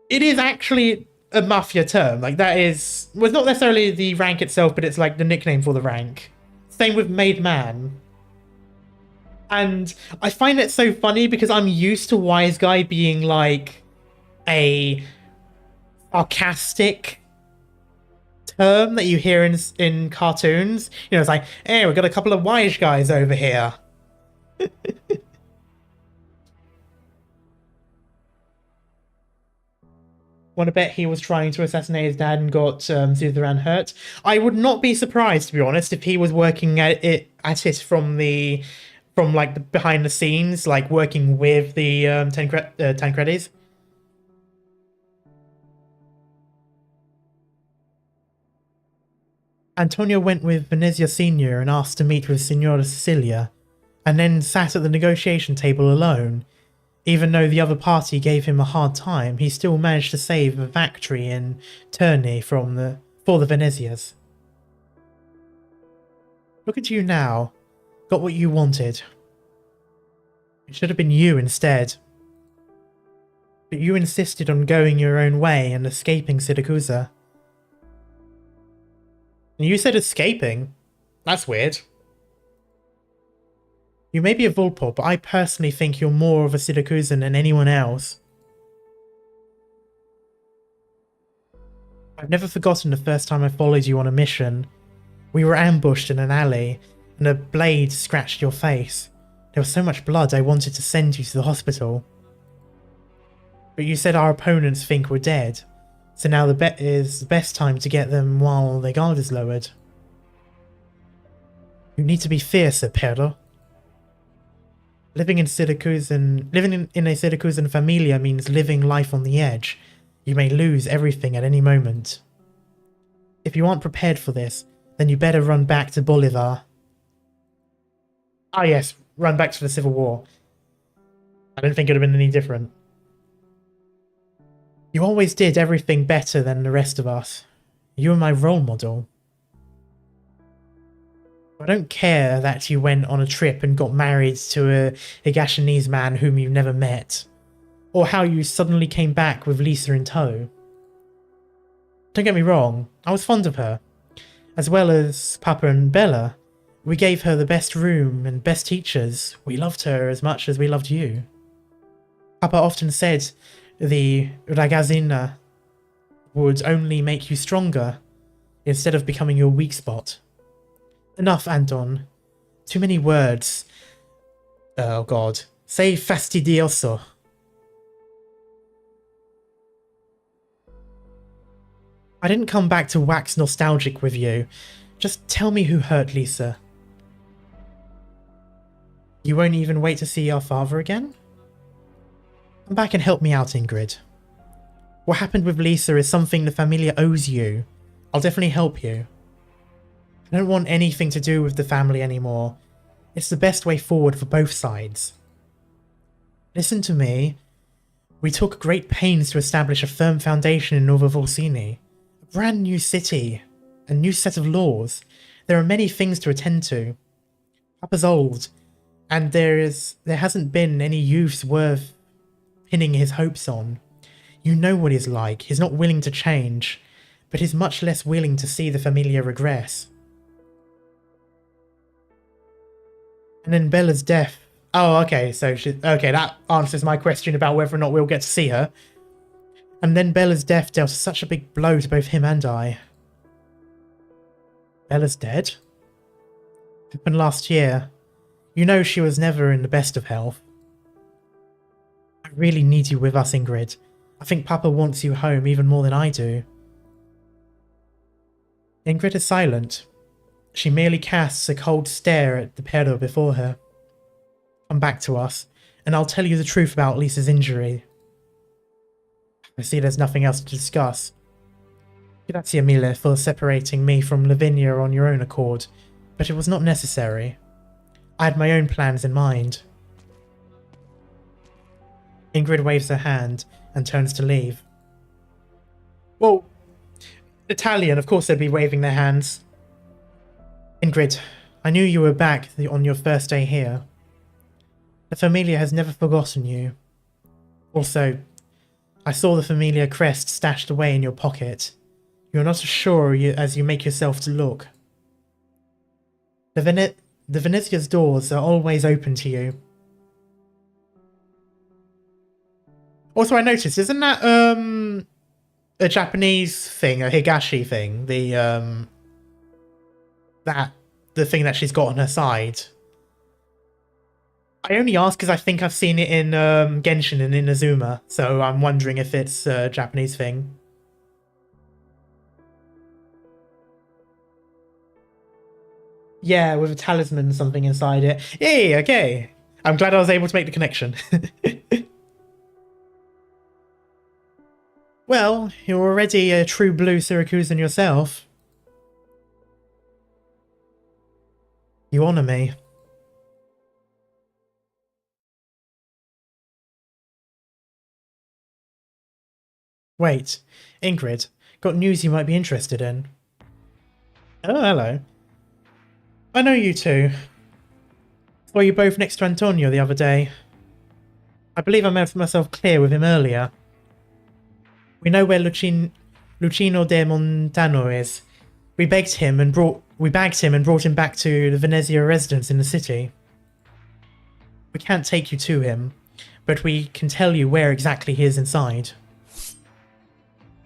it is actually a mafia term. Like, that is... well, it's not necessarily the rank itself, but it's like the nickname for the rank. Same with Made Man. And I find it so funny because I'm used to wise guy being like a sarcastic term that you hear in cartoons. You know, it's like, hey, we've got a couple of wise guys over here. Want to bet he was trying to assassinate his dad and got Zutheran hurt? I would not be surprised, to be honest, if he was working at it from like the behind the scenes, like working with the Tancredis. Antonio went with Venezia Senior and asked to meet with Signora Cecilia, and then sat at the negotiation table alone. Even though the other party gave him a hard time, he still managed to save a factory in Terni for the Venezias. Look at you now. Got what you wanted. It should have been you instead. But you insisted on going your own way and escaping Siracusa. And you said escaping? That's weird. You may be a Volpo, but I personally think you're more of a Siracusan than anyone else. I've never forgotten the first time I followed you on a mission. We were ambushed in an alley, and a blade scratched your face. There was so much blood I wanted to send you to the hospital. But you said our opponents think we're dead, so now the bet is the best time to get them while their guard is lowered. You need to be fiercer, Pero. Living in a Siracusan familia means living life on the edge. You may lose everything at any moment. If you aren't prepared for this, then you better run back to Bolivar. Ah yes, run back to the Civil War. I don't think it would have been any different. You always did everything better than the rest of us. You were my role model. I don't care that you went on a trip and got married to a Higashinese man whom you've never met, or how you suddenly came back with Lisa in tow. Don't get me wrong, I was fond of her. As well as Papa and Bella, we gave her the best room and best teachers. We loved her as much as we loved you. Papa often said the ragazzina would only make you stronger instead of becoming your weak spot. Enough, Anton. Too many words. Oh god. Say fastidioso. I didn't come back to wax nostalgic with you. Just tell me who hurt Lisa. You won't even wait to see our father again? Come back and help me out, Ingrid. What happened with Lisa is something the Familia owes you. I'll definitely help you. I don't want anything to do with the family anymore. It's the best way forward for both sides. Listen to me. We took great pains to establish a firm foundation in Nova Volsini. A brand new city. A new set of laws. There are many things to attend to. Papa's old, and there hasn't been any youth worth pinning his hopes on. You know what he's like. He's not willing to change, but he's much less willing to see the Familia regress. And then Bella's death. Oh, okay, so okay, that answers my question about whether or not we'll get to see her. And then Bella's death dealt such a big blow to both him and I. Bella's dead? Happened last year. You know she was never in the best of health. I really need you with us, Ingrid. I think Papa wants you home even more than I do. Ingrid is silent. She merely casts a cold stare at the perro before her. Come back to us, and I'll tell you the truth about Lisa's injury. I see there's nothing else to discuss. Grazie mille for separating me from Lavinia on your own accord, but it was not necessary. I had my own plans in mind. Ingrid waves her hand and turns to leave. Well, Italian, of course they'd be waving their hands. Ingrid, I knew you were back on your first day here. The Familia has never forgotten you. Also, I saw the Familia crest stashed away in your pocket. You're not as sure as you make yourself to look. The Venezia's doors are always open to you. Also, I noticed, isn't that a Japanese thing, a higashi thing? The thing that she's got on her side. I only ask because I think I've seen it in Genshin and Inazuma, so I'm wondering if it's a Japanese thing. Yeah, with a talisman or something inside it. Yay, okay. I'm glad I was able to make the connection. Well, you're already a true blue Siracusan yourself. You honour me. Wait, Ingrid, got news you might be interested in. Oh, hello. I know you two. Saw you both next to Antonio the other day. I believe I made myself clear with him earlier. We know where Lucino de Montano is. We bagged him and brought him back to the Venezia residence in the city. We can't take you to him, but we can tell you where exactly he is inside.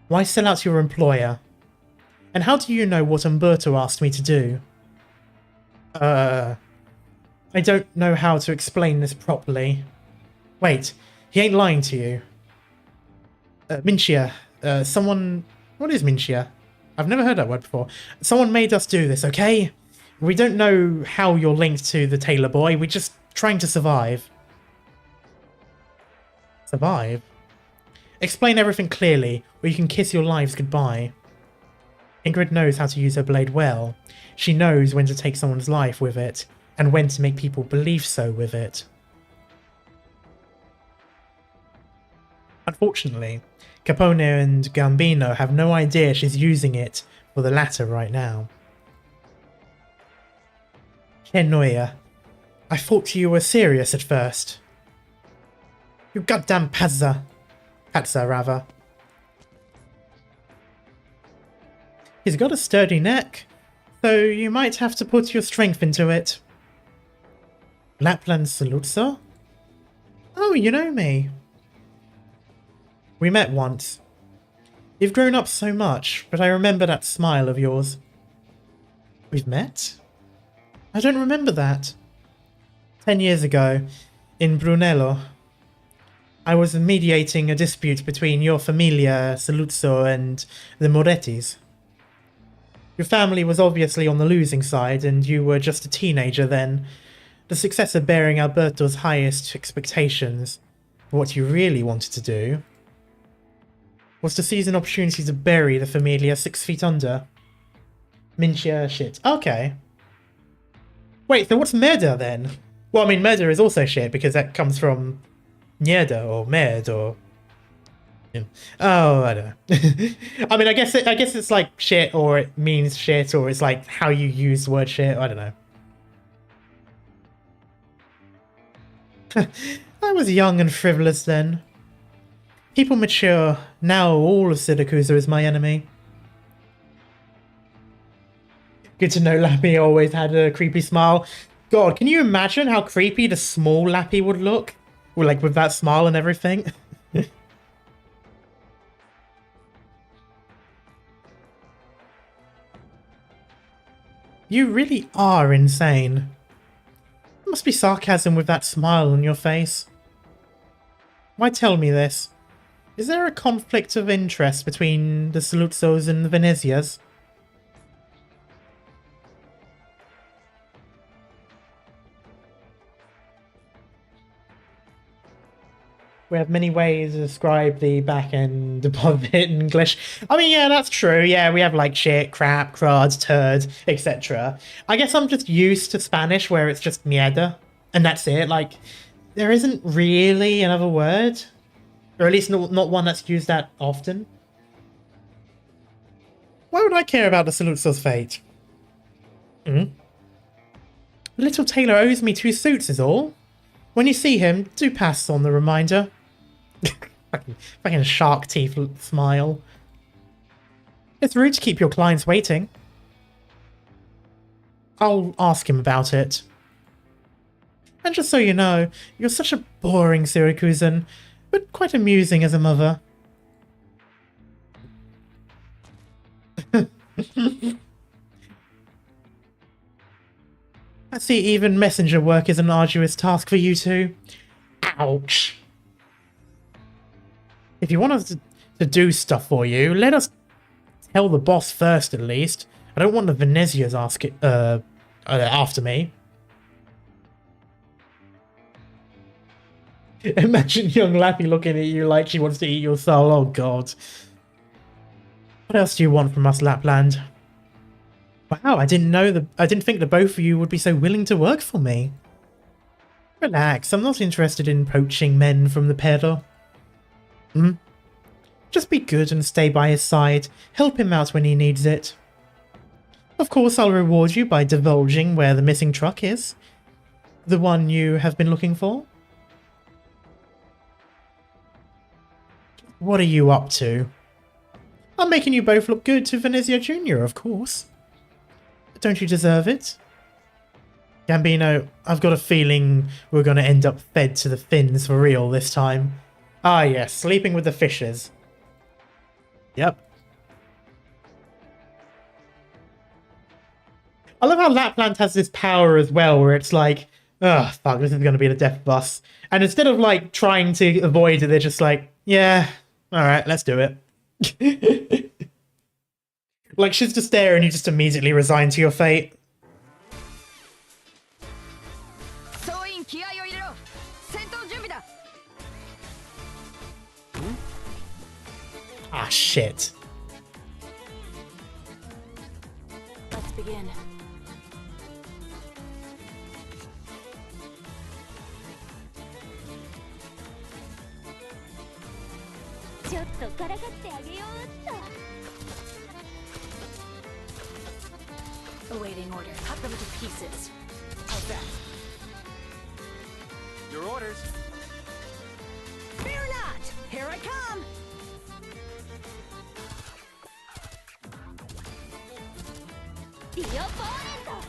Why sell out to your employer? And how do you know what Umberto asked me to do? I don't know how to explain this properly. Wait, he ain't lying to you. Mincia, someone... What is Mincia? I've never heard that word before. Someone made us do this, okay? We don't know how you're linked to the tailor boy. We're just trying to survive. Survive? Explain everything clearly, or you can kiss your lives goodbye. Ingrid knows how to use her blade well. She knows when to take someone's life with it, and when to make people believe so with it. Unfortunately, Capone and Gambino have no idea she's using it for the latter right now. Kenoya, I thought you were serious at first. You goddamn Pazza, rather. He's got a sturdy neck, so you might have to put your strength into it. Lapland Salutsa? Oh, you know me. We met once. You've grown up so much, but I remember that smile of yours. We've met? I don't remember that. 10 years ago, in Brunello, I was mediating a dispute between your familia Saluzzo and the Morettis. Your family was obviously on the losing side, and you were just a teenager then, the successor bearing Alberto's highest expectations. What you really wanted to do was to seize an opportunity to bury the familia 6 feet under. Minchia shit. Okay. Wait, so what's Merda then? Well, I mean, Merda is also shit because that comes from Mierda or Merd or... Oh, I don't know. I mean, I guess it's like shit, or it means shit, or it's like how you use the word shit. I don't know. I was young and frivolous then. People mature. Now all of Siracusa is my enemy. Good to know Lappy always had a creepy smile. God, can you imagine how creepy the small Lappy would look? Like with that smile and everything? You really are insane. There must be sarcasm with that smile on your face. Why tell me this? Is there a conflict of interest between the Saluzzos and the Venezias? We have many ways to describe the back end of it in English. I mean, yeah, that's true. Yeah, we have like shit, crap, crud, turd, etc. I guess I'm just used to Spanish where it's just mierda, and that's it. Like, there isn't really another word. Or at least not one that's used that often. Why would I care about the Saluzzo's fate? The little tailor owes me 2 suits is all. When you see him, do pass on the reminder. fucking shark teeth smile. It's rude to keep your clients waiting. I'll ask him about it. And just so you know, you're such a boring Siracusan, but quite amusing as a mother. I see even messenger work is an arduous task for you two. Ouch. If you want us to do stuff for you, let us tell the boss first at least. I don't want the Venezias after me. Imagine young Lappy looking at you like she wants to eat your soul. Oh god. What else do you want from us, Lapland? Wow, I didn't think the both of you would be so willing to work for me. Relax, I'm not interested in poaching men from the pedo. Just be good and stay by his side. Help him out when he needs it. Of course, I'll reward you by divulging where the missing truck is. The one you have been looking for. What are you up to? I'm making you both look good to Venezia Jr., of course. Don't you deserve it? Gambino, I've got a feeling we're going to end up fed to the fins for real this time. Ah yes, sleeping with the fishes. Yep. I love how Lapland has this power as well, where it's like, oh, fuck, this is going to be the death of us. And instead of, like, trying to avoid it, they're just like, yeah, alright, let's do it. Like, she's just there and you just immediately resign to your fate. Ah, shit. Let's begin. ちょっとからかってあげようっと。 Awaiting order. Cut them to pieces. How's that? Your orders. Fear not! Here I come! The opponent!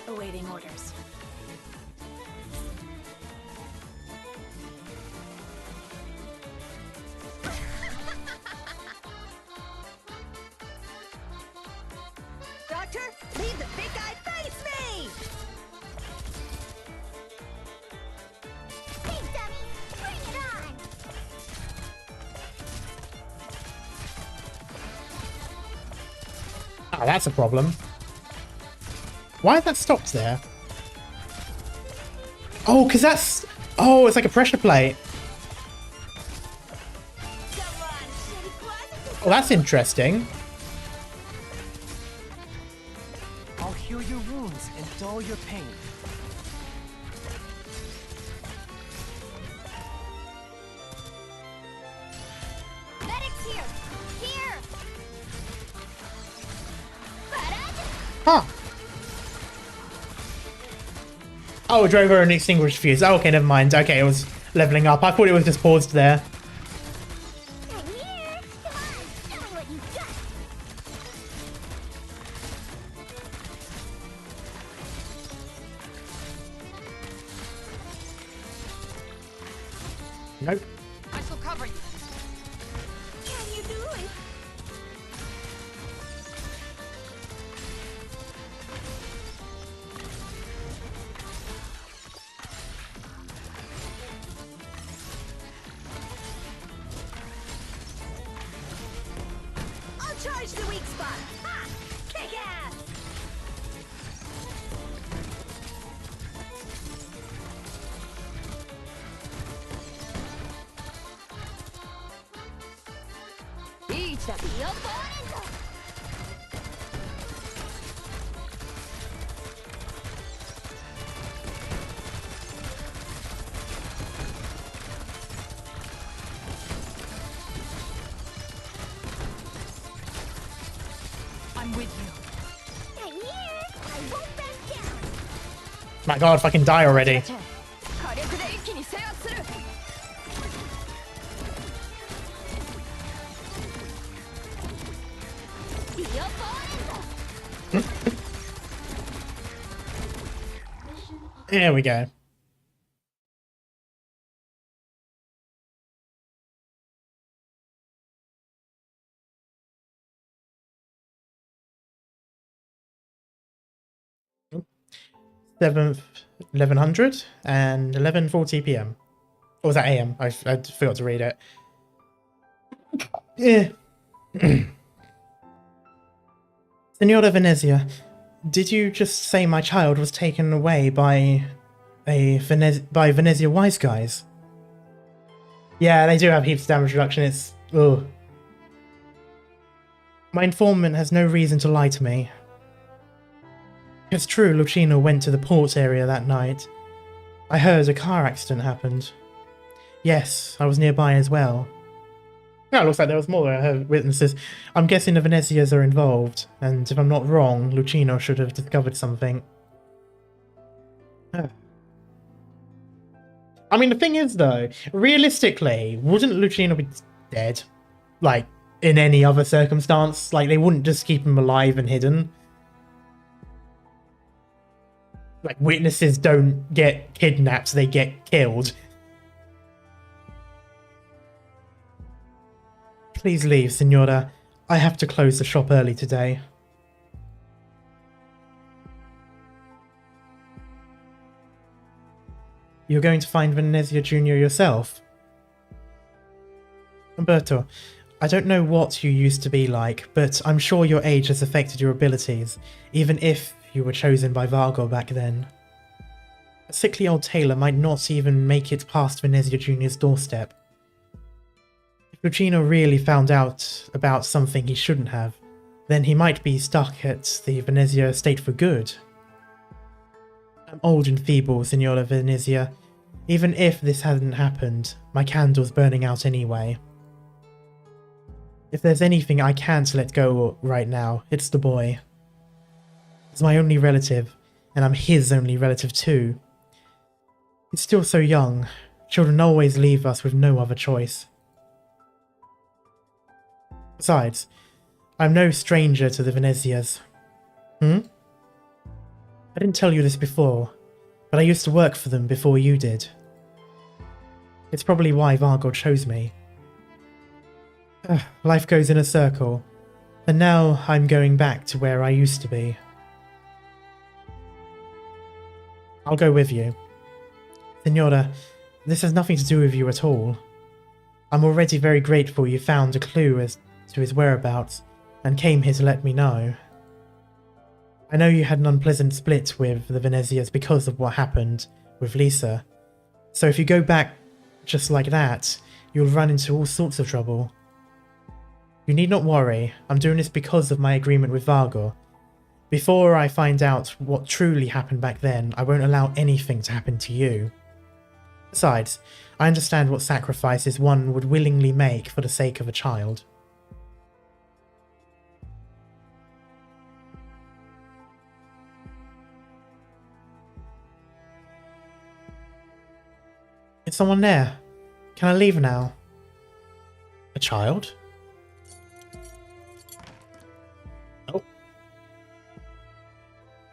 Awaiting orders. Doctor, leave the big guy face me! Hey, dummy! Bring it on! Ah, that's a problem. Why is that stopped there? Oh, because that's... Oh, it's like a pressure plate. Come on, Siracusa! Oh, that's interesting. I'll heal your wounds and dull your pain. Medics here! Here! Barrage! Huh. Oh, it drove her an extinguished fuse. Oh, okay, never mind. Okay, it was leveling up. I thought it was just paused there. I'm here! Come on, show me what you've got! Nope. I shall cover you. Can you do it? I'll charge the weak spot! Ha! Kick ass! Each of the opponent! I'm with you. I'm here! I won't back down! My god, if I can die already. 火力で一気に制圧する The opponent! There we go. Seventh, 1100 and 11:40 p.m. Or was that AM? I forgot to read it. Yeah. Senora Venezia, did you just say my child was taken away by Venezia wise guys? Yeah, they do have heaps of damage reduction. It's ugh. My informant has no reason to lie to me. It's true, Lucina went to the port area that night. I heard a car accident happened. Yes, I was nearby as well. Yeah, it looks like there was more witnesses. I'm guessing the Venezias are involved, and if I'm not wrong, Lucino should have discovered something. I mean, the thing is, though, realistically, wouldn't Lucino be dead? Like, in any other circumstance? Like, they wouldn't just keep him alive and hidden? Like, witnesses don't get kidnapped, they get killed. Please leave, Signora. I have to close the shop early today. You're going to find Venezia Jr. yourself? Umberto, I don't know what you used to be like, but I'm sure your age has affected your abilities, even if you were chosen by Vargo back then. A sickly old tailor might not even make it past Venezia Jr.'s doorstep. If Lucino really found out about something he shouldn't have, then he might be stuck at the Venezia estate for good. I'm old and feeble, Signora Venezia. Even if this hadn't happened, my candle's burning out anyway. If there's anything I can't let go right now, it's the boy. He's my only relative, and I'm his only relative too. He's still so young. Children always leave us with no other choice. Besides, I'm no stranger to the Venezias. I didn't tell you this before, but I used to work for them before you did. It's probably why Vargo chose me. Life goes in a circle, and now I'm going back to where I used to be. I'll go with you. Signora, this has nothing to do with you at all. I'm already very grateful you found a clue as to his whereabouts and came here to let me know. I know you had an unpleasant split with the Venezias because of what happened with Lisa, so if you go back just like that, you'll run into all sorts of trouble. You need not worry, I'm doing this because of my agreement with Vargo. Before I find out what truly happened back then, I won't allow anything to happen to you. Besides, I understand what sacrifices one would willingly make for the sake of a child. Is someone there? Can I leave now? A child? Oh.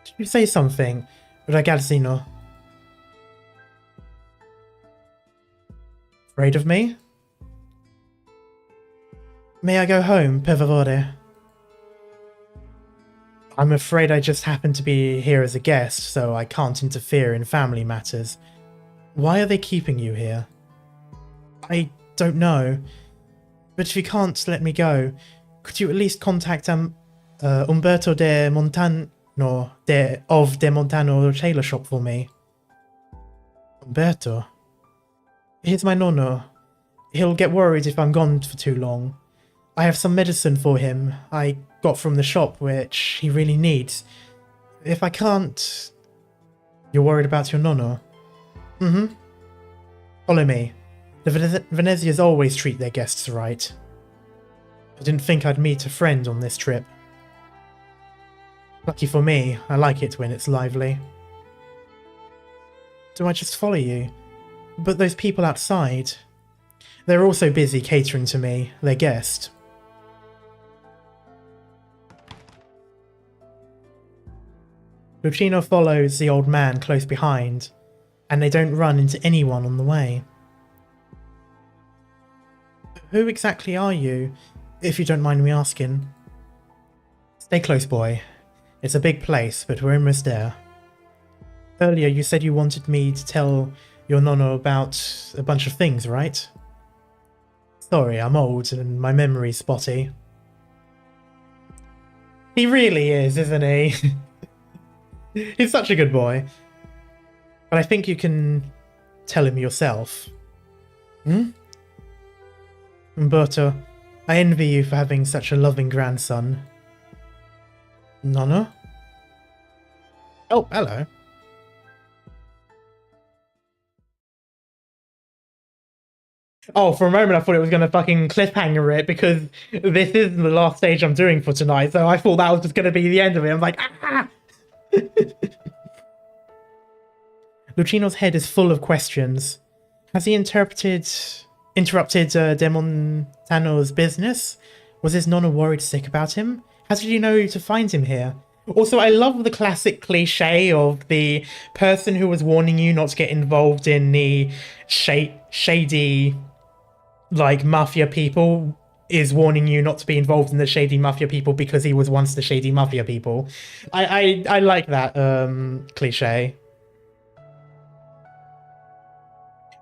Did you say something, ragazzino? Afraid of me? May I go home, per favore? I'm afraid I just happen to be here as a guest, so I can't interfere in family matters. Why are they keeping you here? I don't know. But if you can't let me go, could you at least contact Umberto de Montano of De Montano tailor shop for me? Umberto? Here's my nonno. He'll get worried if I'm gone for too long. I have some medicine for him I got from the shop which he really needs. If I can't... You're worried about your nonno? Follow me. The Venezias always treat their guests right. I didn't think I'd meet a friend on this trip. Lucky for me, I like it when it's lively. Do I just follow you? But those people outside... They're also busy catering to me, their guest. Lucino follows the old man close behind, and they don't run into anyone on the way. Who exactly are you, if you don't mind me asking? Stay close, boy. It's a big place, but we're almost there. Earlier you said you wanted me to tell your nonno about a bunch of things, right? Sorry, I'm old and my memory's spotty. He really is, isn't he? He's such a good boy. But I think you can tell him yourself. Umberto, I envy you for having such a loving grandson. Nonno? Oh, hello. Oh, for a moment I thought it was going to fucking cliffhanger it because this is the last stage I'm doing for tonight, so I thought that was just going to be the end of it. I'm like, ah! Lucino's head is full of questions. Has he interrupted De Montano's business? Was his nonna worried sick about him? How did you know to find him here? Also, I love the classic cliche of the person who was warning you not to get involved in the shady, like, mafia people is warning you not to be involved in the shady mafia people because he was once the shady mafia people. I like that cliche.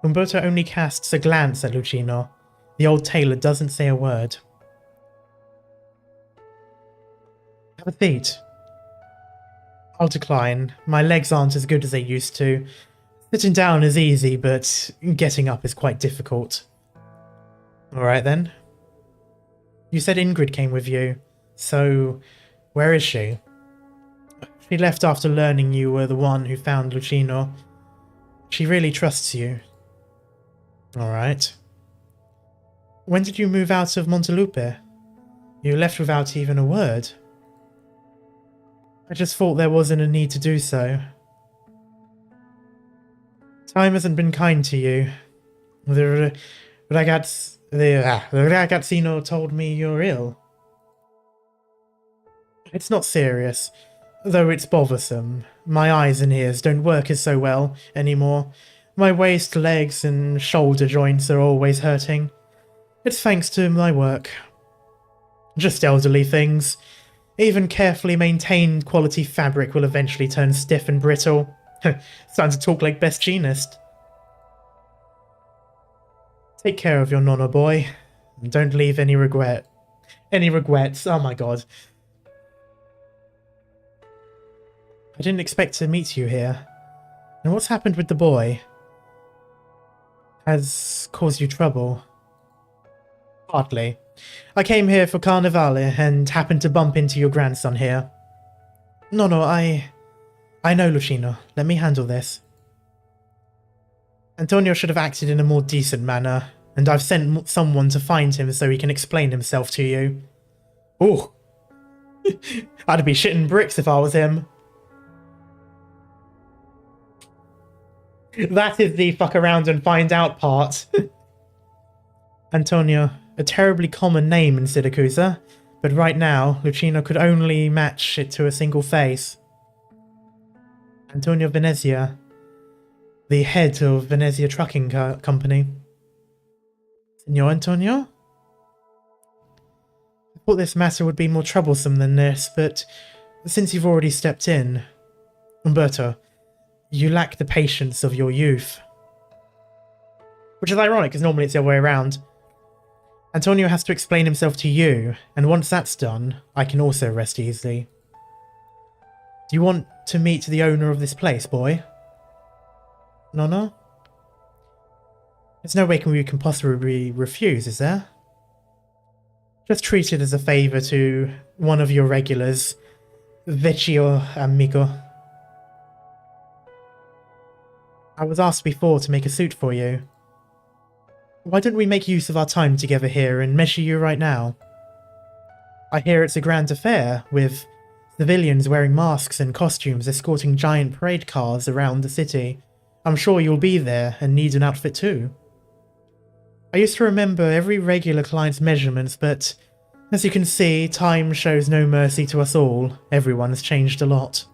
Umberto only casts a glance at Lucino. The old tailor doesn't say a word. Have a seat. I'll decline. My legs aren't as good as they used to. Sitting down is easy, but getting up is quite difficult. Alright then. You said Ingrid came with you, so where is she? She left after learning you were the one who found Lucino. She really trusts you. Alright. When did you move out of Montelupe? You left without even a word. I just thought there wasn't a need to do so. Time hasn't been kind to you. The ragazzino told me you're ill. It's not serious, though it's bothersome. My eyes and ears don't work as so well anymore. My waist, legs, and shoulder joints are always hurting. It's thanks to my work. Just elderly things. Even carefully maintained quality fabric will eventually turn stiff and brittle. Starting to talk like best genist. Take care of your nonna, boy. And don't leave any regrets. Oh my god. I didn't expect to meet you here. And what's happened with the boy? Has caused you trouble? Hardly. I came here for Carnevale and happened to bump into your grandson here. No, I know, Lucino. Let me handle this. Antonio should have acted in a more decent manner, and I've sent someone to find him so he can explain himself to you. Ooh. I'd be shitting bricks if I was him. That is the fuck around and find out part. Antonio, a terribly common name in Siracusa, but right now, Lucino could only match it to a single face. Antonio Venezia, the head of Venezia Trucking Company. Signor Antonio? I thought this matter would be more troublesome than this, but since you've already stepped in, Umberto, you lack the patience of your youth. Which is ironic, because normally it's the other way around. Antonio has to explain himself to you, and once that's done, I can also rest easily. Do you want to meet the owner of this place, boy? No? There's no way we can possibly refuse, is there? Just treat it as a favour to one of your regulars, vecchio amico. I was asked before to make a suit for you. Why don't we make use of our time together here and measure you right now? I hear it's a grand affair, with civilians wearing masks and costumes escorting giant parade cars around the city. I'm sure you'll be there and need an outfit too. I used to remember every regular client's measurements, but as you can see, time shows no mercy to us all. Everyone has changed a lot.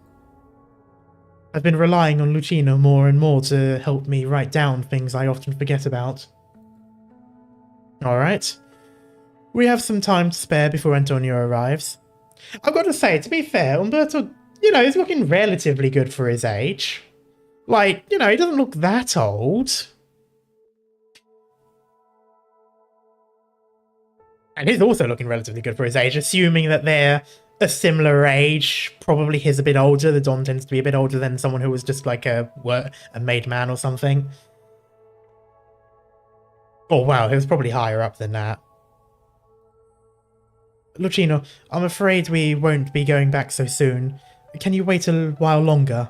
I've been relying on Lucino more and more to help me write down things I often forget about. Alright. We have some time to spare before Antonio arrives. I've got to say, to be fair, Umberto, he's looking relatively good for his age. Like, he doesn't look that old. And he's also looking relatively good for his age, assuming that they're a similar age. Probably he's a bit older. The Don tends to be a bit older than someone who was just like a made man or something. Oh wow, he was probably higher up than that. Lucino, I'm afraid we won't be going back so soon. Can you wait a while longer?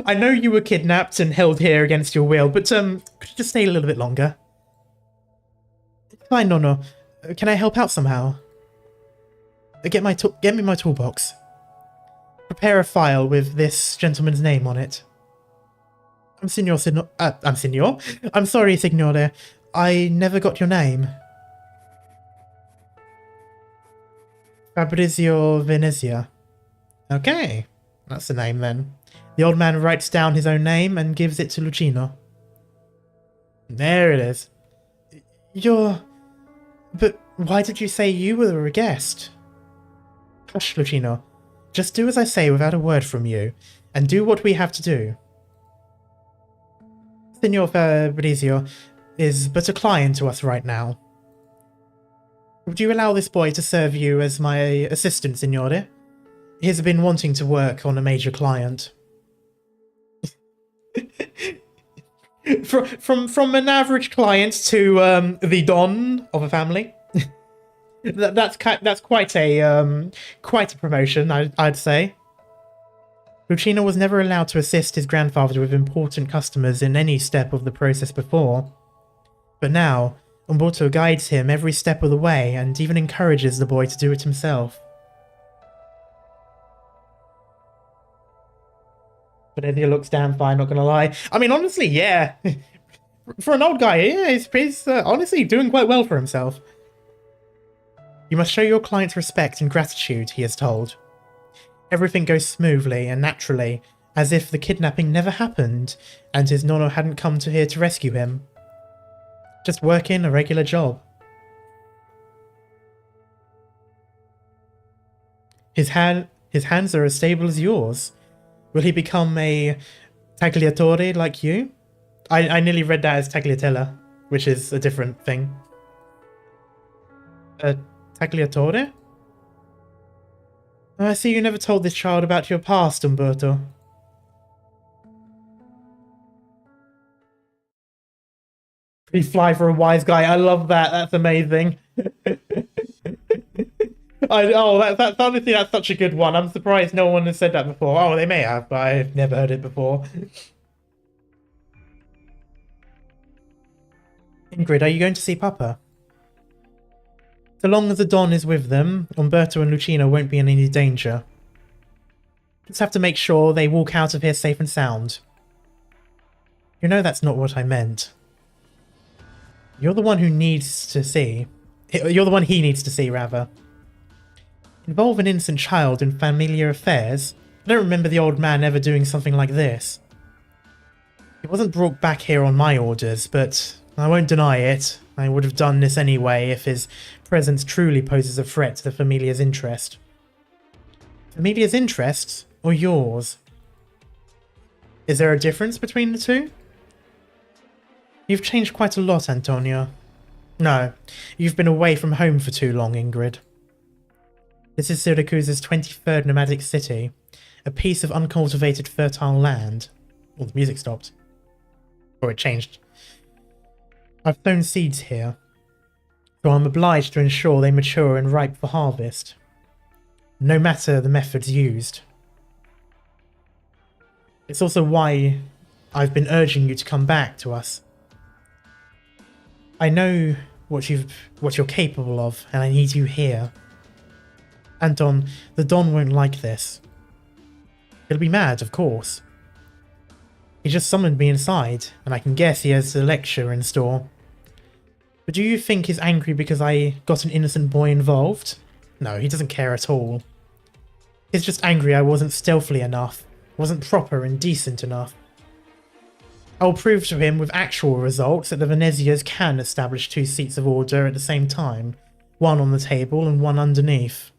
I know you were kidnapped and held here against your will, but could you just stay a little bit longer? Fine, no. Can I help out somehow? Get me my toolbox. Prepare a file with this gentleman's name on it. I'm sorry, signore. I never got your name. Fabrizio Venezia. Okay, that's the name then. The old man writes down his own name and gives it to Lucino. There it is. But why did you say you were a guest? Hush, Lucino. Just do as I say without a word from you, and do what we have to do. Signor Fabrizio is but a client to us right now. Would you allow this boy to serve you as my assistant, signore? He has been wanting to work on a major client. From an average client to the Don of a family. That's quite a promotion, I'd say. Lucino was never allowed to assist his grandfather with important customers in any step of the process before. But now, Umberto guides him every step of the way and even encourages the boy to do it himself. Venezia looks damn fine, not gonna lie. I mean, honestly, yeah. For an old guy, yeah, he's honestly doing quite well for himself. You must show your clients respect and gratitude, he is told. Everything goes smoothly and naturally, as if the kidnapping never happened and his nono hadn't come to here to rescue him. Just working a regular job. His hands are as stable as yours. Will he become a tagliatore like you? I nearly read that as tagliatella, which is a different thing. A tagliatore? I see you never told this child about your past, Umberto. Pretty fly for a wise guy. I love that. That's amazing. That's honestly, that's such a good one. I'm surprised no one has said that before. Oh, they may have, but I've never heard it before. Ingrid, are you going to see Papa? So long as the Don is with them, Umberto and Lucino won't be in any danger. Just have to make sure they walk out of here safe and sound. You know that's not what I meant. You're the one who needs to see. You're the one he needs to see, rather. Involve an innocent child in familiar affairs? I don't remember the old man ever doing something like this. He wasn't brought back here on my orders, but I won't deny it. I would have done this anyway if his presence truly poses a threat to the Familia's interest. Familia's interest, or yours? Is there a difference between the two? You've changed quite a lot, Antonio. No, you've been away from home for too long, Ingrid. This is Siracusa's 23rd nomadic city, a piece of uncultivated fertile land. Well, the music stopped. Or it changed. I've sown seeds here, so I'm obliged to ensure they mature and ripe for harvest, no matter the methods used. It's also why I've been urging you to come back to us. I know what you're capable of, and I need you here. Anton, the Don won't like this. He'll be mad, of course. He just summoned me inside, and I can guess he has a lecture in store. But do you think he's angry because I got an innocent boy involved? No, he doesn't care at all. He's just angry I wasn't stealthy enough, wasn't proper and decent enough. I'll prove to him with actual results that the Venezias can establish two seats of order at the same time, one on the table and one underneath.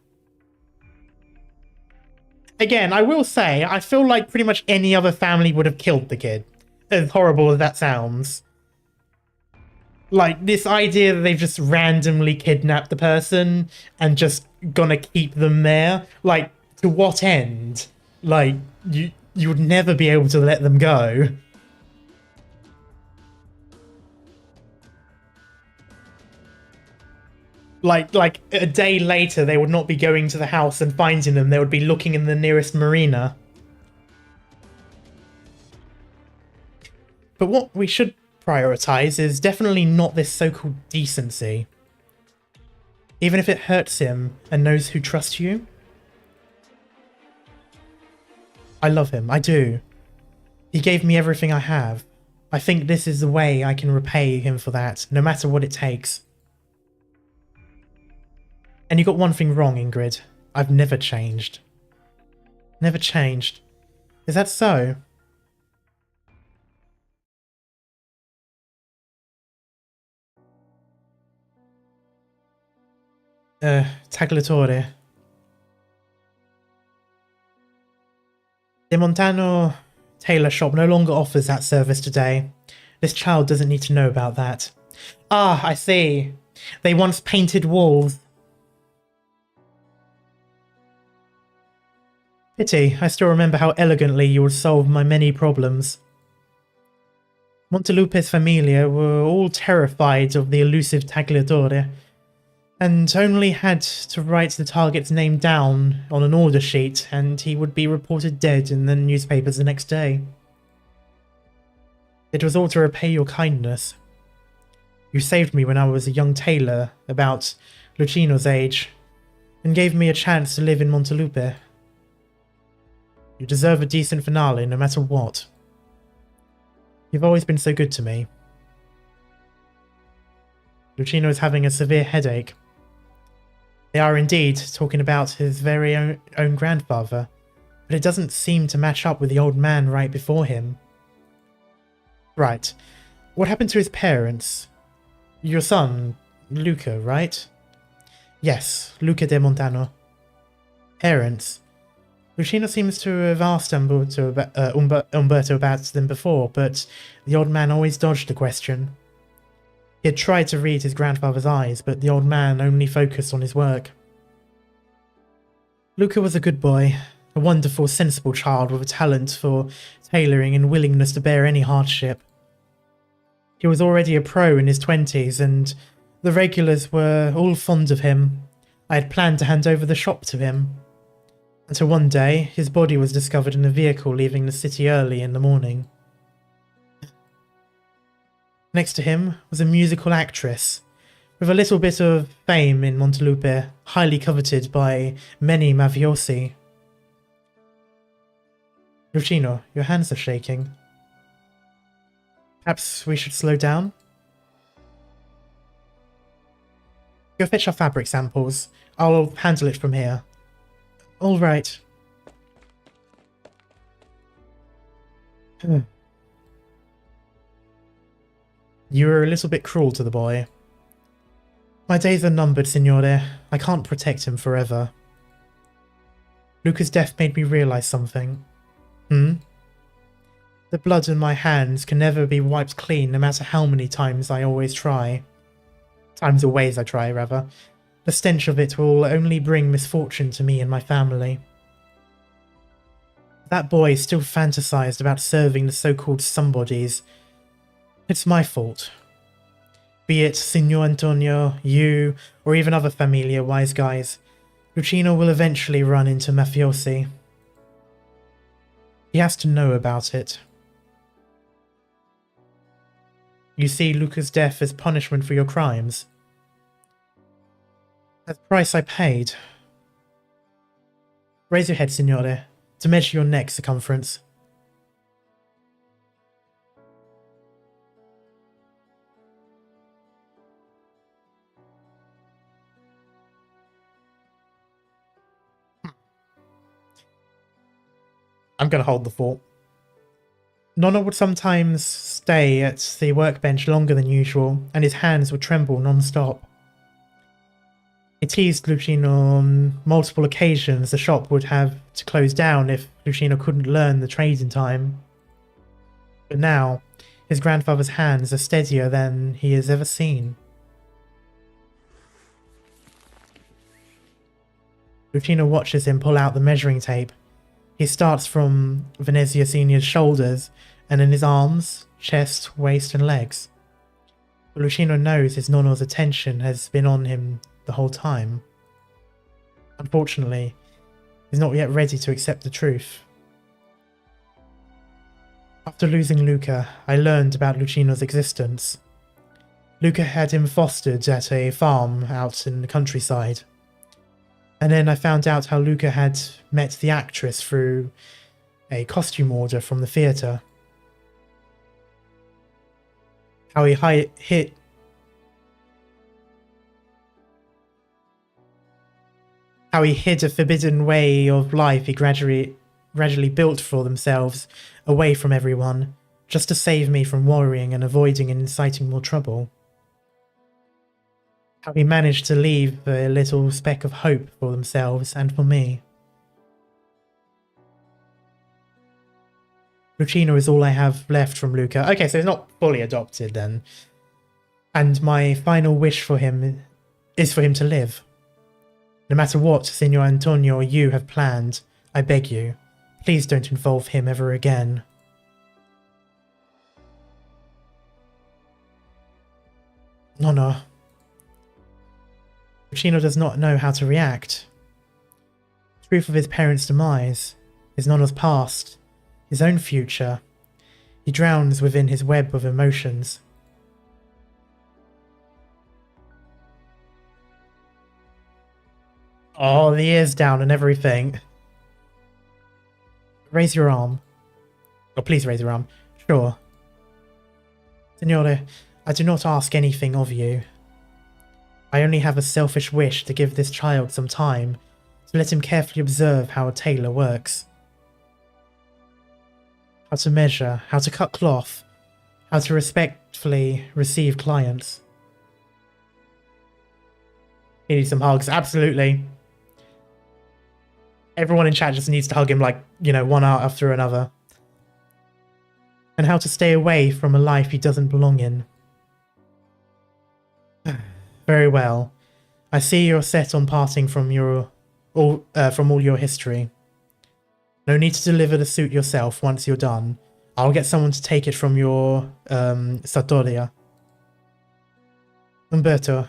Again, I will say, I feel like pretty much any other family would have killed the kid, as horrible as that sounds. Like, this idea that they've just randomly kidnapped the person and just gonna keep them there, like, to what end? Like, you would never be able to let them go. Like a day later, they would not be going to the house and finding them. They would be looking in the nearest marina. But what we should prioritize is definitely not this so-called decency. Even if it hurts him and knows who trusts you. I love him, I do. He gave me everything I have. I think this is the way I can repay him for that, no matter what it takes. And you got one thing wrong, Ingrid. I've never changed. Never changed. Is that so? Tagliatore. The Montano tailor shop no longer offers that service today. This child doesn't need to know about that. Ah, I see. They once painted walls. Pity, I still remember how elegantly you would solve my many problems. Montelupe's familia were all terrified of the elusive Tagliatore. and only had to write the target's name down on an order sheet, and he would be reported dead in the newspapers the next day. It was all to repay your kindness. You saved me when I was a young tailor, about Lucino's age, and gave me a chance to live in Montelupe. You deserve a decent finale, no matter what. You've always been so good to me. Lucino is having a severe headache. They are indeed talking about his very own grandfather, but it doesn't seem to match up with the old man right before him. Right. What happened to his parents? Your son, Luca, right? Yes, Luca de Montano. Parents. Lucino seems to have asked Umberto about them before, but the old man always dodged the question. He had tried to read his grandfather's eyes, but the old man only focused on his work. Luca was a good boy, a wonderful, sensible child with a talent for tailoring and willingness to bear any hardship. He was already a pro in his 20s, and the regulars were all fond of him. I had planned to hand over the shop to him. Until one day, his body was discovered in a vehicle leaving the city early in the morning. Next to him was a musical actress, with a little bit of fame in Montelupe, highly coveted by many mafiosi. Lucino, your hands are shaking. Perhaps we should slow down? Go fetch our fabric samples. I'll handle it from here. All right. You were a little bit cruel to the boy. My days are numbered, signore. I can't protect him forever. Luca's death made me realize something. The blood in my hands can never be wiped clean, no matter how many times I try. The stench of it will only bring misfortune to me and my family. That boy still fantasized about serving the so-called somebodies. It's my fault. Be it Signor Antonio, you, or even other familia wise guys, Lucino will eventually run into mafiosi. He has to know about it. You see Luca's death as punishment for your crimes. That's the price I paid. Raise your head, signore, to measure your neck circumference. I'm gonna hold the fort. Nonna would sometimes stay at the workbench longer than usual, and his hands would tremble non-stop. He teased Lucino on multiple occasions the shop would have to close down if Lucino couldn't learn the trade in time. But now, his grandfather's hands are steadier than he has ever seen. Lucino watches him pull out the measuring tape. He starts from Venezia Senior's shoulders, and in his arms, chest, waist and legs. But Lucino knows his nonno's attention has been on him the whole time. Unfortunately, he's not yet ready to accept the truth. After losing Luca, I learned about Lucino's existence. Luca had him fostered at a farm out in the countryside. And then I found out how Luca had met the actress through a costume order from the theatre. How he hid a forbidden way of life he gradually built for themselves, away from everyone, just to save me from worrying and avoiding and inciting more trouble. How he managed to leave a little speck of hope for themselves and for me. Lucino is all I have left from Luca. Okay, so he's not fully adopted then. And my final wish for him is for him to live. No matter what Signor Antonio or you have planned, I beg you, please don't involve him ever again. Nonna. Chino does not know how to react. The truth of his parents' demise, his nonna's past, his own future. He drowns within his web of emotions. Oh, the ears down and everything. Raise your arm. Oh, please raise your arm. Sure. Signore, I do not ask anything of you. I only have a selfish wish to give this child some time, to let him carefully observe how a tailor works. How to measure, how to cut cloth, how to respectfully receive clients. He needs some hugs, absolutely. Everyone in chat just needs to hug him like, you know, one after another. And how to stay away from a life he doesn't belong in. Very well. I see you're set on parting from all your history. No need to deliver the suit yourself once you're done. I'll get someone to take it from your sartoria. Umberto,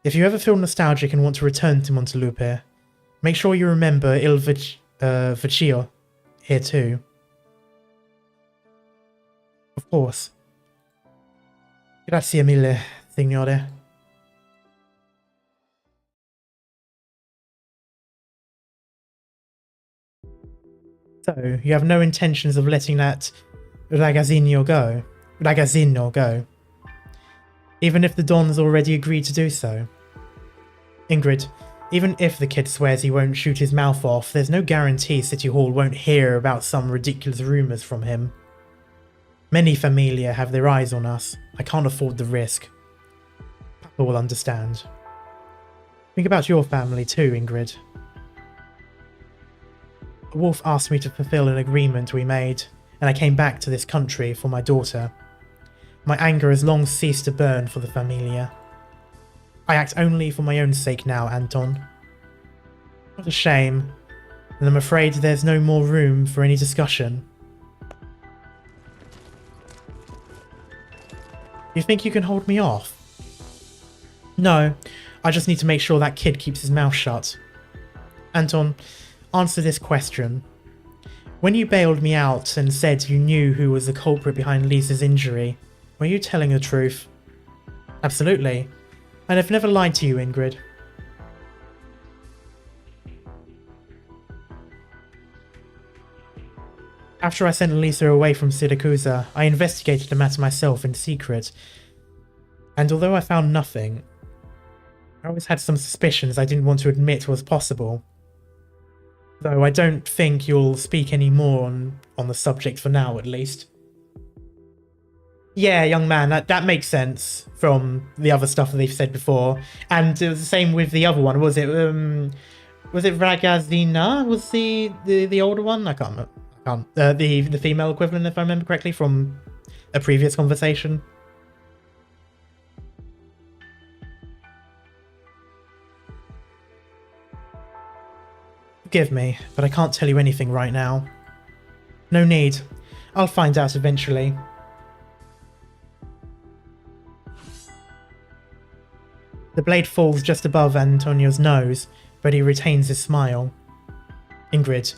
if you ever feel nostalgic and want to return to Montelupe, make sure you remember Il Vecchio here too. Of course. Grazie mille, signore. So, you have no intentions of letting that ragazzino go, even if the Don's already agreed to do so. Ingrid, even if the kid swears he won't shoot his mouth off, there's no guarantee City Hall won't hear about some ridiculous rumours from him. Many familia have their eyes on us. I can't afford the risk. Papa will understand. Think about your family too, Ingrid. Wolf asked me to fulfill an agreement we made, and I came back to this country for my daughter. My anger has long ceased to burn for the familia. I act only for my own sake now, Anton. What a shame, and I'm afraid there's no more room for any discussion. You think you can hold me off? No, I just need to make sure that kid keeps his mouth shut. Anton, answer this question. When you bailed me out and said you knew who was the culprit behind Lisa's injury, were you telling the truth? Absolutely. And I've never lied to you, Ingrid. After I sent Lisa away from Siracusa, I investigated the matter myself in secret. And although I found nothing, I always had some suspicions I didn't want to admit was possible. Though I don't think you'll speak any more on the subject for now, at least. Yeah, young man, that makes sense from the other stuff that they've said before. And it was the same with the other one. Was it Ragazzina? Was the older one? I can't remember. The female equivalent, if I remember correctly, from a previous conversation. Forgive me, but I can't tell you anything right now. No need. I'll find out eventually. The blade falls just above Antonio's nose, but he retains his smile. Ingrid,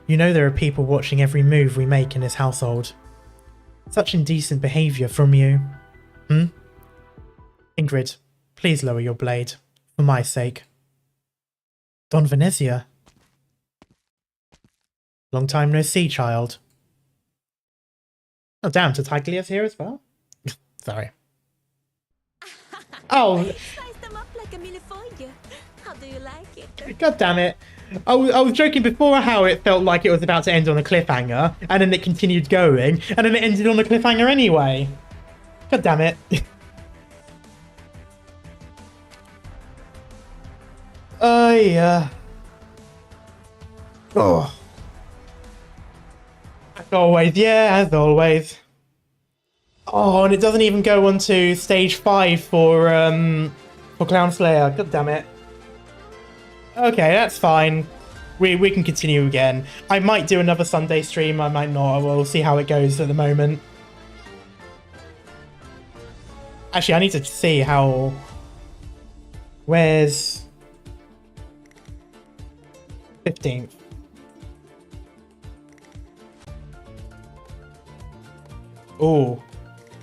you know there are people watching every move we make in this household. Such indecent behaviour from you. Ingrid, please lower your blade, for my sake. Don Venezia. Long time no see, child. Oh, damn, Tartaglia's here as well? Sorry. Oh! Slice them up like a millefeuille. How do you like it? God damn it. I was joking before how it felt like it was about to end on a cliffhanger, and then it continued going, and then it ended on a cliffhanger anyway. God damn it. Yeah. Oh. As always, yeah, as always. Oh, and it doesn't even go on to stage 5 for Clown Slayer. God damn it. Okay, that's fine. We can continue again. I might do another Sunday stream, I might not. We'll see how it goes at the moment. Actually, I need to see how Where's 15th? Oh.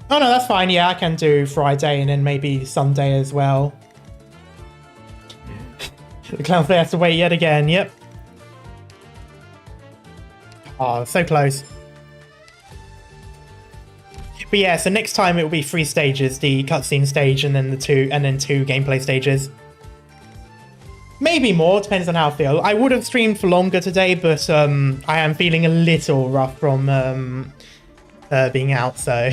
Oh no, that's fine. Yeah, I can do Friday and then maybe Sunday as well. The clown player has to wait yet again. Yep. Oh, so close. But yeah, so next time it will be 3 stages: the cutscene stage, and then two gameplay stages. Maybe more, depends on how I feel. I would have streamed for longer today, but I am feeling a little rough from being out, so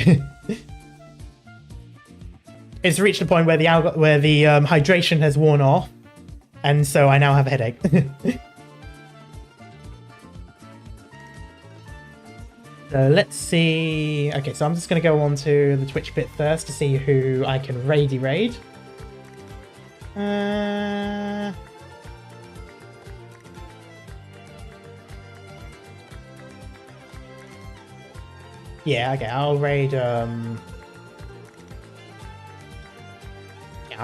it's reached the point where the hydration has worn off, and so I now have a headache. So let's see. Okay, so I'm just going to go on to the Twitch bit first to see who I can raid. Yeah, okay, I'll raid I'll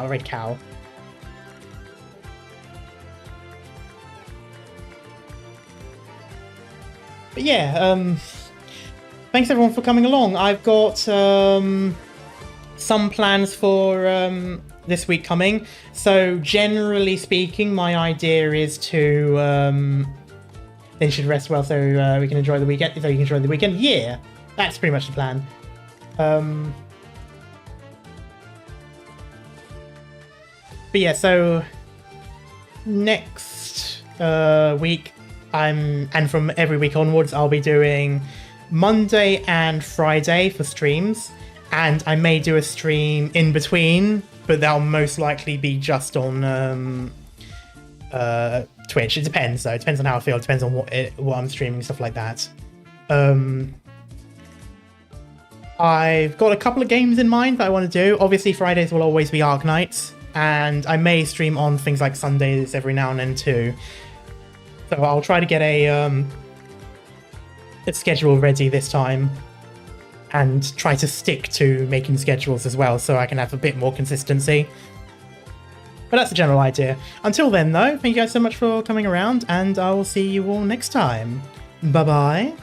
raid Cal. But yeah, thanks everyone for coming along. I've got some plans for this week coming. So generally speaking, my idea is to then you should rest well so we can enjoy the weekend. So you can enjoy the weekend. Yeah, that's pretty much the plan. But yeah, so next week and from every week onwards, I'll be doing Monday and Friday for streams, and I may do a stream in between, but that'll most likely be just on Twitch. It depends though. It depends on how I feel. It depends on what I'm streaming, stuff like that. I've got a couple of games in mind that I want to do. Obviously, Fridays will always be Arknights, and I may stream on things like Sundays every now and then too. So I'll try to get a schedule ready this time and try to stick to making schedules as well so I can have a bit more consistency. But that's the general idea. Until then though, thank you guys so much for coming around, and I will see you all next time. Bye bye.